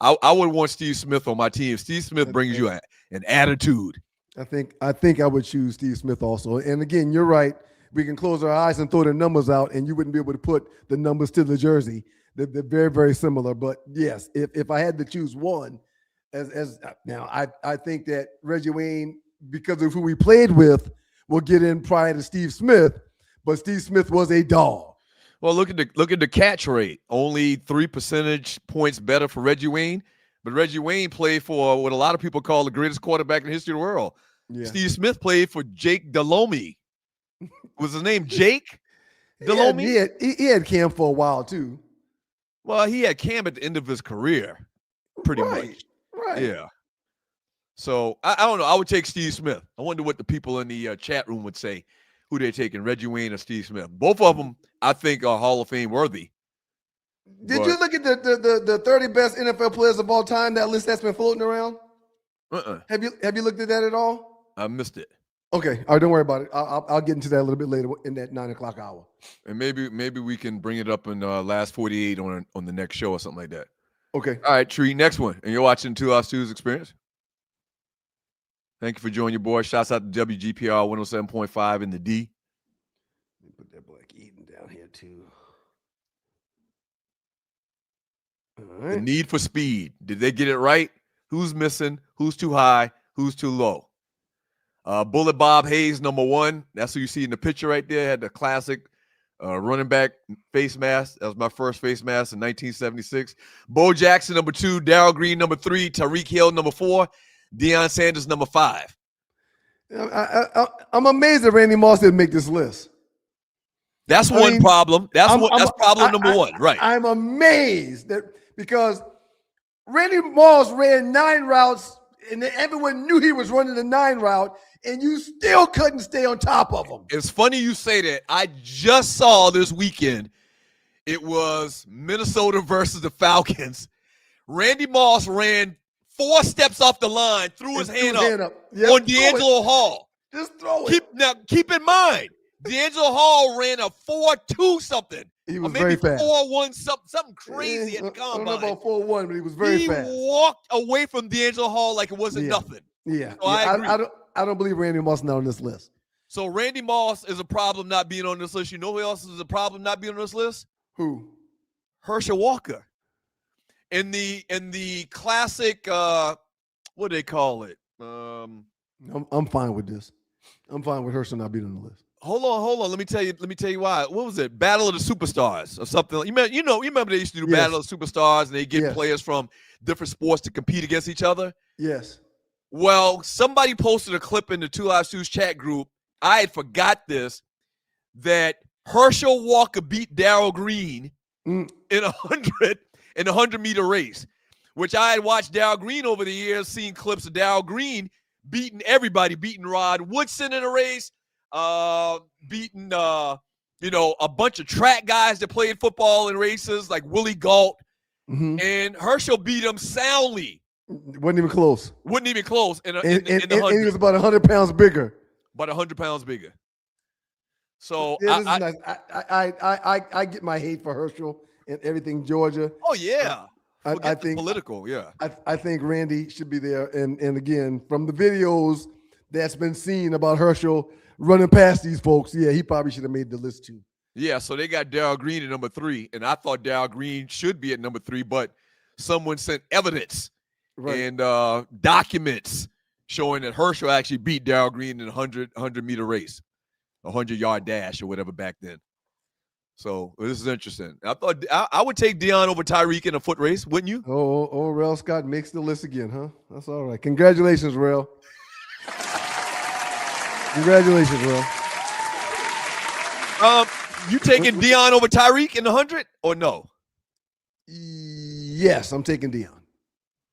I would want Steve Smith on my team. Steve Smith brings you an attitude. I think I would choose Steve Smith also. And again, you're right. We can close our eyes and throw the numbers out, and you wouldn't be able to put the numbers to the jersey. They're very, very similar. But yes, if I had to choose one, as now, I think that Reggie Wayne, because of who we played with, will get in prior to Steve Smith. But Steve Smith was a dog. Well, look at the catch rate. Only 3 percentage points better for Reggie Wayne. But Reggie Wayne played for what a lot of people call the greatest quarterback in the history of the world. Yeah. Steve Smith played for Jake Delhomme. Was his name Jake Delhomme? He had Cam for a while, too. Well, he had Cam at the end of his career, pretty much. Right. Yeah. So, I don't know. I would take Steve Smith. I wonder what the people in the chat room would say, who they're taking, Reggie Wayne or Steve Smith. Both of them, I think, are Hall of Fame worthy. Did you look at the 30 best NFL players of all time, that list that's been floating around? Have you looked at that at all? I missed it. Okay. All right, don't worry about it. I'll get into that a little bit later in that 9 o'clock hour. And maybe we can bring it up in last 48 on the next show or something like that. Okay. All right, Tree, next one. And you're watching 2 Hour Stews Experience. Thank you for joining your boy. Shouts out to WGPR 107.5 in the D. Let me put that Black Eden down here, too. All right. The need for speed. Did they get it right? Who's missing? Who's too high? Who's too low? Bullet Bob Hayes, number 1. That's who you see in the picture right there. Had the classic running back face mask. That was my first face mask in 1976. Bo Jackson, number 2. Darryl Green, number 3. Tyreek Hill, number 4. Deion Sanders, number 5. I'm amazed that Randy Moss didn't make this list. That's one problem. That's problem number 1. Right. I'm amazed that because Randy Moss ran 9 routes and everyone knew he was running the 9 route, and you still couldn't stay on top of him. It's funny you say that. I just saw this weekend. It was Minnesota versus the Falcons. Randy Moss ran 4 steps off the line, threw his hand up. Yep, On D'Angelo Hall. Just throw it. Keep in mind, D'Angelo Hall ran a 4.2 something. He was maybe very fast. 4.1 something crazy at the combine. I don't know about 4.1, but he was very fast. He walked away from D'Angelo Hall like it wasn't nothing. Yeah, So I agree. I don't believe Randy Moss is not on this list. So Randy Moss is a problem not being on this list. You know who else is a problem not being on this list? Who? Herschel Walker. In the classic, what do they call it? I'm fine with this. I'm fine with Herschel not being on the list. Hold on. Let me tell you why. What was it? Battle of the Superstars or something. You remember they used to do Battle of the Superstars and they get players from different sports to compete against each other? Yes. Well, somebody posted a clip in the 2 Hour Stews chat group. I had forgot this, that Herschel Walker beat Darryl Green in a 100-meter race, which I had watched Darryl Green over the years, seen clips of Darryl Green beating everybody, beating Rod Woodson in a race, beating a bunch of track guys that played football in races like Willie Gault, and Herschel beat him soundly. Wasn't even close. Wouldn't even close. In the and he was about 100 pounds bigger. About 100 pounds bigger. So yeah, this is nice. I get my hate for Herschel and everything Georgia. Oh yeah. I think political. Yeah. I think Randy should be there. And again, from the videos that's been seen about Herschel running past these folks, yeah, he probably should have made the list too. Yeah. So they got Darryl Green at number 3, and I thought Darryl Green should be at number 3, but someone sent evidence and documents showing that Herschel actually beat Darryl Green in a 100-meter race, a 100-yard dash or whatever back then. So this is interesting. I thought I would take Deion over Tyreek in a foot race, wouldn't you? Oh, Rel Scott makes the list again, huh? That's all right. Congratulations, Rel. Congratulations, Rel. You taking Deion over Tyreek in the 100 or no? Yes, I'm taking Deion.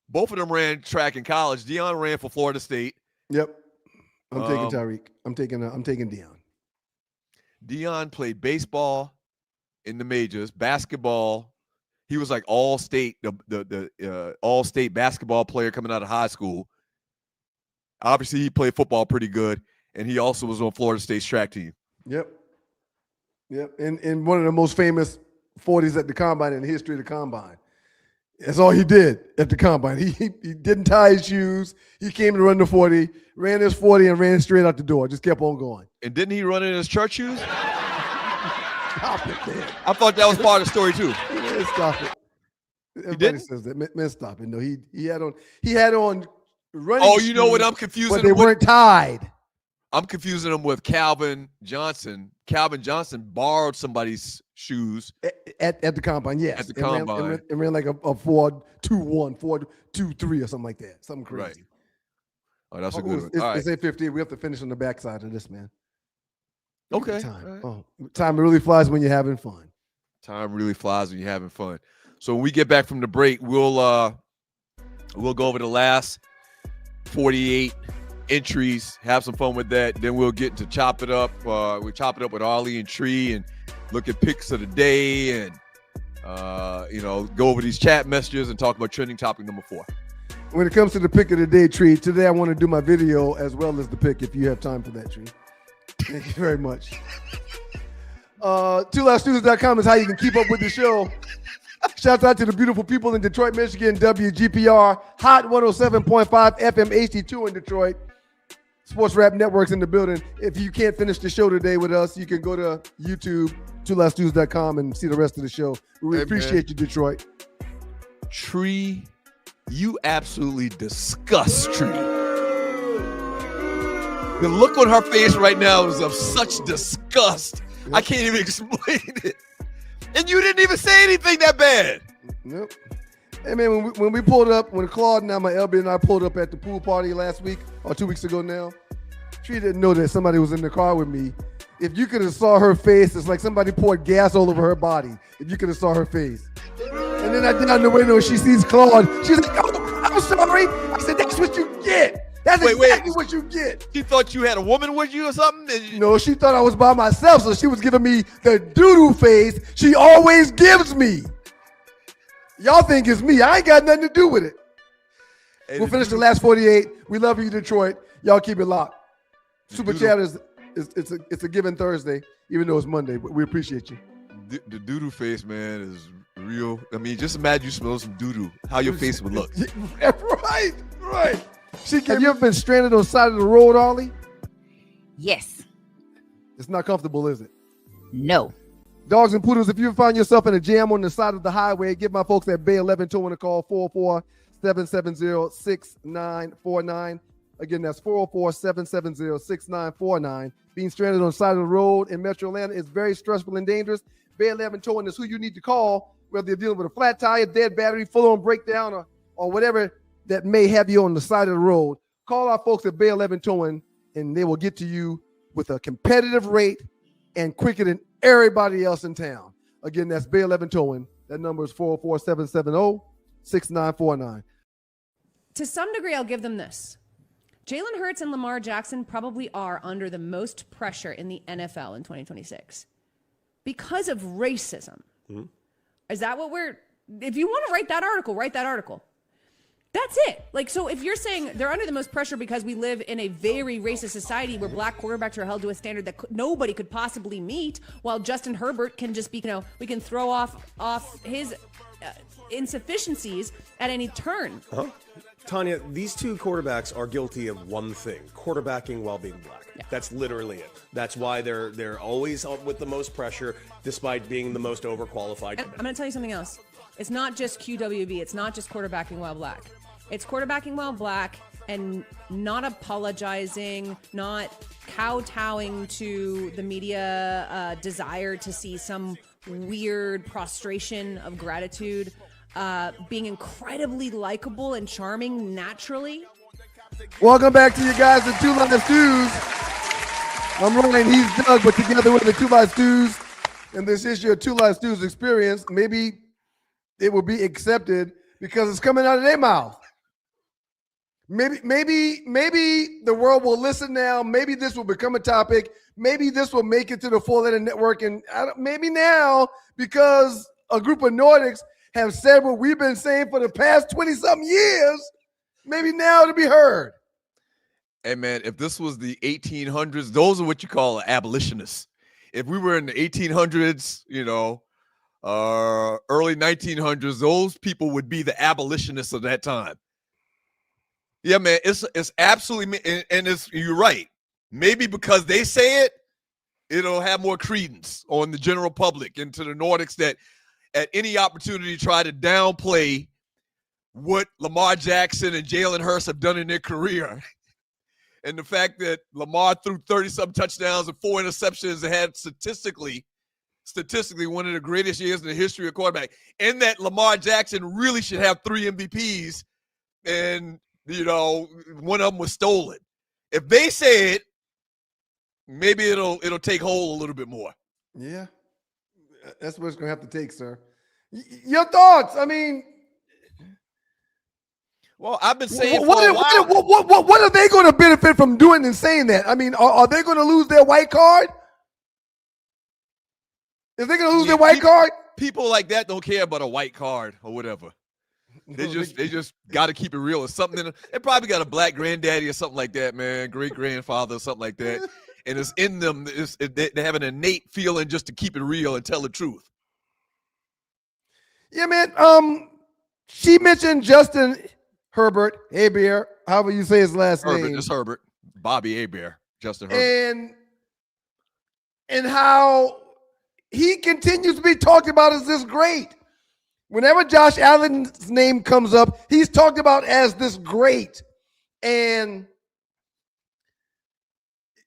Both of them ran track in college. Deion ran for Florida State. Yep. I'm taking Tyreek. I'm taking Deion. Deion played baseball in the majors, basketball. He was like all-state, the all-state basketball player coming out of high school. Obviously, he played football pretty good, and he also was on Florida State's track team. Yep. And one of the most famous 40s at the combine in the history of the combine. That's all he did at the combine. He didn't tie his shoes. He came to run the 40, ran his 40, and ran straight out the door. Just kept on going. And didn't he run in his church shoes? Stop it, man. I thought that was part of the story too. Man, stop it. Everybody didn't? says that. Man, stop it. No, he had on running. Oh, you know what I'm confusing? But they weren't tied. I'm confusing them with Calvin Johnson. Calvin Johnson borrowed somebody's shoes at the combine. Yes, at the combine, and ran like a 4.21, 4.23 or something like that. Something crazy. Right. Oh, that's a good one. It's 8:15. We have to finish on the backside of this, man. Okay. Time. Oh, time really flies when you're having fun. Time really flies when you're having fun. So when we get back from the break, we'll go over the last 48 entries, have some fun with that. Then we'll get to chop it up. We'll chop it up with Arlie and Tree and look at picks of the day and go over these chat messages and talk about trending topic number 4. When it comes to the pick of the day, Tree, today I want to do my video as well as the pick if you have time for that, Tree. Thank you very much. TwoLoudStudios.com is how you can keep up with the show. Shouts out to the beautiful people in Detroit, Michigan, WGPR, Hot 107.5 FM HD2 in Detroit. Sports Rap Networks in the building. If you can't finish the show today with us, you can go to YouTube, TwoLoudStudios.com, and see the rest of the show. We really appreciate you, Detroit. Tree, you absolutely disgust Tree. The look on her face right now is of such disgust. Yep. I can't even explain it. And you didn't even say anything that bad. Nope. Hey, man, when we pulled up, when Claude and my LB and I pulled up at the pool party last week, or 2 weeks ago now, she didn't know that somebody was in the car with me. If you could have saw her face, it's like somebody poured gas all over her body. If you could have saw her face. And then I down the window, she sees Claude. She's like, oh, I'm sorry. I said, that's what you get. That's exactly what you get. She thought you had a woman with you or something? No, she thought I was by myself, so she was giving me the doo-doo face she always gives me. Y'all think it's me. I ain't got nothing to do with it. Hey, we'll finish the last 48. We love you, Detroit. Y'all keep it locked. Super Chat is a given Thursday, even though it's Monday, but we appreciate you. The doo-doo face, man, is real. I mean, just imagine you smell some doo-doo, how your face would look. Right. Have you ever been stranded on the side of the road, Ollie? Yes. It's not comfortable, is it? No. Dogs and Poodles, if you find yourself in a jam on the side of the highway, give my folks at Bay 11 Towing a call, 404-770-6949. Again, that's 404-770-6949. Being stranded on the side of the road in Metro Atlanta is very stressful and dangerous. Bay 11 Towing is who you need to call, whether you're dealing with a flat tire, dead battery, full-on breakdown, or whatever that may have you on the side of the road. Call our folks at Bay 11 Towing, and they will get to you with a competitive rate and quicker than everybody else in town. Again, that's Bay 11 Towing. That number is 404-770-6949. To some degree, I'll give them this. Jalen Hurts and Lamar Jackson probably are under the most pressure in the NFL in 2026 because of racism. Mm-hmm. Is that what if you want to write that article, write that article. That's it. Like, so if you're saying they're under the most pressure because we live in a very racist society where black quarterbacks are held to a standard that nobody could possibly meet, while Justin Herbert can just be, we can throw off his insufficiencies at any turn. Uh-huh. Tanya, these two quarterbacks are guilty of one thing: quarterbacking while being black. Yeah. That's literally it. That's why they're always up with the most pressure, despite being the most overqualified. I'm going to tell you something else. It's not just QWB. It's not just quarterbacking while black. It's quarterbacking while black and not apologizing, not kowtowing to the media desire to see some weird prostration of gratitude, being incredibly likable and charming naturally. Welcome back to you guys, the Two Live Stews. I'm Ryan, he's Doug, but together with the Two Live Stews and this issue of Two Live Stews experience, maybe it will be accepted because it's coming out of their mouth. Maybe the world will listen now. Maybe this will become a topic. Maybe this will make it to the 4-letter network. And maybe now, because a group of Nordics have said what we've been saying for the past 20-something years, maybe now it'll be heard. Hey, man, if this was the 1800s, those are what you call abolitionists. If we were in the 1800s, early 1900s, those people would be the abolitionists of that time. Yeah, man, it's absolutely, and you're right. Maybe because they say it, it'll have more credence on the general public and to the Nordics that at any opportunity try to downplay what Lamar Jackson and Jalen Hurts have done in their career. And the fact that Lamar threw 30-something touchdowns and 4 interceptions and had statistically one of the greatest years in the history of quarterback, and that Lamar Jackson really should have 3 MVPs, and one of them was stolen. If they say it, maybe it'll take hold a little bit more. Yeah, that's what it's going to have to take, sir. Your thoughts? I mean, well, I've been saying what are they going to benefit from doing and saying that? I mean, are they going to lose their white card? Is they going to lose their white card? People like that don't care about a white card or whatever. They just got to keep it real. It's something. They probably got a black granddaddy or something like that, man. Great grandfather or something like that, and it's in them. They have an innate feeling just to keep it real and tell the truth. Yeah, man. She mentioned Justin Herbert, Hebert, however you say his last name. Just Herbert, Bobby Hebert, Justin Herbert, and how he continues to be talked about as this great. Whenever Josh Allen's name comes up, he's talked about as this great. And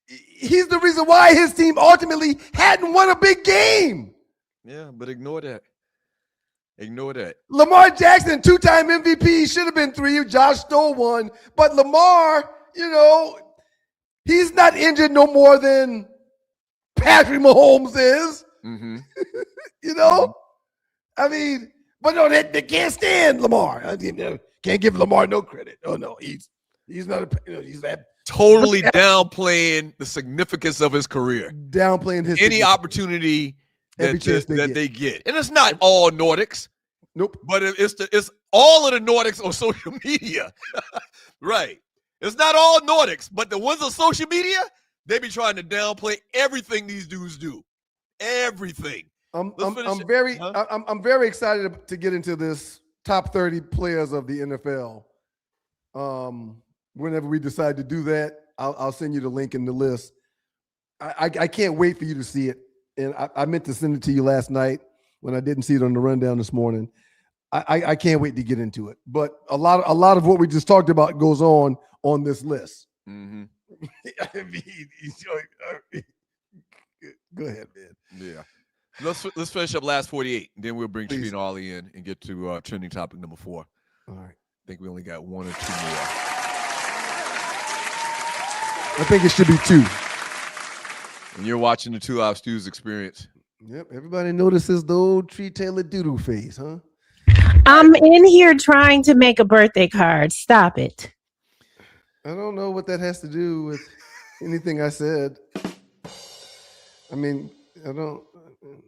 he's the reason why his team ultimately hadn't won a big game. Yeah, but ignore that. Ignore that. Lamar Jackson, 2-time MVP, should have been 3. Josh stole 1. But Lamar, he's not injured no more than Patrick Mahomes is. Mm-hmm. I mean, but no, they can't stand Lamar. Can't give Lamar no credit. Oh no, he's not he's that totally downplaying the significance of his career. Downplaying his any opportunity that they get. And it's not all Nordics. Nope. But it's all of the Nordics on social media. Right. It's not all Nordics, but the ones on social media, they be trying to downplay everything these dudes do. Everything. I'm very excited to get into this top 30 players of the NFL. Whenever we decide to do that, I'll send you the link in the list. I can't wait for you to see it. And I meant to send it to you last night when I didn't see it on the rundown this morning. I can't wait to get into it. But a lot of what we just talked about goes on this list. Mm-hmm. Go ahead, man. Yeah. Let's finish up last 48, and then we'll bring Trina Ollie in and get to trending topic number 4. All right. I think we only got 1 or 2 more. I think it should be 2. And you're watching the Two Live Stews experience. Yep. Everybody notices the old Tree Taylor doodle face, huh? I'm in here trying to make a birthday card. Stop it. I don't know what that has to do with anything I said. I mean, I don't.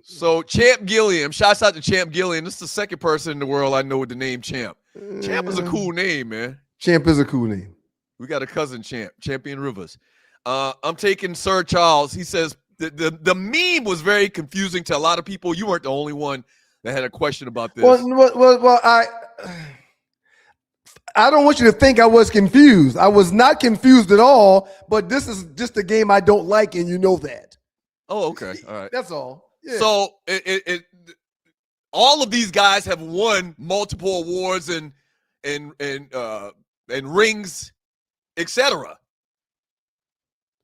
So Champ Gilliam, shouts out to Champ Gilliam. This is the second person in the world I know with the name Champ. Champ is a cool name, man. Champ is a cool name. We got a cousin Champ, Champion Rivers. I'm taking Sir Charles. He says the meme was very confusing to a lot of people. You weren't the only one that had a question about this. Well, I don't want you to think I was confused. I was not confused at all, but this is just a game I don't like, and you know that. Oh, okay. All right. That's all. Yeah. So all of these guys have won multiple awards and rings, etc.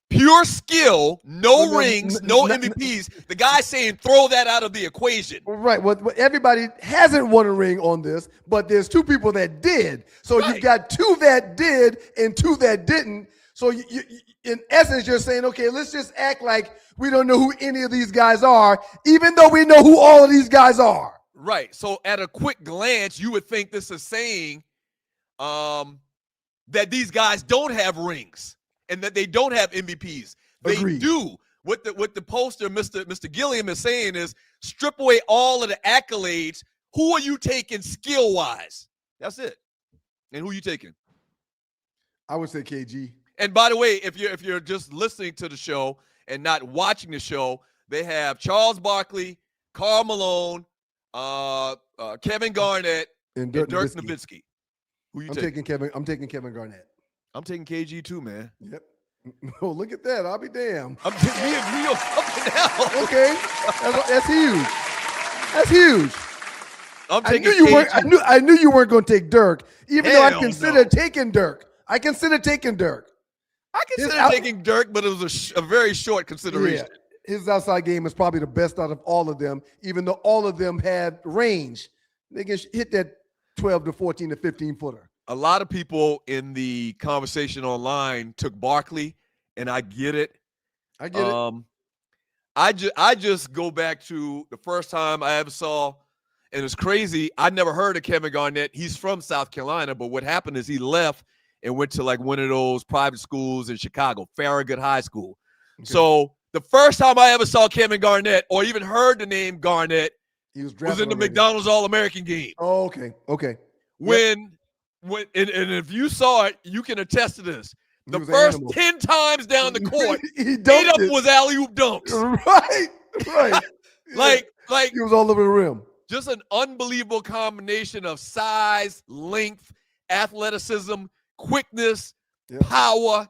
Pure skill, no rings, no MVPs. The guy's saying throw that out of the equation. Right. Well, everybody hasn't won a ring on this, but there's two people that did. So Right. you've got two that did and two that didn't. So you, in essence, you're saying, okay, let's just act like we don't know who any of these guys are, even though we know who all of these guys are. Right. So at a quick glance, you would think this is saying that these guys don't have rings and that they don't have MVPs. They Agreed. do. What the poster, Mr. Gilliam is saying is strip away all of the accolades. Who are you taking skill-wise? That's it. And who you taking? I would say KG. And by the way, if you're just listening to the show and not watching the show, they have Charles Barkley, Karl Malone, Kevin Garnett, And Dirk Dirk Nowitzki. Who you I'm taking? taking Kevin Garnett. I'm taking KG too, man. Yep. Oh, look at that. I'll be damned. I'm taking me and Rio something else. Okay. That's huge. That's huge. I'm I taking knew you KG. weren't. I knew you weren't going to take Dirk, even though I Hell considered no. taking Dirk. I considered taking Dirk. I consider out- taking Dirk, but it was a very short consideration. Yeah, his outside game is probably the best out of all of them, even though all of them had range. They can hit that 12 to 14 to 15 footer. A lot of people in the conversation online took Barkley, and I get it. I get it. I just go back to the first time I ever saw, and it's crazy. I never heard of Kevin Garnett. He's from South Carolina, but what happened is he left and went to like one of those private schools in Chicago, Farragut High School. Okay. So the first time I ever saw Kevin Garnett or even heard the name Garnett He was was drafted in the already. McDonald's All-American game. Oh, okay. Okay. When and if you saw it, you can attest to this. The was an first animal. 10 times down the court, He 8 dunked of them it. was alley-oop dunks. Right. Right. Like He was all over the rim. just an unbelievable combination of size, length, athleticism, quickness, Yep. power.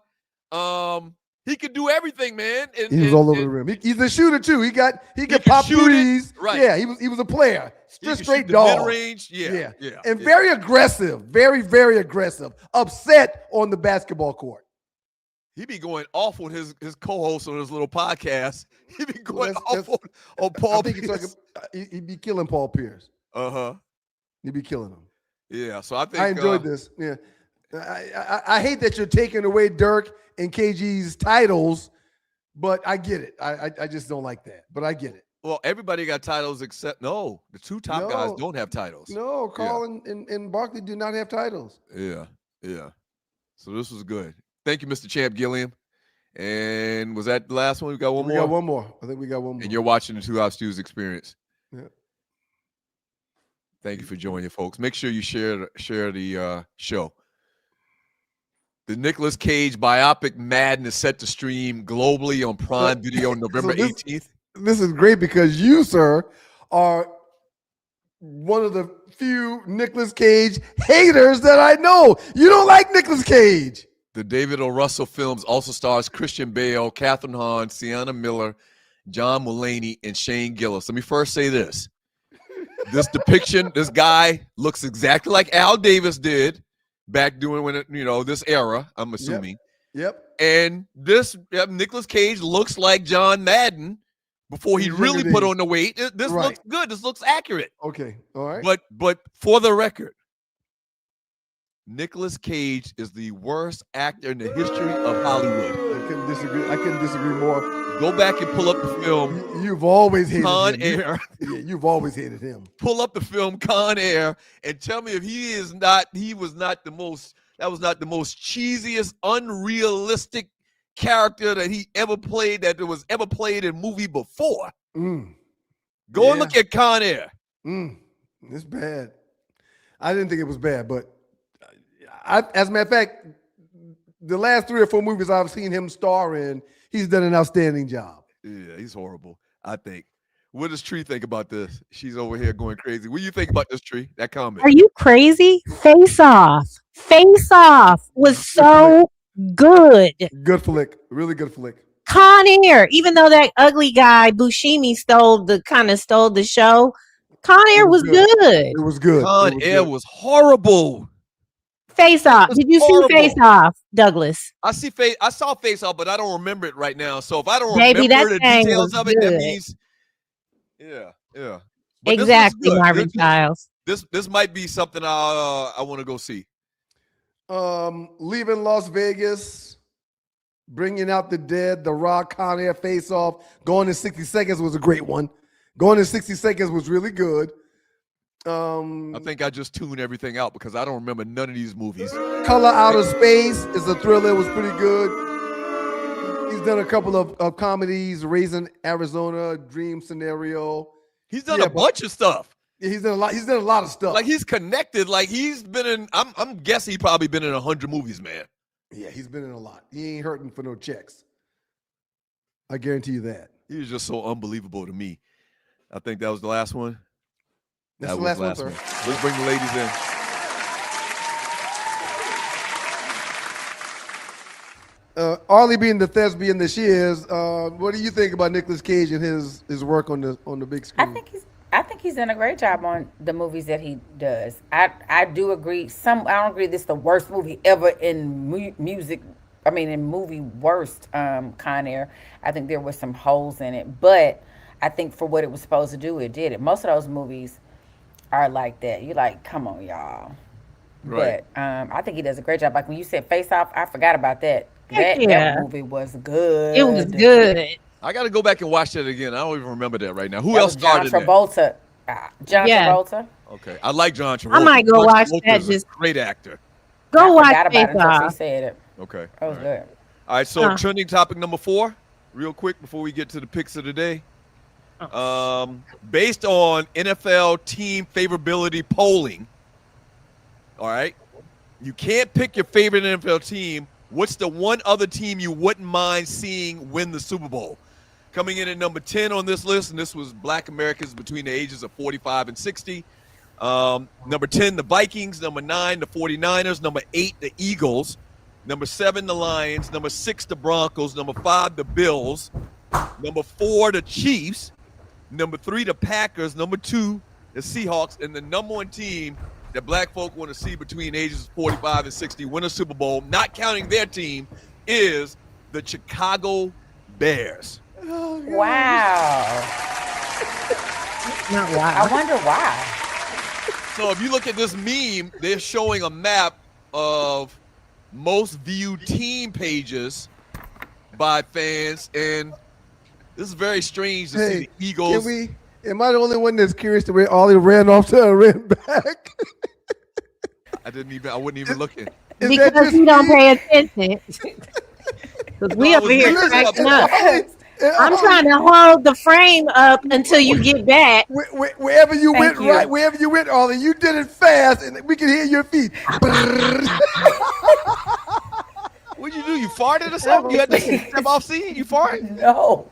He could do everything, man. He was all over the rim. He's a shooter too. He could pop shoot it, threes. right. Yeah, he was a player. He Just could straight shoot the dog. mid-range. Yeah. And very aggressive. Very, very aggressive. Upset on the basketball court. He be going off on his co-host on his little podcast. He be going That's- off on I Paul think it's like Pierce. he'd be killing Paul Pierce. Uh-huh. He'd be killing him. Yeah. So I think I enjoyed this. Yeah. I hate that you're taking away Dirk and KG's titles, but I get it. I just don't like that. But I get it. Well, everybody got titles except the two top guys No. don't have titles. No, Carl and Barkley do not have titles. Yeah. So this was good. Thank you, Mr. Champ Gilliam. And was that the last one? We got one We more. got one more. I think we got one more. And you're watching the Two Hop Stews Experience. Yeah. Thank you for joining, folks. Make sure you share the show. The Nicolas Cage biopic Madden is set to stream globally on Prime Video November 18th. This is great because you, sir, are one of the few Nicolas Cage haters that I know. You don't like Nicolas Cage. The David O. Russell films also stars Christian Bale, Kathryn Hahn, Sienna Miller, John Mulaney, and Shane Gillis. Let me first say this. This depiction, this guy looks exactly like Al Davis did back during this era, I'm assuming. Yep. And this Nicolas Cage looks like John Madden before he His really younger put days. on the weight. This Right. looks good. This looks accurate. Okay. All right. But for the record, Nicolas Cage is the worst actor in the history of Hollywood. I couldn't disagree more. Go back and pull up the film You've always hated Con him. Air. Yeah, you've always hated him. Pull up the film Con Air and tell me if he was not the most. That was not the most cheesiest, unrealistic character that he ever played, that was ever played in a movie before. Go and look at Con Air. It's bad. I didn't think it was bad, but as a matter of fact, the last 3 or 4 movies I've seen him star in, he's done an outstanding job. Yeah, he's horrible, I think. What does Tree think about this? She's over here going crazy. What do you think about this, Tree? That comment. Are you crazy? Face Off. Face Off was so good. Good flick. Really good flick. Con Air, even though that ugly guy Buscemi stole the show, Con Air was good. It was good. Con Air was horrible. Face Off. Did you see Face Off, Douglas? I saw Face Off, but I don't remember it right now. So if I don't Baby, remember the that thing details was of it, that good. means yeah. But Exactly, this Marvin Giles. This might be something I want to go see. Leaving Las Vegas, Bringing Out the Dead, The Rock, Con Air, Face Off, Going in 60 Seconds was a great one. Going in 60 Seconds was really good. I think I just tuned everything out because I don't remember none of these movies. Color Out of Space is a thriller. It was pretty good. He's done a couple of comedies, Raising Arizona, Dream Scenario. He's done a bunch of stuff. Yeah, he's done a lot. He's done a lot of stuff. Like he's connected. Like he's been in. I'm guessing he probably been in 100 movies, man. Yeah, he's been in a lot. He ain't hurting for no checks. I guarantee you that. He was just so unbelievable to me. I think that was the last one. That's the last one, sir. Let's bring the ladies in. Arlie being the thespian that she is, what do you think about Nicolas Cage and his work on the big screen? I think he's done a great job on the movies that he does. I do agree. I don't agree this is the worst movie ever in music. I mean, in movie worst, Con Air. I think there were some holes in it, but I think for what it was supposed to do, it did it. Most of those movies are like that. You're like, come on, y'all. Right. But I think he does a great job. Like when you said Face Off, I forgot about that. That movie was good. It was good. I got to go back and watch that again. I don't even remember that right now. Who else started John Travolta. John Travolta. Okay, I like John Travolta. I might go watch that. Just great actor. Go watch Face Face Off. Off. She said it. Okay, that was good. All right, so trending topic number 4, real quick before we get to the picks of the day. Based on NFL team favorability polling, all right, you can't pick your favorite NFL team. What's the one other team you wouldn't mind seeing win the Super Bowl? Coming in at number 10 on this list, and this was Black Americans between the ages of 45 and 60. Number 10, the Vikings. Number 9, the 49ers. Number 8, the Eagles. Number 7, the Lions. Number 6, the Broncos. Number 5, the Bills. Number 4, the Chiefs. Number 3, the Packers. Number 2, the Seahawks. And the number 1 team that black folk want to see between ages 45 and 60 win a Super Bowl, not counting their team, is the Chicago Bears. Oh, wow. Not wow. I wonder why. So if you look at this meme, they're showing a map of most viewed team pages by fans, and this is very strange to see the Eagles. Am I the only one that's curious to where Ollie ran off to a ran back? I wasn't even looking. Because you don't pay attention. Because we over here cracking up. I'm trying to hold the frame up until you get back. Wherever you went, Ollie, you did it fast, and we can hear your feet. What'd you do? You farted or something? You had to step off scene? You farted? No.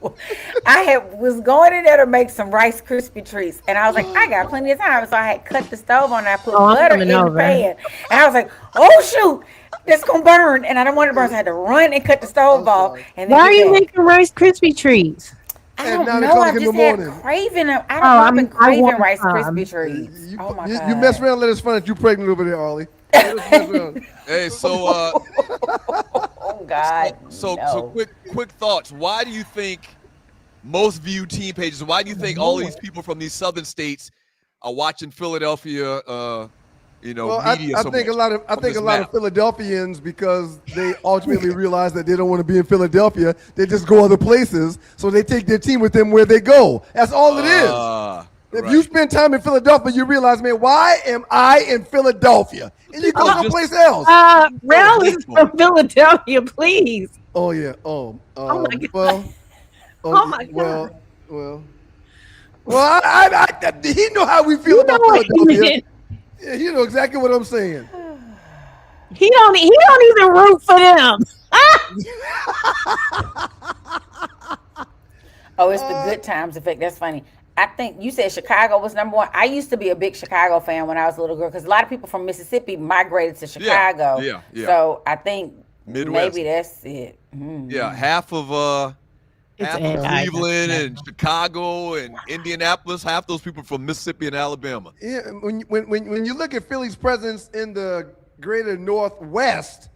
Was going in there to make some Rice Krispie treats, and I was like, I got plenty of time, so I had cut the stove on and I put butter in the pan. And I was like, oh shoot, it's gonna burn, and I don't want it to burn, so I had to run and cut the stove off. And why are you making Rice Krispie treats? I don't know. I just had craving them. I don't know. I've been craving Rice Krispie treats. Oh my God. You mess around, let us find out you pregnant over there, Ollie. Hey, so oh God. So quick thoughts. Why do you think most viewed team pages? Why do you think all these people from these southern states are watching Philadelphia? Media. I think a lot of Philadelphians, because they ultimately realize that they don't want to be in Philadelphia, they just go other places. So they take their team with them where they go. That's all it is. If you spend time in Philadelphia, you realize, man, why am I in Philadelphia? And you go someplace else. Rel is from Philadelphia, please. Oh yeah. Oh my God. Well. Oh my God. Well. He know how we feel about Philadelphia. Yeah, he know exactly what I'm saying. He don't even root for them. Oh, it's the good times effect. That's funny. I think you said Chicago was number one. I used to be a big Chicago fan when I was a little girl because a lot of people from Mississippi migrated to Chicago. Yeah. So I think Midwest. maybe that's it. Yeah, half of Cleveland and Chicago and Indianapolis, half those people from Mississippi and Alabama. Yeah, when you look at Philly's presence in the greater Northwest,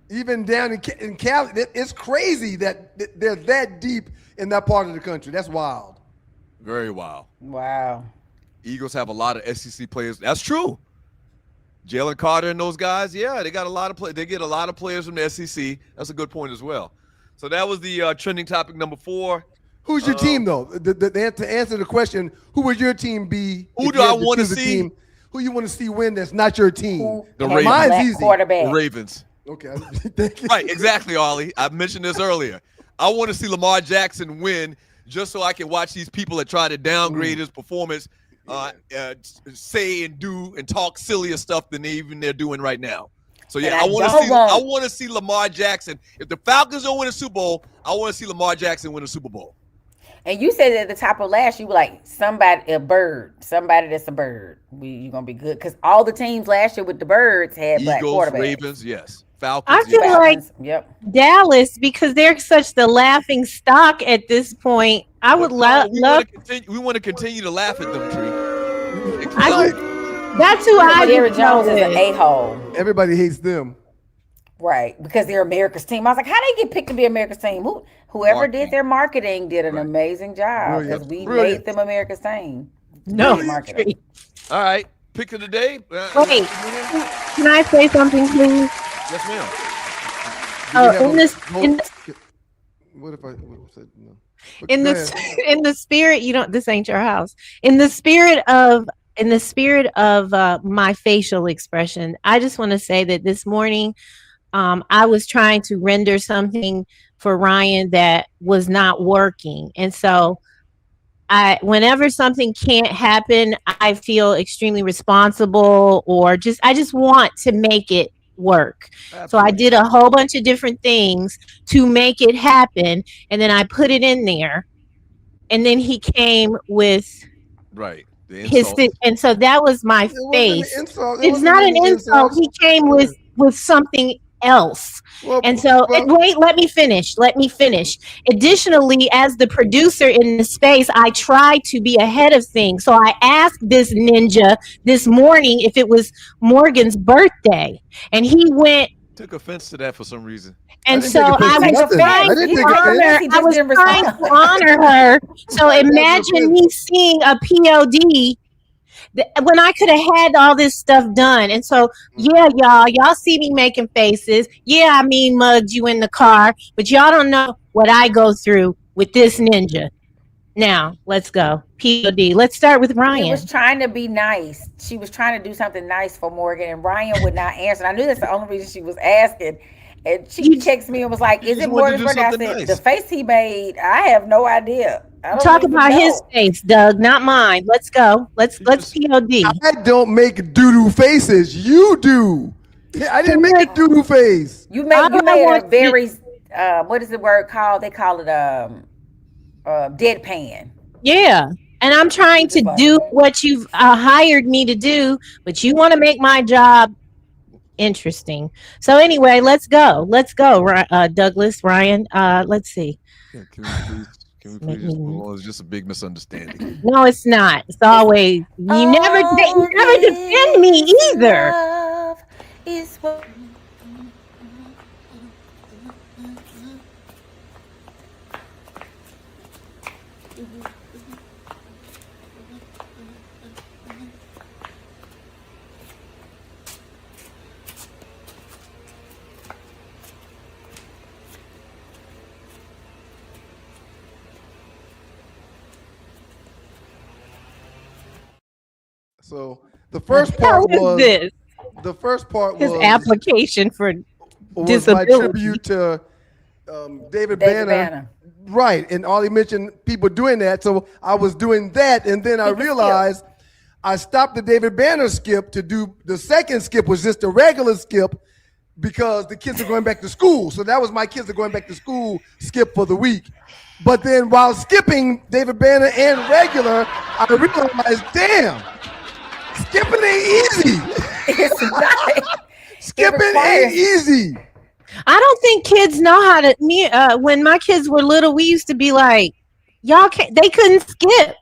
even down in Cali, it's crazy that they're that deep in that part of the country. That's wild. Very wild. Wow. Eagles have a lot of SEC players. That's true. Jalen Carter and those guys, yeah, they got a lot of they get a lot of players from the SEC. That's a good point as well. So that was the trending topic number 4. Who's your team though? To answer the question, who would your team be? Who do I want to see? Who you want to see win? That's not your team. The Ravens. Mine's easy. Quarterback. The Ravens. Okay. Thank you. Right, exactly, Ollie. I mentioned this earlier. I want to see Lamar Jackson win just so I can watch these people that try to downgrade his performance say and do and talk sillier stuff than they're doing right now. So yeah, I want to see Lamar Jackson. If the Falcons don't win a Super Bowl, I want to see Lamar Jackson win a Super Bowl. And you said at the top of last, you were like somebody that's a bird. You're gonna be good because all the teams last year with the birds had black Eagles, quarterbacks. Ravens, yes. Falcons. I feel like Dallas, because they're such the laughing stock at this point. I would love. We want to continue to laugh at them, Tree. That's who I. Jerry Jones is an a-hole. Everybody hates them. Right, because they're America's team. I was like, how they get picked to be America's team? Whoever did their marketing did an amazing job because we made them America's team. No, all right. Pick of the day. Wait, can I say something, please? Yes, ma'am. What if I said no? In the spirit, this ain't your house. In the spirit of my facial expression, I just want to say that this morning, I was trying to render something for Ryan that was not working, and so whenever something can't happen, I feel extremely responsible, or I just want to make it work. Absolutely. So I did a whole bunch of different things to make it happen, and then I put it in there, and then he came with and so that was my face. It's not an insult. He came with something else. Wait, let me finish. Additionally, as the producer in the space, I try to be ahead of things. So I asked this ninja this morning if it was Morgan's birthday, and he took offense to that for some reason. And so I was trying to honor her. So imagine me seeing a POD when I could have had all this stuff done. And so, yeah, y'all see me making faces. Yeah, I mean mugged you in the car, but y'all don't know what I go through with this ninja. Now, let's go. POD. Let's start with Ryan. She was trying to be nice. She was trying to do something nice for Morgan, and Ryan would not answer. And I knew that's the only reason she was asking. And she texted me and was like, is it Morgan's birthday? I said, nice. The face he made, I have no idea. Talk about his face, Doug, not mine. Let's go. Let's POD. I don't make doo-doo faces. You do. I didn't make a doo-doo face. You made a very, what is the word called? They call it deadpan. Yeah. And I'm trying to do what you've hired me to do, but you want to make my job interesting. So anyway, let's go. Douglas, Ryan. Let's see. Yeah, can we please move on? It's just a big misunderstanding. No, it's not. It's always you never defend me either. Love is what So the first part was this? the first part His was application for was my disability. tribute to David Banner. Right. And Ollie mentioned people doing that. So I was doing that. And then I realized I stopped the David Banner skip to do the second skip was just a regular skip because the kids are going back to school. So that was my kids are going back to school skip for the week. But then while skipping David Banner and regular, I realized, damn, skipping ain't easy. It's not. Skipping ain't easy. I don't think kids know how to. When my kids were little, we used to be like, y'all can't. They couldn't skip.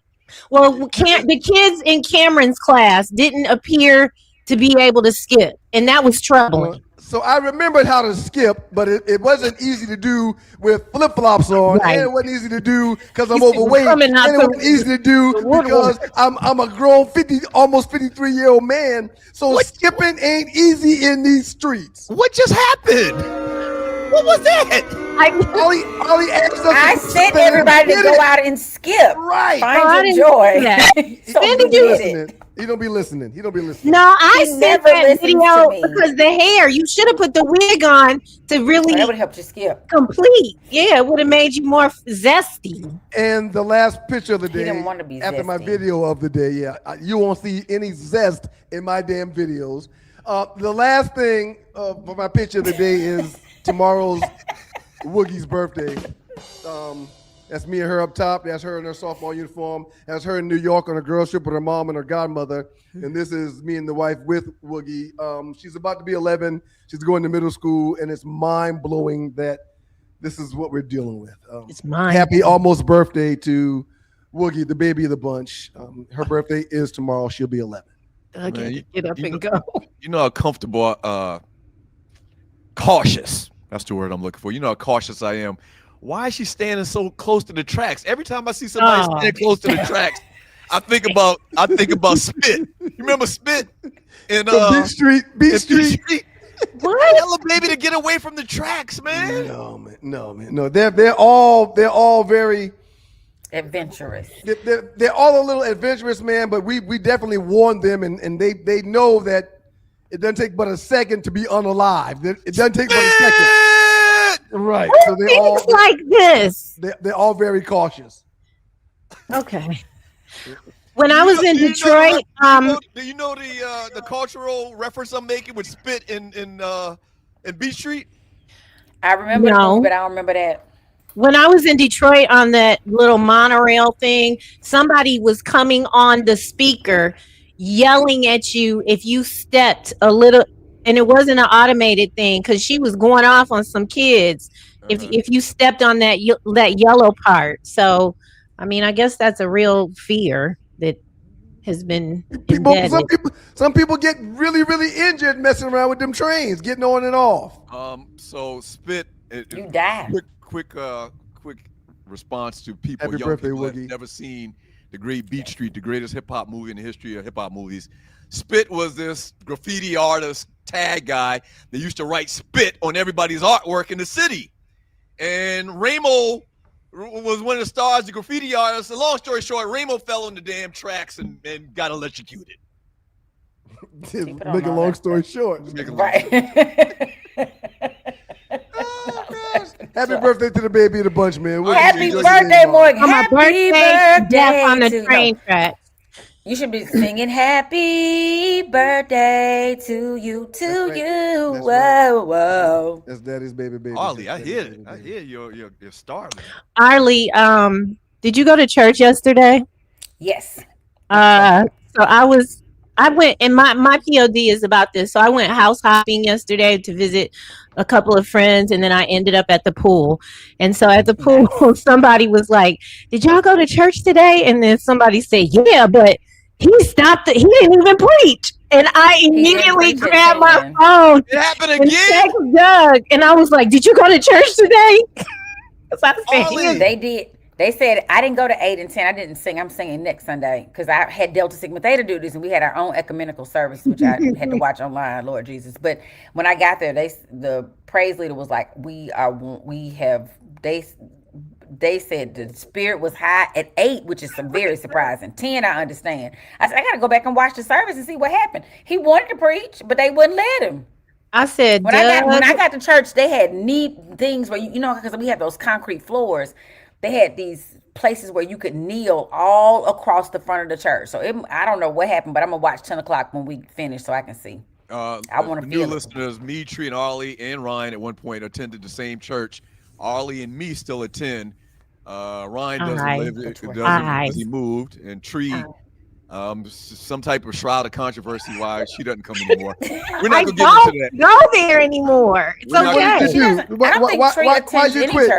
Well, the kids in Cameron's class didn't appear to be able to skip, and that was troubling. So I remembered how to skip, but it wasn't easy to do with flip-flops on, Right. and it wasn't easy to do because I'm You see, overweight, and coming out it wasn't easy to do because I'm a grown almost 53-year-old man. So skipping ain't easy in these streets. What just happened? What was that? Ollie asked us I to sent skip and everybody to did go it. out and skip. Right. Find your joy. So Cindy we did did it. He don't be listening. He don't be listening. No, I He sent never that listens video to me. because the hair. You should have put the wig on to really That would help you skip. complete. Yeah, it would have made you more zesty. And the last picture of the He day, didn't want to be after my zesty. video of the day, you won't see any zest in my damn videos. The last thing for my picture of the day is tomorrow's Woogie's birthday. That's me and her up top. That's her in her softball uniform. That's her in New York on a girls trip with her mom and her godmother. And this is me and the wife with Woogie. She's about to be 11. She's going to middle school, and it's mind-blowing that this is what we're dealing with. It's mine. Happy almost birthday to Woogie, the baby of the bunch. Her birthday is tomorrow. She'll be 11. Okay, get up and go. You know how comfortable, cautious. That's the word I'm looking for. You know how cautious I am. Why is she standing so close to the tracks? Every time I see somebody standing close to the tracks, I think about Spit. You remember Spit in Beach Street? What? Tell a baby to get away from the tracks, man. No, man. They're all very adventurous. They're all a little adventurous, man. But we definitely warned them, and they know that it doesn't take but a second to be unalived. It doesn't take but a second. Right. So they're all like this. They're all very cautious. Okay. When I was in Detroit, do you know the cultural reference I'm making with Spit in Beach Street? I remember the movie, but I don't remember that. When I was in Detroit on that little monorail thing, somebody was coming on the speaker yelling at you if you stepped a little, and it wasn't an automated thing because she was going off on some kids if you stepped on that yellow part. So, I mean, I guess that's a real fear that has been some people get really, really injured messing around with them trains, getting on and off. So Spit, you die. Quick response to people, Happy young birthday, people that Woogie. have never seen the great Beach Street, the greatest hip hop movie in the history of hip hop movies. Spit was this graffiti artist tag guy that used to write spit on everybody's artwork in the city. And Ramo was one of the stars, the graffiti artist. And long story short, Ramo fell on the damn tracks and got electrocuted. Make a long story short. Right. Happy birthday to the baby of the bunch, man. Happy Enjoy your birthday, day tomorrow. Morgan. Happy birthday death on the to- train track. You should be singing happy birthday to you, That's whoa, right. whoa. That's daddy's baby. Ollie, I Daddy's hear baby, it. I baby. hear you're starving. Arlie, did you go to church yesterday? Yes. So I went, and my POD is about this. So I went house hopping yesterday to visit a couple of friends, and then I ended up at the pool. And so at the pool, somebody was like, "Did y'all go to church today?" And then somebody said, "Yeah, but he stopped it. He didn't even preach." And I immediately preach it, grabbed my man. phone It happened and again. texted Doug, and I was like, "Did you go to church today?" 'Cause I said, Ollie. They did. They said I didn't go to 8 and 10. I didn't sing. I'm singing next Sunday because I had Delta Sigma Theta duties and we had our own ecumenical service, which I had to watch online. Lord Jesus! But when I got there, the praise leader was like, they said the spirit was high at 8, which is very surprising. 10, I understand. I said, I got to go back and watch the service and see what happened. He wanted to preach, but they wouldn't let him. I said, when I got to church, they had neat things where because we have those concrete floors. They had these places where you could kneel all across the front of the church. So I don't know what happened, but I'm gonna watch 10 o'clock when we finish so I can see. I want to feel new listeners. Me, Tree, and Arlie and Ryan at one point attended the same church. Arlie and me still attend. Ryan doesn't live because he moved, and Tree. Some type of shroud of controversy why she doesn't come anymore. We're not gonna get into that. Go there anymore. It's okay. Why'd you quit?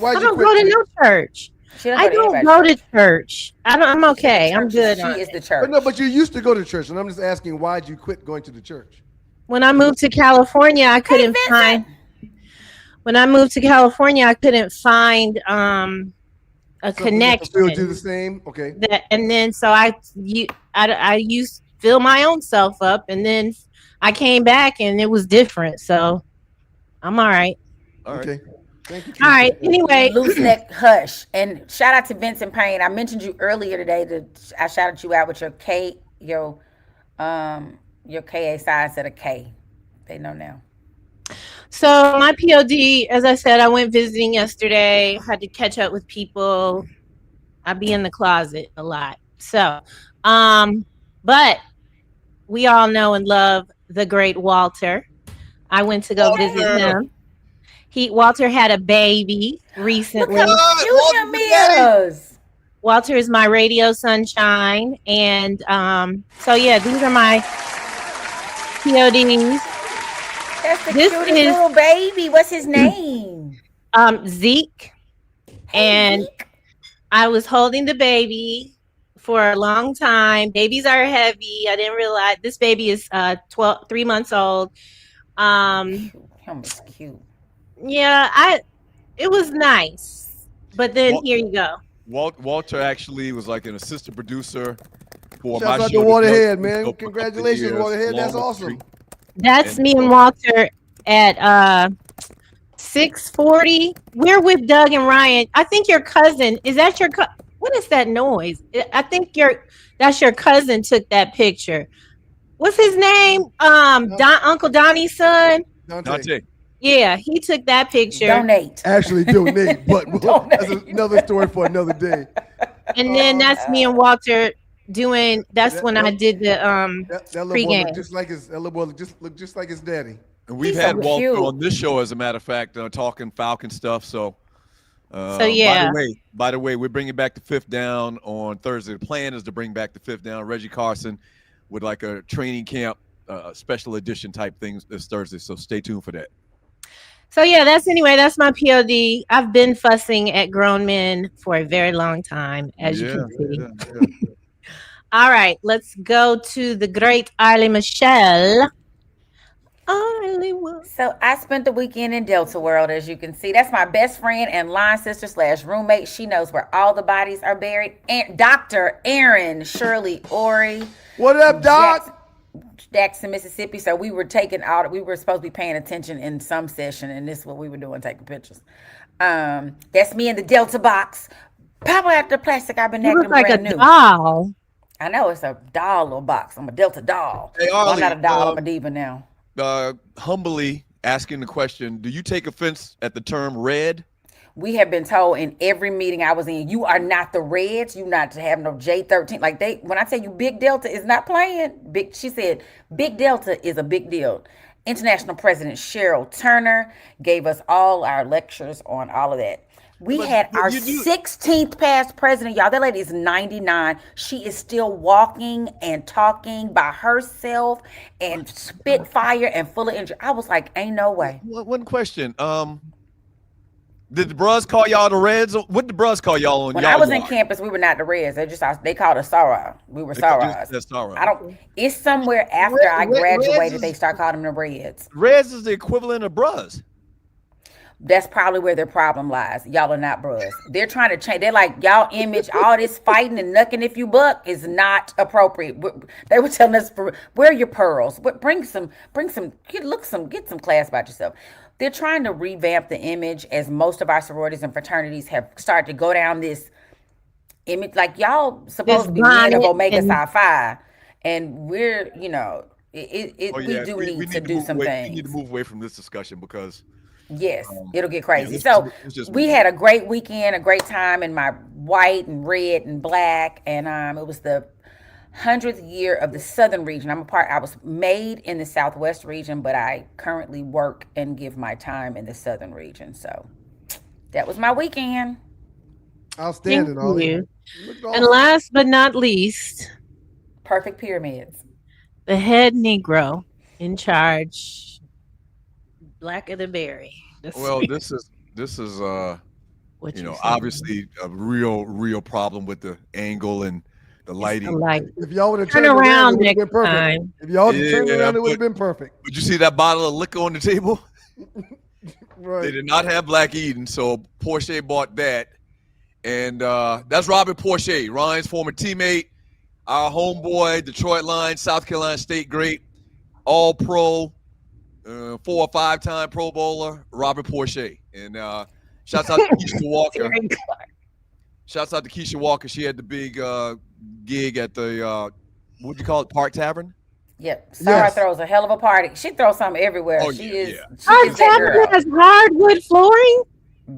I don't go to no church. I don't go to church. I'm okay. I'm good. She is the church. But you used to go to church, and I'm just asking, why'd you quit going to the church? When I moved to California, I couldn't find. When I moved to California, I couldn't find a connection. Still do the same, okay. And then so I used fill my own self up, and then I came back and it was different. So I'm all right. Okay. Thank you. All right. Anyway, Loose Neck Hush, and shout out to Vincent Payne. I mentioned you earlier today. I shouted you out with your KA sign instead of K. They know now. So my POD, as I said, I went visiting yesterday. Had to catch up with people. I be in the closet a lot. So, but we all know and love the great Walter. I went to go visit him. Walter had a baby recently. Walter is my radio sunshine, and so yeah, these are my PODs. That's the cutest little baby. What's his name? Zeke. And Zeke. I was holding the baby for a long time. Babies are heavy. I didn't realize this baby is 3 months old. Him is cute. Yeah, it was nice. But then here you go. Walter actually was like an assistant producer for Shout my out show. to Waterhead, man. Congratulations, Waterhead. That's awesome. That's me and Walter at 6:40. We're with Doug and Ryan. I think your cousin, is that your what is that noise? I think that's your cousin took that picture. What's his name? Uncle Donnie's son? Dante. Yeah, he took that picture. Donate. Actually donate, but that's another story for another day. And then that's me and Walter doing. That's when I did the that little pregame. boy looked just like his looked just like his daddy. And we've had Walter on this show, as a matter of fact, talking Falcon stuff. So yeah. By the way, we're bringing back the Fifth Down on Thursday. The plan is to bring back the Fifth Down. Reggie Carson with like a training camp, special edition type things this Thursday. So stay tuned for that. So yeah, that's my POD. I've been fussing at grown men for a very long time, as you can see. Yeah. All right, let's go to the great Arlie Michelle. So I spent the weekend in Delta World, as you can see. That's my best friend and line sister / roommate. She knows where all the bodies are buried. And Dr. Aaron Shirley Ori. What up, Doc? Jackson, Mississippi. So we were we were supposed to be paying attention in some session, and this is what we were doing, taking pictures. That's me in the Delta box. Pop out the plastic. I've been acting like brand a new. Doll. I know, it's a doll little box. I'm a Delta doll. Hey, Arlie, I'm not a doll. I'm a diva now. Humbly asking the question, do you take offense at the term red? We have been told in every meeting I was in, you are not the Reds. You not to have no J13. Like when I tell you Big Delta is not playing, she said Big Delta is a big deal. International President Cheryl Turner gave us all our lectures on all of that. We had our 16th past president, y'all. That lady is 99. She is still walking and talking by herself and spitfire and full of energy. I was like, ain't no way. One question. Did the bros call y'all the Reds? What did the bros call y'all on? When I was in campus, we were not the Reds. They called us Sorrow. We were Sorrows. It's somewhere after I graduated, they start calling them the Reds. Reds is the equivalent of bros. That's probably where their problem lies. Y'all are not bros. They're trying to change. They're like, y'all image, all this fighting and knucking if you buck is not appropriate. They were telling us, where are your pearls? But get some class about yourself. they're trying to revamp the image, as most of our sororities and fraternities have started to go down this image. Like, y'all supposed to be men of Omega Psi Phi, and we're, you know, we do need to do some things. We need to move away from this discussion because yes, it'll get crazy. Yeah, so we had a great weekend, a great time in my white and red and black, and it was the 100th year of the Southern region. I was made in the Southwest region, but I currently work and give my time in the Southern region. So that was my weekend. Outstanding, Ollie. And last but not least, perfect pyramids. The head Negro in charge, Black of the Berry. Well, this is obviously a real problem with the angle and the lighting. If y'all would have turn turned around it would have been next perfect. time. If y'all turned around, it would have been perfect. But you see that bottle of liquor on the table? Right. They did not have Black Eden, so Porsche bought that. And that's Robert Porsche, Ryan's former teammate, our homeboy, Detroit Lions, South Carolina State great, all pro, 4 or 5 time Pro Bowler, Robert Porsche. And shouts out to Keisha Walker. Shouts out to Keisha Walker. She had the big gig at the, what do you call it, Park Tavern? Yep. Sarah throws a hell of a party. She throws something everywhere. Oh, she is. Park Tavern has hardwood flooring?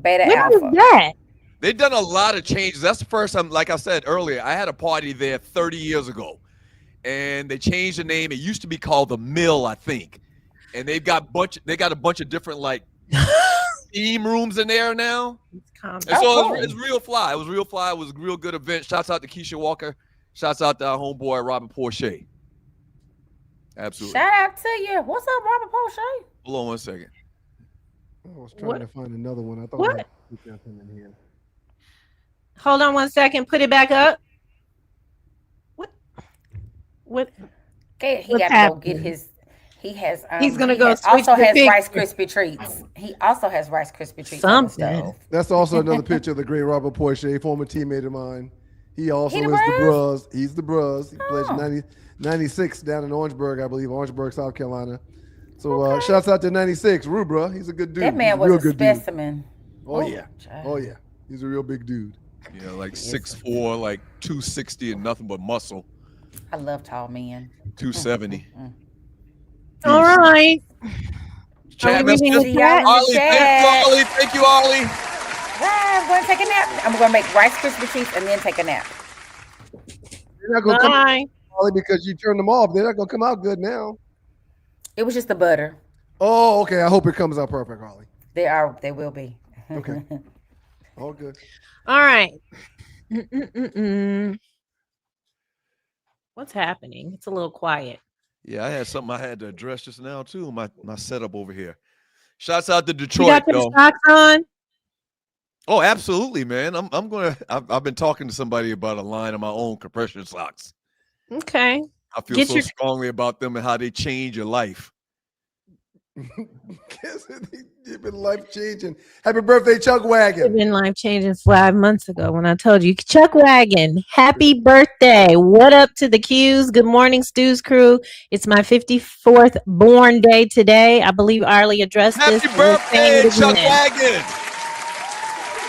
Beta what alpha. What is that? They've done a lot of changes. That's the first time, like I said earlier, I had a party there 30 years ago. And they changed the name. It used to be called The Mill, I think. And they got a bunch of different like theme rooms in there now. And so it's real fly. It was real fly. It was a real good event. Shouts out to Keisha Walker. Shouts out to our homeboy Robert Porsche. Absolutely. Shout out to you. What's up, Robert Porsche? Hold on one second. I was trying to find another one. I thought What? I had him in here. Hold on one second. Put it back up. What? Okay, he What's got to go happening? get his. He has. He's gonna he go has, switch also the has picture. Rice Krispie treats. He also has Rice Krispie treats on the stove. That's also another picture of the great Robert Porsche, former teammate of mine. He also He is the the Bros? Bros. He's the Bros. He pledged 96 down in Orangeburg, I believe, Orangeburg, South Carolina. So shouts out to 96, Rubra. He's a good dude. That man He's a real was a good dude. specimen. Oh yeah. Oh yeah. He's a real big dude. Yeah, like 6'4", like 260 and nothing but muscle. I love tall men. 270. All right. Chad, Are we reading the chat? Ollie, thank you, Ollie. I'm going to take a nap. I'm going to make Rice Krispie treats and then take a nap. They're not gonna come out, Ollie, because you turned them off. They're not gonna come out good now. It was just the butter. Oh, okay. I hope it comes out perfect, Ollie. They will be. Okay. All good. All right. What's happening? It's a little quiet. Yeah, I had something I had to address just now too. My setup over here. Shouts out to You Detroit, got your though. socks on? Oh, absolutely, man. I've been talking to somebody about a line of my own compression socks. Okay. I feel so strongly about them and how they change your life. You've been life changing. Happy birthday, Chuck Wagon. It's been life changing 5 months ago when I told you. Chuck Wagon, happy birthday. What up to the Q's? Good morning, Stu's crew. It's my 54th born day today. I believe Arlie addressed this. Happy birthday, Chuck Wagon.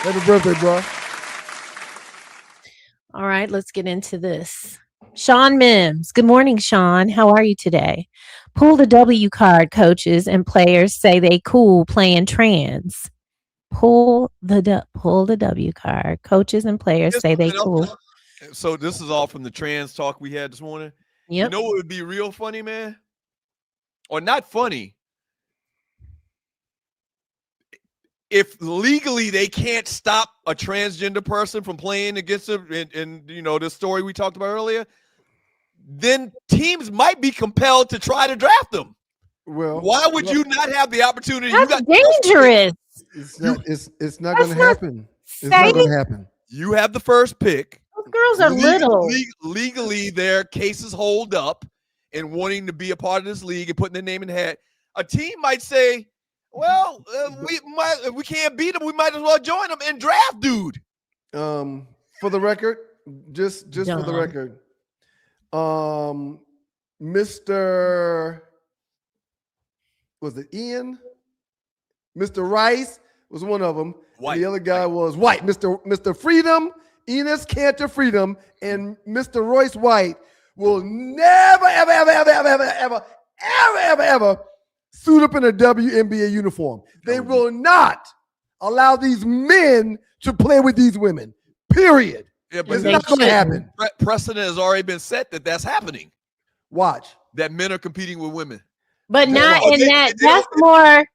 Happy birthday, bro. All right, let's get into this. Sean Mims. Good morning, Sean. How are you today? Pull the W card, coaches and players say they cool playing trans. Pull the W card. Coaches and players say they cool. So this is all from the trans talk we had this morning. Yep. You know what would be real funny, man? Or not funny. If legally they can't stop a transgender person from playing against them, and you know the story we talked about earlier, then teams might be compelled to try to draft them. Well, why would you not have the opportunity? That's dangerous. It's not going to happen. It's not going to happen. You have the first pick. Those girls are little. Legally, their cases hold up and wanting to be a part of this league and putting their name in the hat. A team might say, well, if we can't beat them, we might as well join them and draft dude. For the record, just for the record, Mr. Was it Ian? Mr. Rice was one of them. White. The other guy was White. Mr. Freedom, Enos Cantor Freedom, and Mr. Royce White will never, ever suit up in a WNBA uniform. They will not allow these men to play with these women. Period. Yeah, but It's not going to happen. Precedent has already been set that that's happening. Watch. That men are competing with women. But not in that. That's more.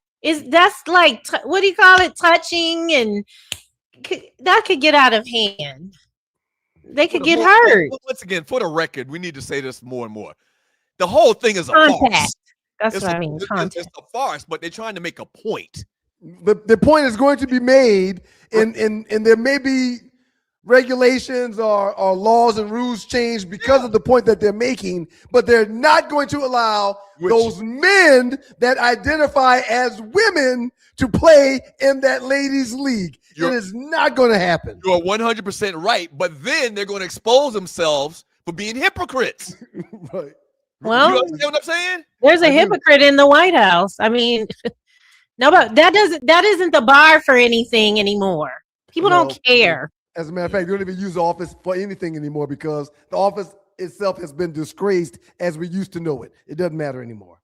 That's like what do you call it? Touching, and that could get out of hand. They could get hurt. Once again, for the record, we need to say this more and more. The whole thing is a Contact. farce. That's It's what a- I mean. It's Contact. a farce, but they're trying to make a point. The point is going to be made, and there may be regulations or laws and rules changed because of the point that they're making, but they're not going to allow those men that identify as women to play in that ladies' league. It is not going to happen. You're 100% right, but then they're going to expose themselves for being hypocrites. Right. Well, You understand what I'm saying? there's a hypocrite in the White House. I mean, no, but that isn't the bar for anything anymore. People don't care. As a matter of fact, they don't even use the office for anything anymore because the office itself has been disgraced as we used to know it. It doesn't matter anymore.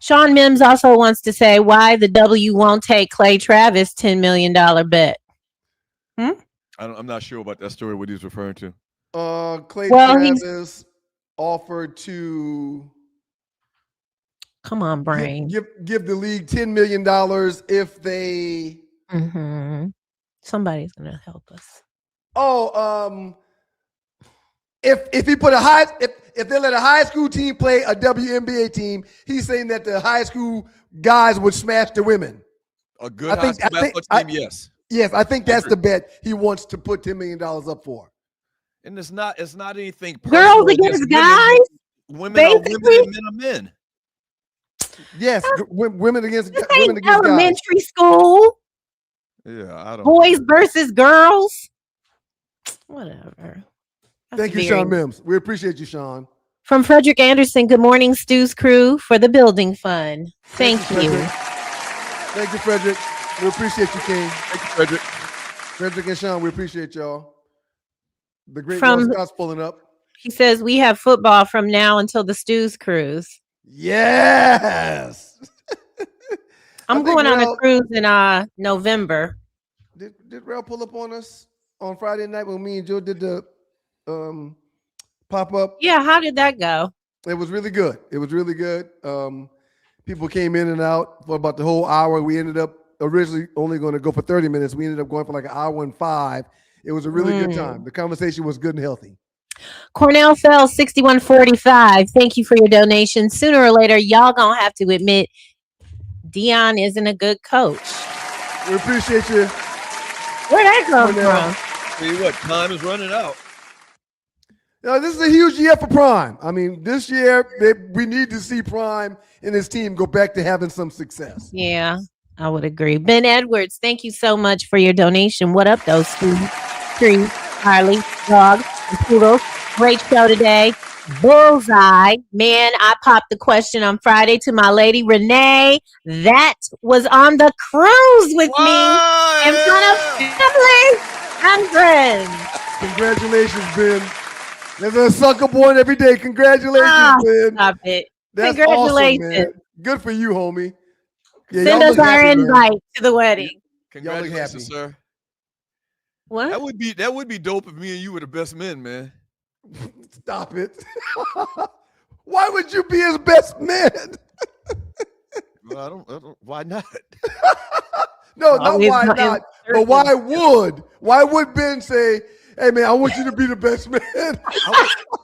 Sean Mims also wants to say why the W won't take Clay Travis $10 million bet. I'm not sure about that story, what he's referring to. Clay Well, Travis offered to come on, Brain. give the league $10 million if they Somebody's gonna help us. If he put if they let a high school team play a WNBA team, he's saying that the high school guys would smash the women. A good high school basketball team, yes. Yes, I think that's the bet he wants to put $10 million up for. And it's not anything Girls personal against women. guys. Women are women and men are men. Yes, women against This women ain't against guys. elementary school. Yeah, I don't. Boys versus girls. Whatever. Thank you, Sean Mims. We appreciate you, Sean. From Frederick Anderson, good morning, Stu's crew, for the building fund. Thank you. Thank you, Frederick. We appreciate you, King. Thank you, Frederick. Frederick and Sean, we appreciate y'all. The great From- Will Scott's pulling up. He says we have football from now until the Stu's cruise. Yes. I'm going on a cruise in November. Did Rel pull up on us on Friday night when me and Joe did the pop up? Yeah, how did that go? It was really good. It was really good. People came in and out for about the whole hour. We ended up originally only going to go for 30 minutes. We ended up going for like an hour and 5. It was a really good time. The conversation was good and healthy. Cornell Fell 6145. Thank you for your donation. Sooner or later, y'all gonna have to admit Dion isn't a good coach. We appreciate you. Where'd that come Cornell. from? Tell you what, time is running out. This is a huge year for Prime. I mean, this year we need to see Prime and his team go back to having some success. Yeah, I would agree. Ben Edwards, thank you so much for your donation. What up, those Steve, Tree, Harley, Dog, and Poodle? Great show today. Bullseye. Man, I popped the question on Friday to my lady Renee. That was on the cruise with me in front of family and friends. Congratulations, Ben. There's a sucker born every day. Congratulations, Ben. Stop it. That's Congratulations. awesome, man. Good for you, homie. Yeah, Send y'all us look our happy, man. invite to the wedding. Congratulations, sir. What? That would be dope if me and you were the best men, man. Stop it. Why would you be his best man? Well, I don't. Why not? No, not Always why not not. in- But why would? Why would Ben say, "Hey, man, I want you to be the best man"?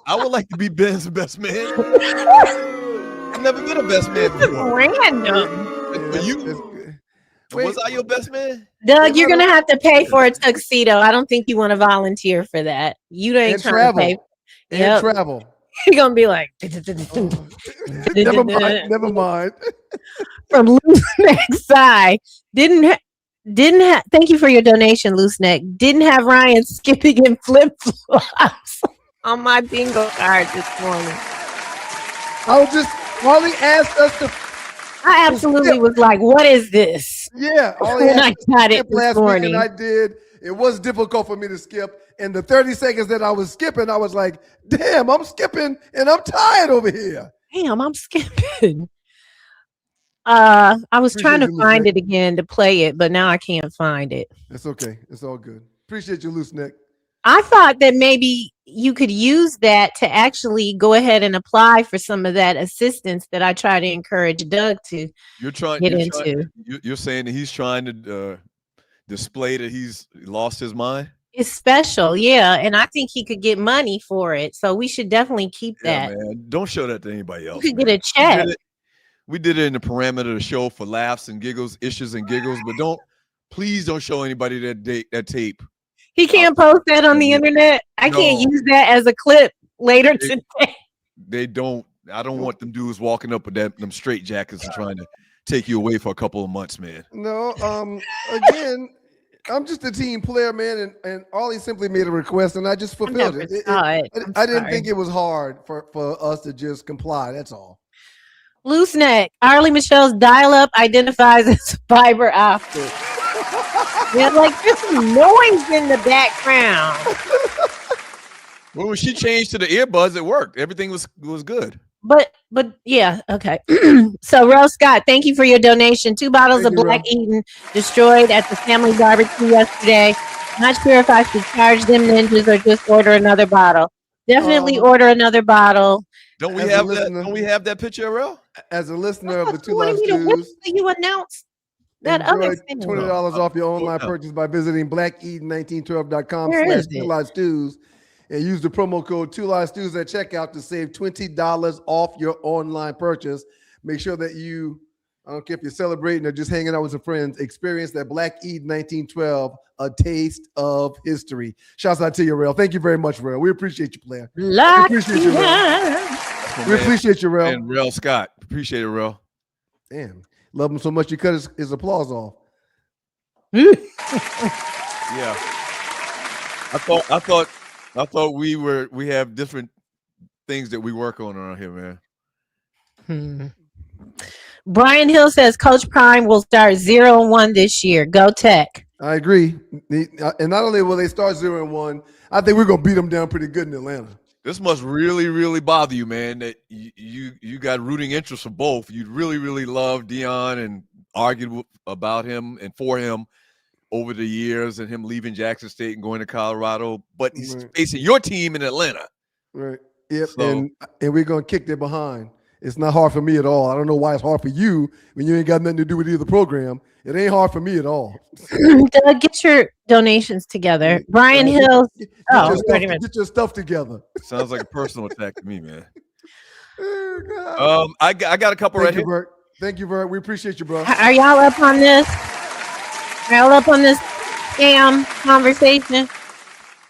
I would like to be Ben's best man. I've never been a best man before. Random. For you, was I your best man? Doug, you're gonna have to pay for a tuxedo. I don't think you want to volunteer for that. You ain't And trying travel. to pay. And Yep. travel. You're gonna be like Never mind. Never mind. from Loose Neck Side. Didn't have. Thank you for your donation, Loose Neck. Didn't have Ryan skipping in flip flops on my bingo card this morning. I was just Harley asked us to. I absolutely was like, what is this? Yeah, all he When had I to got it skip this last morning. week, and I did. It was difficult for me to skip. And the 30 seconds that I was skipping, I was like, damn, I'm skipping and I'm tired over here. Damn, I'm skipping. I was trying to Appreciate you, find Nick. it again to play it, but now I can't find it. It's okay. It's all good. Appreciate you, Loose Nick. I thought that maybe you could use that to actually go ahead and apply for some of that assistance that I try to encourage Doug to get into. You're saying that he's trying to display that he's lost his mind? It's special, yeah, and I think he could get money for it. So we should definitely keep Yeah, that. man. Don't show that to anybody else. You could man. get a check. We did it in the parameter of the show for laughs and giggles, issues and giggles, but please don't show anybody that tape. He can't post that on the internet. I can't use that as a clip later today. They don't. I don't want them dudes walking up with them straight jackets and trying to take you away for a couple of months, man. No, again, I'm just a team player, man, and Ollie simply made a request, and I just fulfilled it. I didn't think it was hard for us to just comply. That's all. Loose neck. Arlie Michelle's dial-up identifies as fiber optic. Yeah, like there's some noise in the background. Well, when she changed to the earbuds, it worked. Everything was good. But yeah, okay. So Rel Scott, thank you for your donation. 2 bottles of Black Eden destroyed at the family barbecue yesterday. Not sure if I should charge them ninjas or just order another bottle. Definitely order another bottle. Don't we have that? Don't we have that picture, Rel? As a listener of the Two You Live wanted me to Stews, you announce that other thing. $20 off your online purchase by visiting blackeden1912.com Where is /Two Live Stews and use the promo code 2 Live Stews at checkout to save $20 off your online purchase. Make sure that you, I don't care if you're celebrating or just hanging out with some friends, experience that Black Eden 1912, a taste of history. Shouts out to you, Rel. Thank you very much, Rel. We appreciate you, player. We appreciate you, Rel. We appreciate you, Rel. And Rel Scott. Appreciate it, Rel. Damn. Love him so much you cut his applause off. Yeah. I thought we have different things that we work on around here, man. Brian Hill says Coach Prime will start 0-1 this year. Go Tech. I agree. And not only will they start 0-1, I think we're gonna beat them down pretty good in Atlanta. This must really, really bother you, man, that you got rooting interest for both. You really, really love Deion and argued about him and for him over the years and him leaving Jackson State and going to Colorado. But he's facing your team in Atlanta. Right. Yep. So, and we're gonna kick their behind. It's not hard for me at all. I don't know why it's hard for you when you ain't got nothing to do with either program. It ain't hard for me at all. Doug, get your donations together. Brian Hill. Get your stuff together. Sounds like a personal attack to me, man. I got a couple right here. Bert. Thank you, Bert. We appreciate you, bro. Are y'all up on this? Are y'all up on this scam conversation?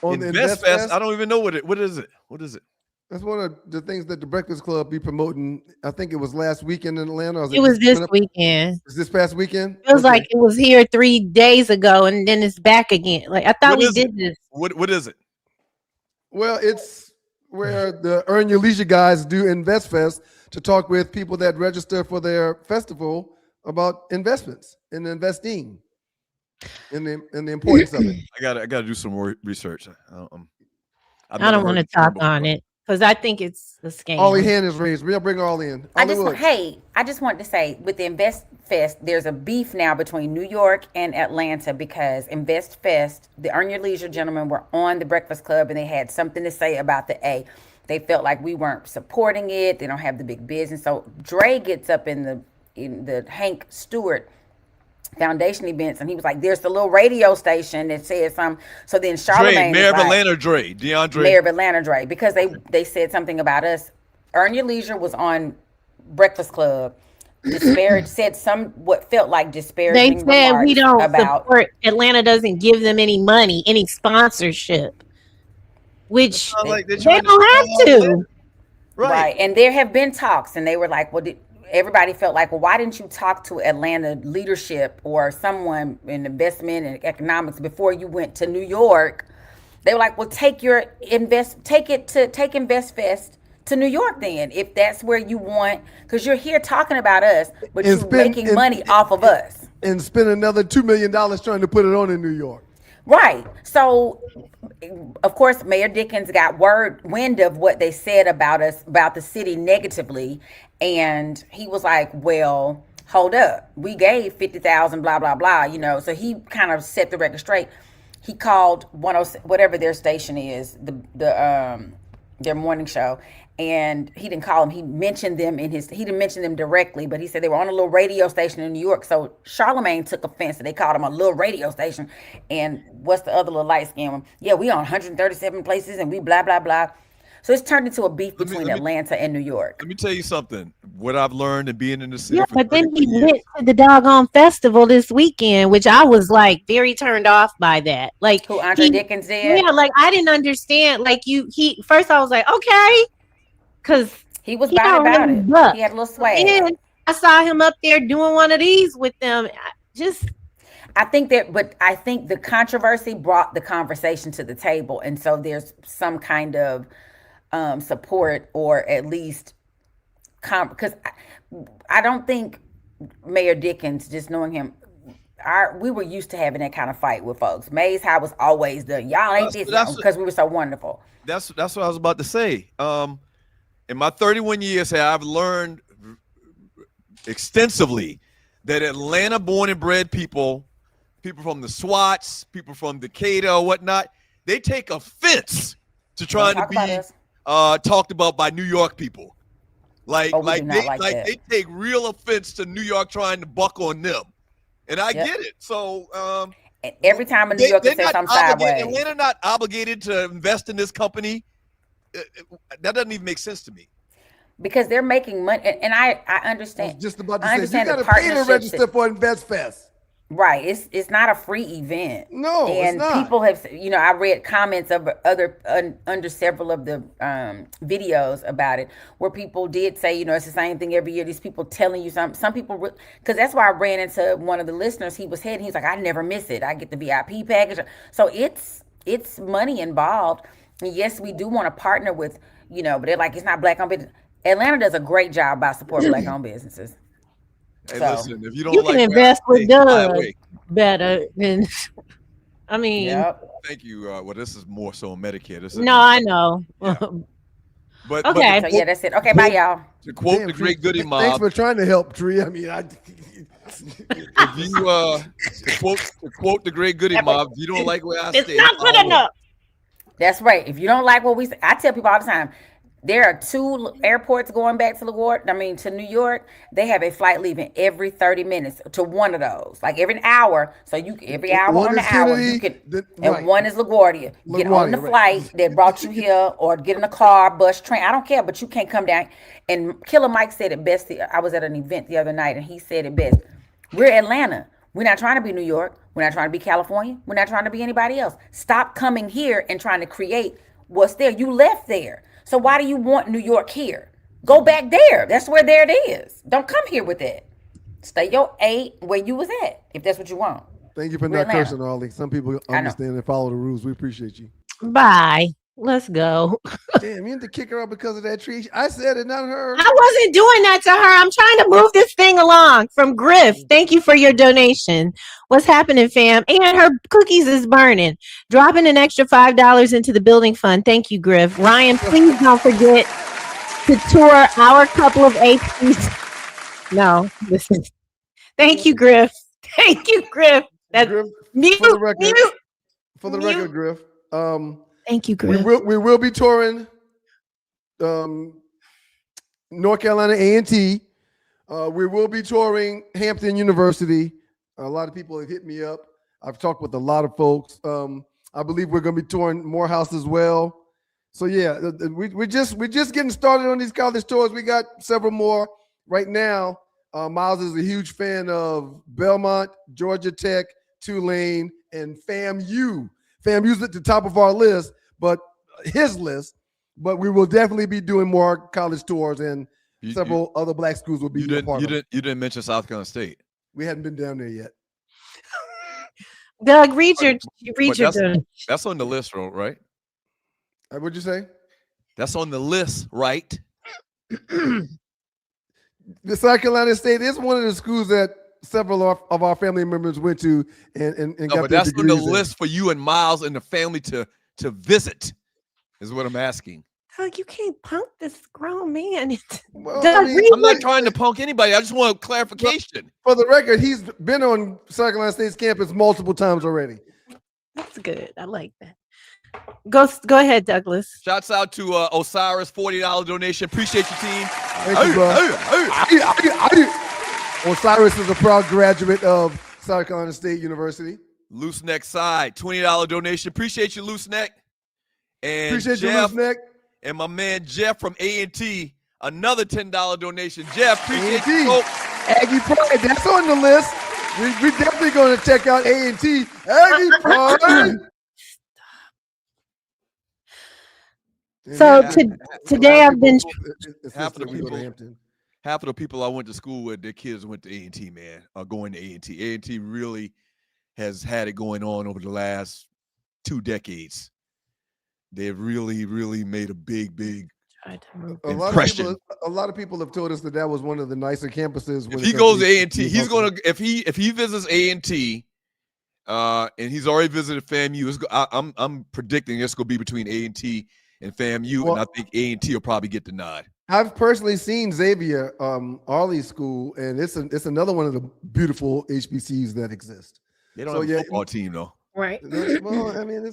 On the Invest Fest, I don't even know what is it. What is it? That's one of the things that the Breakfast Club be promoting. I think it was last weekend in Atlanta. It was this weekend. Is this past weekend? It was like it was here 3 days ago, and then it's back again. Like I thought we did this. What is it? Well, it's where the Earn Your Leisure guys do Invest Fest to talk with people that register for their festival about investments and investing and the importance of it. I gotta do some more research. I don't want to talk on it because I think it's a scam. Ollie hand is raised. We'll bring Ollie in. I just want to say with the Invest Fest, there's a beef now between New York and Atlanta because Invest Fest, the Earn Your Leisure gentlemen were on the Breakfast Club and they had something to say about the A. They felt like we weren't supporting it. They don't have the big business. So Dre gets up in the Hank Stewart Foundation events and he was like, there's the little radio station that says something. So then Charlamagne, Mayor of Atlanta Dre, DeAndre. Mayor of Atlanta Dre, because they said something about us. Earn Your Leisure was on Breakfast Club. Said what felt like disparaging. They said we don't about support. Atlanta doesn't give them any money, any sponsorship, which they don't have to. Right. And there have been talks, and they were like, well, everybody felt like, well, why didn't you talk to Atlanta leadership or someone in investment and economics before you went to New York? They were like, well, take Invest Fest to New York then, if that's where you want, because you're here talking about us, but And you're making money off of us. And spend another $2 million trying to put it on in New York. Right. So, of course, Mayor Dickens got wind of what they said about us, about the city negatively. And he was like, well, hold up. We gave 50,000, blah, blah, blah, you know. So he kind of set the record straight. He called whatever their station is, their morning show. And he didn't call them. He mentioned them he didn't mention them directly, but he said they were on a little radio station in New York. So Charlemagne took offense that they called them a little radio station. And what's the other little light skin one? Yeah, we on 137 places and we blah, blah, blah. So it's turned into a beef between Atlanta and New York. Let me tell you something. What I've learned in being in the city. Yeah, but then he went to the doggone festival this weekend, which I was like very turned off by that. Like who Andre Dickens did? Yeah, like I didn't understand. Like first I was like, okay. Because he was bad about it. He had a little swag. And I saw him up there doing one of these with them. I think the controversy brought the conversation to the table. And so there's some kind of support, or at least because I don't think Mayor Dickens, just knowing him, we were used to having that kind of fight with folks. Mays High was always y'all ain't this because we were so wonderful. That's what I was about to say. In my 31 years here, I've learned extensively that Atlanta born and bred people from the SWATs, people from Decatur or whatnot, they take offense to trying to be talked about by New York people. They take real offense to New York trying to buck on them. And I get it. So every time a New Yorker says something sideways. Atlanta not obligated to invest in this company. That doesn't even make sense to me. Because they're making money, and I understand. I was just about to say, you got to pay to register for InvestFest. Right, it's not a free event. No, and it's not. People have, I read comments of under several of the videos about it, where people did say, it's the same thing every year. These people telling you something. Some people, because that's why I ran into one of the listeners. He was like, I never miss it. I get the VIP package. So it's money involved. And yes, we do want to partner with, but they're like, it's not black-owned business. Atlanta does a great job by supporting black-owned businesses. Hey, listen, if you don't can invest with Doug better than, I mean. Yep. Thank you. Well, this is more so Medicare. I know. Yeah. But okay. So yeah, that's it. Okay, bye, y'all. To quote the great Goody Mob. Thanks for trying to help, Tree. I mean, if you to quote the great Goody Mob, if you don't like where I stay, it's not good enough. That's right. If you don't like what we say, I tell people all the time, there are 2 airports going back to to New York. They have a flight leaving every 30 minutes to one of those, like every hour. So every hour on the hour, you can, and one is LaGuardia. Get on the flight that brought you here, or get in a car, bus, train. I don't care, but you can't come down. And Killer Mike said it best. I was at an event the other night, and he said it best. We're Atlanta. We're not trying to be New York. We're not trying to be California. We're not trying to be anybody else. Stop coming here and trying to create what's there. You left there. So why do you want New York here? Go back there. That's where there it is. Don't come here with it. Stay your where you was at, if that's what you want. Thank you for not cursing, Ollie. Some people understand and follow the rules. We appreciate you. Bye. Let's go. Damn, you need to kick her out because of that tree. I said it, not her. I wasn't doing that to her. I'm trying to move this thing along. From Griff, thank you for your donation. What's happening, fam? And her cookies is burning. Dropping an extra $5 into the building fund. Thank you, Griff. Ryan, please don't forget to tour our couple of APs. No, listen. Thank you, Griff. Thank you, Griff. That's Griff, mute, for the record, mute, record, Griff. Thank you, Griff. We will be touring North Carolina A&T. We will be touring Hampton University. A lot of people have hit me up. I've talked with a lot of folks. I believe we're going to be touring Morehouse as well. So yeah, we're just getting started on these college tours. We got several more right now. Miles is a huge fan of Belmont, Georgia Tech, Tulane, and FAMU. FAMU's at the top of our list, but his list. But we will definitely be doing more college tours, and several other black schools will be a part of it. You didn't mention South Carolina State. We hadn't been down there yet. Doug, read your That's on the list, right? What'd you say? That's on the list, right? The South Carolina State is one of the schools that several of our family members went to and No, got but their that's on the degrees in. list for you and Miles and the family to visit, is what I'm asking. Oh, you can't punk this grown man. Well, Doug, I mean, read I'm not trying to punk anybody. I just want clarification. For the record, he's been on South Carolina State's campus multiple times already. That's good. I like that. Go ahead, Douglas. Shouts out to Osiris, $40 donation. Appreciate your team. Thank you, bro. Osiris is a proud graduate of South Carolina State University. Loose Neck Side, $20 donation. Appreciate you, Loose Neck. And Appreciate you, Jeff, Loose Neck. and my man Jeff from A&T, another $10 donation. Jeff, appreciate A&T. you. Aggie Pride, that's on the list. We're definitely going to check out A&T. Aggie Pride. So today I've been. Half of the people I went to school with, their kids went to A&T, man, are going to A&T. A&T really has had it going on over the last 2 decades. They've really, really made a big impression. A lot of people have told us that was one of the nicer campuses. If he goes to A&T, he's going to, if he visits A&T, and he's already visited FAMU, I'm predicting it's going to be between A&T and FAMU, and I think A&T will probably get the nod. I've personally seen Xavier Arley School, and it's another one of the beautiful HBCUs that exist. They don't have a football team, though. Right. Well, I mean,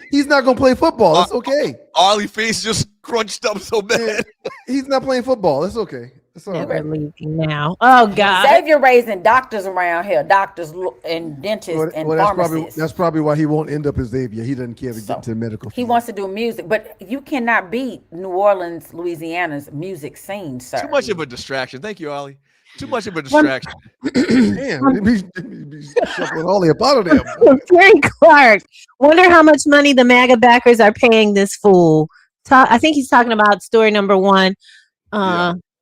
he's not going to play football. It's okay. Arley face just crunched up so bad. He's not playing football. It's okay. It's all Never right. leaving now. Oh God. Xavier raising doctors around here, doctors and dentists and pharmacists. That's probably why he won't end up as Xavier. He doesn't care to get into medical. He wants to do music, but you cannot beat New Orleans, Louisiana's music scene, sir. Too much of a distraction. Thank you, Ollie. Too much of a distraction. Damn, be shuffling all the about there. Terry Clark. Wonder how much money the MAGA backers are paying this fool. I think he's talking about story number 1.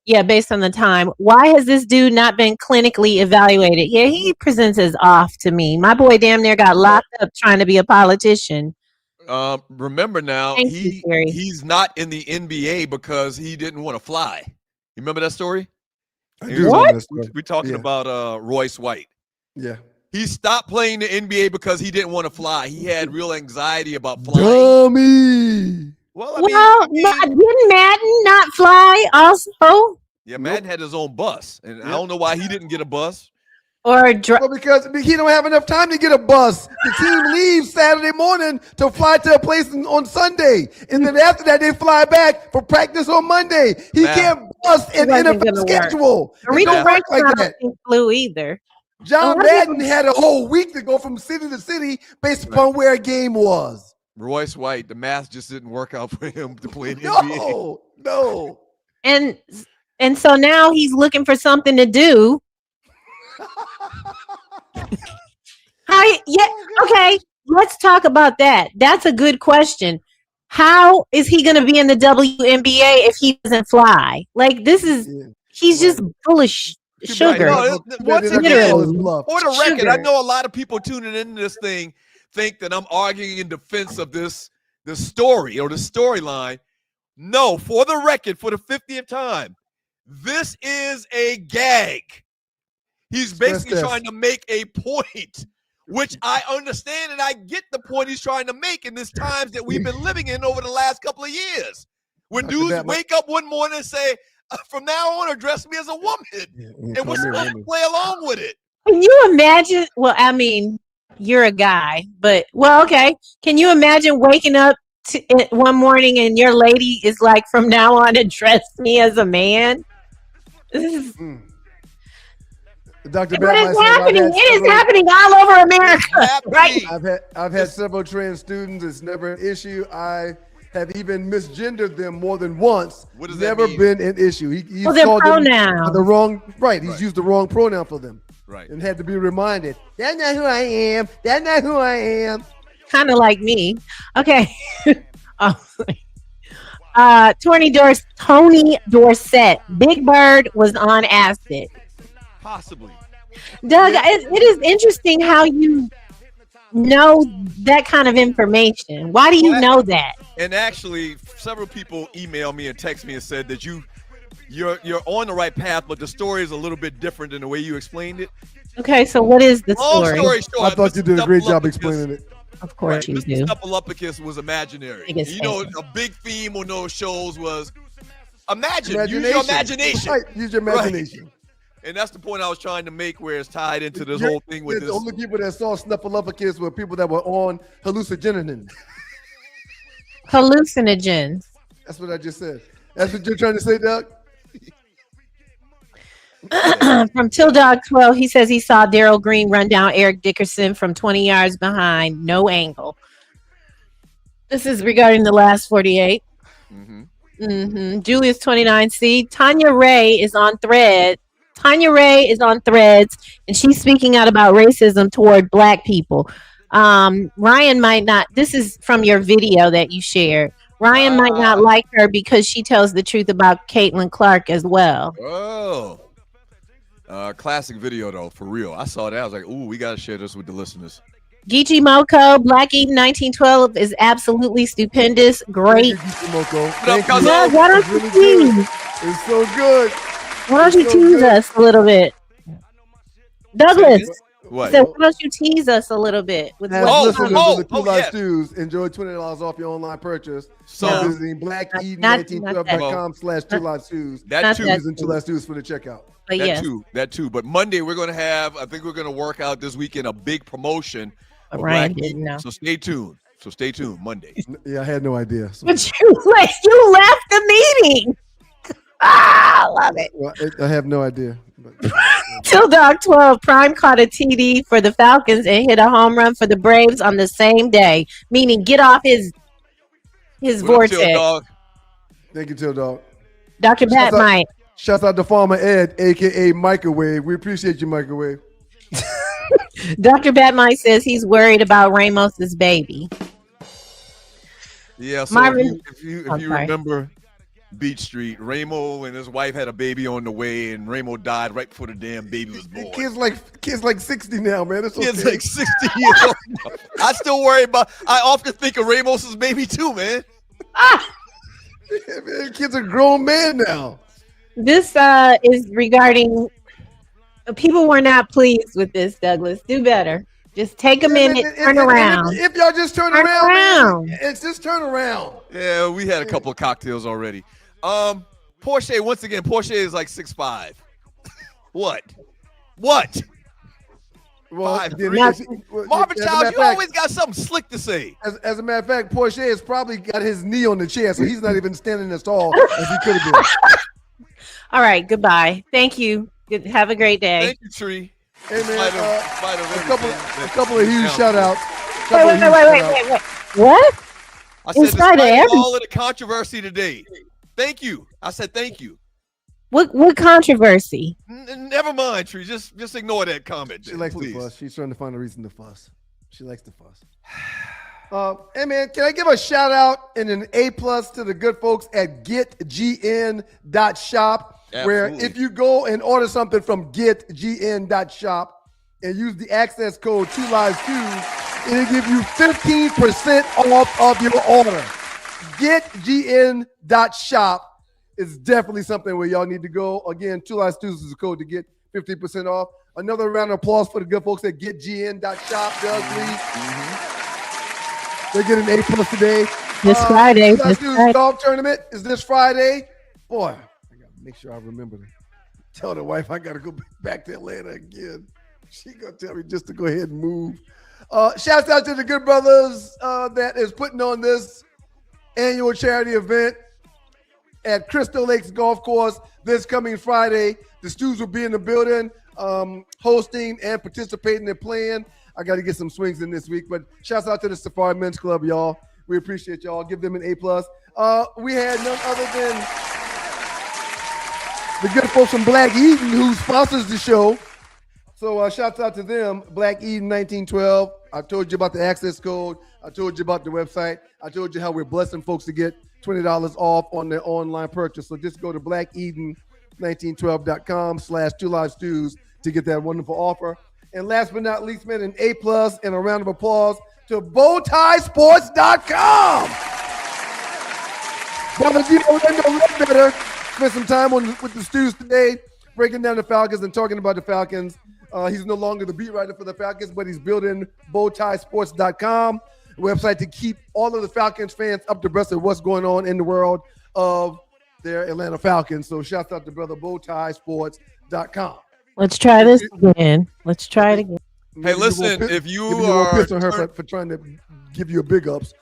Yeah, based on the time. Why has this dude not been clinically evaluated? Yeah, he presents as off to me. My boy damn near got locked up trying to be a politician. Remember now, he's not in the NBA because he didn't want to fly. You remember that story? What? We're talking about Royce White. Yeah. He stopped playing the NBA because he didn't want to fly. He had real anxiety about flying. Dummy. Well, didn't Madden not fly also? Yeah, Madden had his own bus, and I don't know why he didn't get a bus. Well, because he don't have enough time to get a bus. The team leaves Saturday morning to fly to a place on Sunday, and then after that they fly back for practice on Monday. He can't bus an NFL schedule. It don't work like that. Flew either. John Madden had a whole week to go from city to city based upon where a game was. Royce White, the math just didn't work out for him to play in the NBA. No. And so now he's looking for something to do. Okay, let's talk about that. That's a good question. How is he going to be in the WNBA if he doesn't fly? Like he's just full of sugar. Once again, for the record, I know a lot of people tuning into this thing think that I'm arguing in defense of this story or the storyline. No, for the record, for the 50th time, this is a gag. He's basically trying to make a point, which I understand and I get the point he's trying to make in these times that we've been living in over the last couple of years. When dudes wake up one morning and say, from now on, address me as a woman, and we're supposed to play along with it. Can you imagine? Well, I mean, you're a guy, but okay. Can you imagine waking up one morning and your lady is like, from now on, address me as a man? Dr. What is happening? It is happening all over America, right? I've had several trans students. It's never an issue. I have even misgendered them more than once. What does that never mean? been an issue. He's called them the wrong. Right. He's used the wrong pronoun for them. Right. And had to be reminded. That's not who I am. That's not who I am. Kind of like me. Okay. Tony Dorsett. Big Bird was on acid. Possibly. Doug, it is interesting how you know that kind of information? Why do you know that? And actually, several people emailed me and text me and said that you're on the right path, but the story is a little bit different than the way you explained it. Okay, so what is the Long story? story short, I thought you did a great job explaining it. Of course you do. Snuffleupagus was imaginary. Biggest You know, fan. a big theme on those shows was use your imagination. Right, use your imagination. Right. And that's the point I was trying to make, where it's tied into this You're- whole thing with The this. only people that saw Snuffleupagus were people that were on hallucinogens. Hallucinogens. That's what I just said. That's what you're trying to say, Doug? From Till Dog 12, he says he saw Daryl Green run down Eric Dickerson from 20 yards behind, no angle. This is regarding the last 48. Julius 29C. Tanya Ray is on Threads, and she's speaking out about racism toward Black people. Ryan might not. This is from your video that you shared. Ryan might not like her because she tells the truth about Caitlin Clark as well. Oh. Classic video though, for real. I saw that. I was like, ooh, we gotta share this with the listeners. Geechee Moko, Black Eden 1912 is absolutely stupendous. Great. Thank you, Moko. Thank Thank you. Yeah, why don't you It's really good. tease? It's so good. Why don't you It's so tease good. us a little bit? Douglas, What? so why don't you tease us a little bit with As what's listeners coming? of the Two Live yes. Stews, enjoy $20 off your online purchase So- by visiting Not that. blackeden1912.com/2livestews. That Not too. that. Using Two Live Stews for the checkout. But That yes, too. But Monday we're gonna have. I think we're gonna work out this weekend a big promotion. but of Ryan Black didn't Eden. know. So stay tuned. Monday. Yeah, I had no idea. So, But you left the meeting. I love it. well, I have no idea. But, Till Dog 12, Prime caught a TD for the Falcons and hit a home run for the Braves on the same day, meaning get off his What up, Till vortex. Dog? thank you, Till Dog. Dr. Bat Shouts out- Mike. Shouts out to Farmer Ed, aka Microwave. We appreciate you, Microwave. Dr. Bat Mike says he's worried about Ramos's baby. Yeah. So Marvin- if you I'm sorry. remember Beach Street, Ramo and his wife had a baby on the way, and Ramo died right before the damn baby was born. Kids like 60 now, man. It's okay. Kid's like 60 years old. I still worry about. I often think of Ramos's baby too, man. Yeah, man, kids are grown men now. This is regarding people were not pleased with this, Douglas. Do better. Just take a minute, turn around. If y'all just turn Turn around, around. man, it's just turn around. Yeah, we had a couple of cocktails already. Porsche, once again, Porsche is like 6'5". What? Well, 5'3". then Marvin as a Child, matter you of always got something slick to say. As a matter of fact, Porsche has probably got his knee on the chair, so he's not even standing as tall as he could have been. All right, goodbye. Thank you. Good, have a great day. Thank you, Tree. Hey man, Spite of a couple everything. of huge shout outs. Wait. What? I said, In spite of despite all of the controversy today, thank you. I said thank you. What controversy? Never mind, Tree. Just ignore that comment. She likes please. to fuss. She's trying to find a reason to fuss. She likes to fuss. Hey man, can I give a shout out and an A+ to the good folks at getgn.shop, where Absolutely. if you go and order something from getgn.shop and use the access code 2lives2, it'll give you 15% off of your order. Getgn.shop is definitely something where y'all need to go. Again, 2lives2 is the code to get 15% off. Another round of applause for the good folks at getgn.shop. Doug, please. They get an A+ today. This Friday. 2lives2's This Friday. golf tournament is this Friday. Boy, I gotta make sure I remember to tell the wife I gotta go back to Atlanta again. She gonna tell me just to go ahead and move. Shouts out to the good brothers that is putting on this annual charity event at Crystal Lakes Golf Course this coming Friday. The Stews will be in the building, hosting and participating and playing. I got to get some swings in this week, but shouts out to the Safari Men's Club, y'all. We appreciate y'all. Give them an A+. We had none other than the good folks from Black Eden who sponsors the show. So shouts out to them, Black Eden 1912. I told you about the access code. I told you about the website. I told you how we're blessing folks to get $20 off on their online purchase. So just go to blackeden1912.com/2livestews to get that wonderful offer. And last but not least, man, an A+ and a round of applause to bowtiesports.com. Brother Gino Ledbetter spent some time with the Stews today, breaking down the Falcons and talking about the Falcons. He's no longer the beat writer for the Falcons, but he's building bowtiesports.com, a website to keep all of the Falcons fans up to breast of what's going on in the world of their Atlanta Falcons. So shouts out to brother bowtiesports.com. Let's try this again. Let's try it again. Hey, listen, if you are pissed on her for trying to give you a big ups.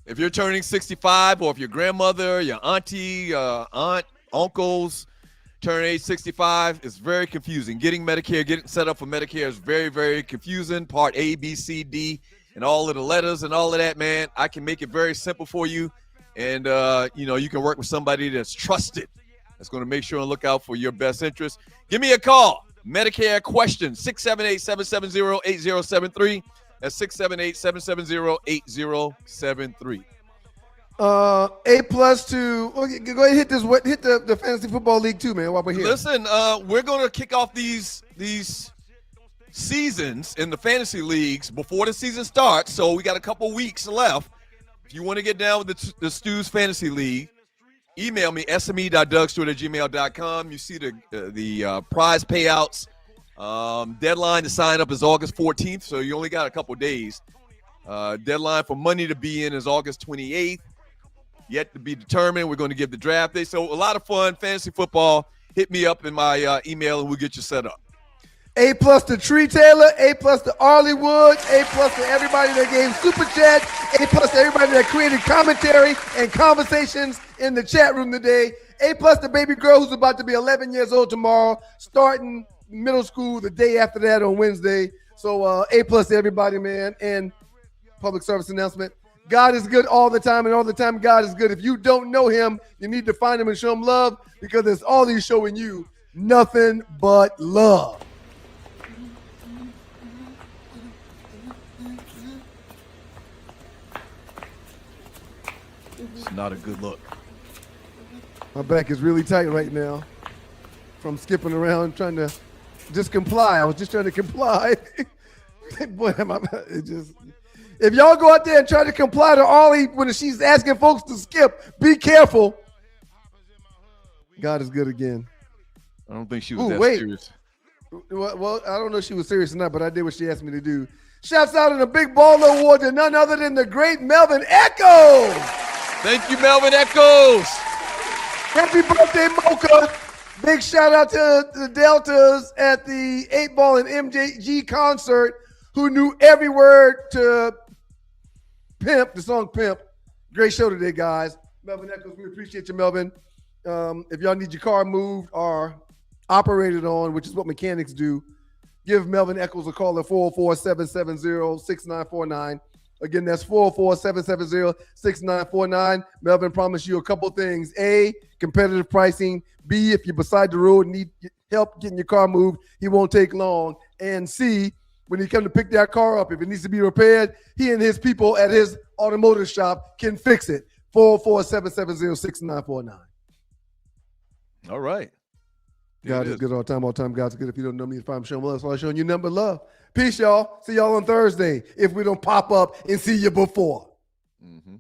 If you're turning 65, or if your grandmother, your auntie, aunt, uncles turn age 65, it's very confusing. Getting Medicare, getting set up for Medicare is very, very confusing. Part A, B, C, D, and all of the letters and all of that, man. I can make it very simple for you. And, you can work with somebody that's trusted, that's going to make sure and look out for your best interest. Give me a call. Medicare questions, 678-770-8073. That's 678-770-8073. A+ to okay, go ahead, hit the fantasy football league too, man, while we're here. Listen, we're going to kick off these seasons in the fantasy leagues before the season starts, so we got a couple weeks left. If you want to get down with the Stews Fantasy League, email me, sme.dougstewart@gmail.com. You see the prize payouts. Deadline to sign up is August 14th, so you only got a couple days. Deadline for money to be in is August 28th. Yet to be determined. We're going to give the draft day. So a lot of fun, fantasy football. Hit me up in my email, and we'll get you set up. A+ to Tree Taylor, A+ to Arlie Woods, A+ to everybody that gave Super Chat, A+ to everybody that created commentary and conversations in the chat room today, A+ to baby girl who's about to be 11 years old tomorrow, starting middle school the day after that on Wednesday. So A+ to everybody, man. And public service announcement, God is good all the time, and all the time God is good. If you don't know him, you need to find him and show him love, because it's all he's showing you, nothing but love. It's not a good look. My back is really tight right now from skipping around trying to just comply. I was just trying to comply. Boy, if y'all go out there and try to comply to Ollie when she's asking folks to skip, be careful. God is good again. I don't think she was serious. Well, I don't know if she was serious or not, but I did what she asked me to do. Shouts out in the Big Baller Award to none other than the great Melvin Echoes. Thank you, Melvin Echoes. Happy birthday, Mocha. Big shout out to the Deltas at the 8 Ball and MJG concert, who knew every word to Pimp, the song Pimp. Great show today, guys. Melvin Echoes, we appreciate you, Melvin. If y'all need your car moved or operated on, which is what mechanics do, give Melvin Echoes a call at 404-770-6949. Again, that's 404-770-6949. Melvin promised you a couple things. A, competitive pricing. B, if you're beside the road and need help getting your car moved, he won't take long. And C, when he comes to pick that car up, if it needs to be repaired, he and his people at his automotive shop can fix it. 404-770-6949. All right. God is good all the time. All the time, God's good. If you don't know me, if I'm showing love, so I'm showing you number love. Peace, y'all. See y'all on Thursday if we don't pop up and see you before. Mm-hmm.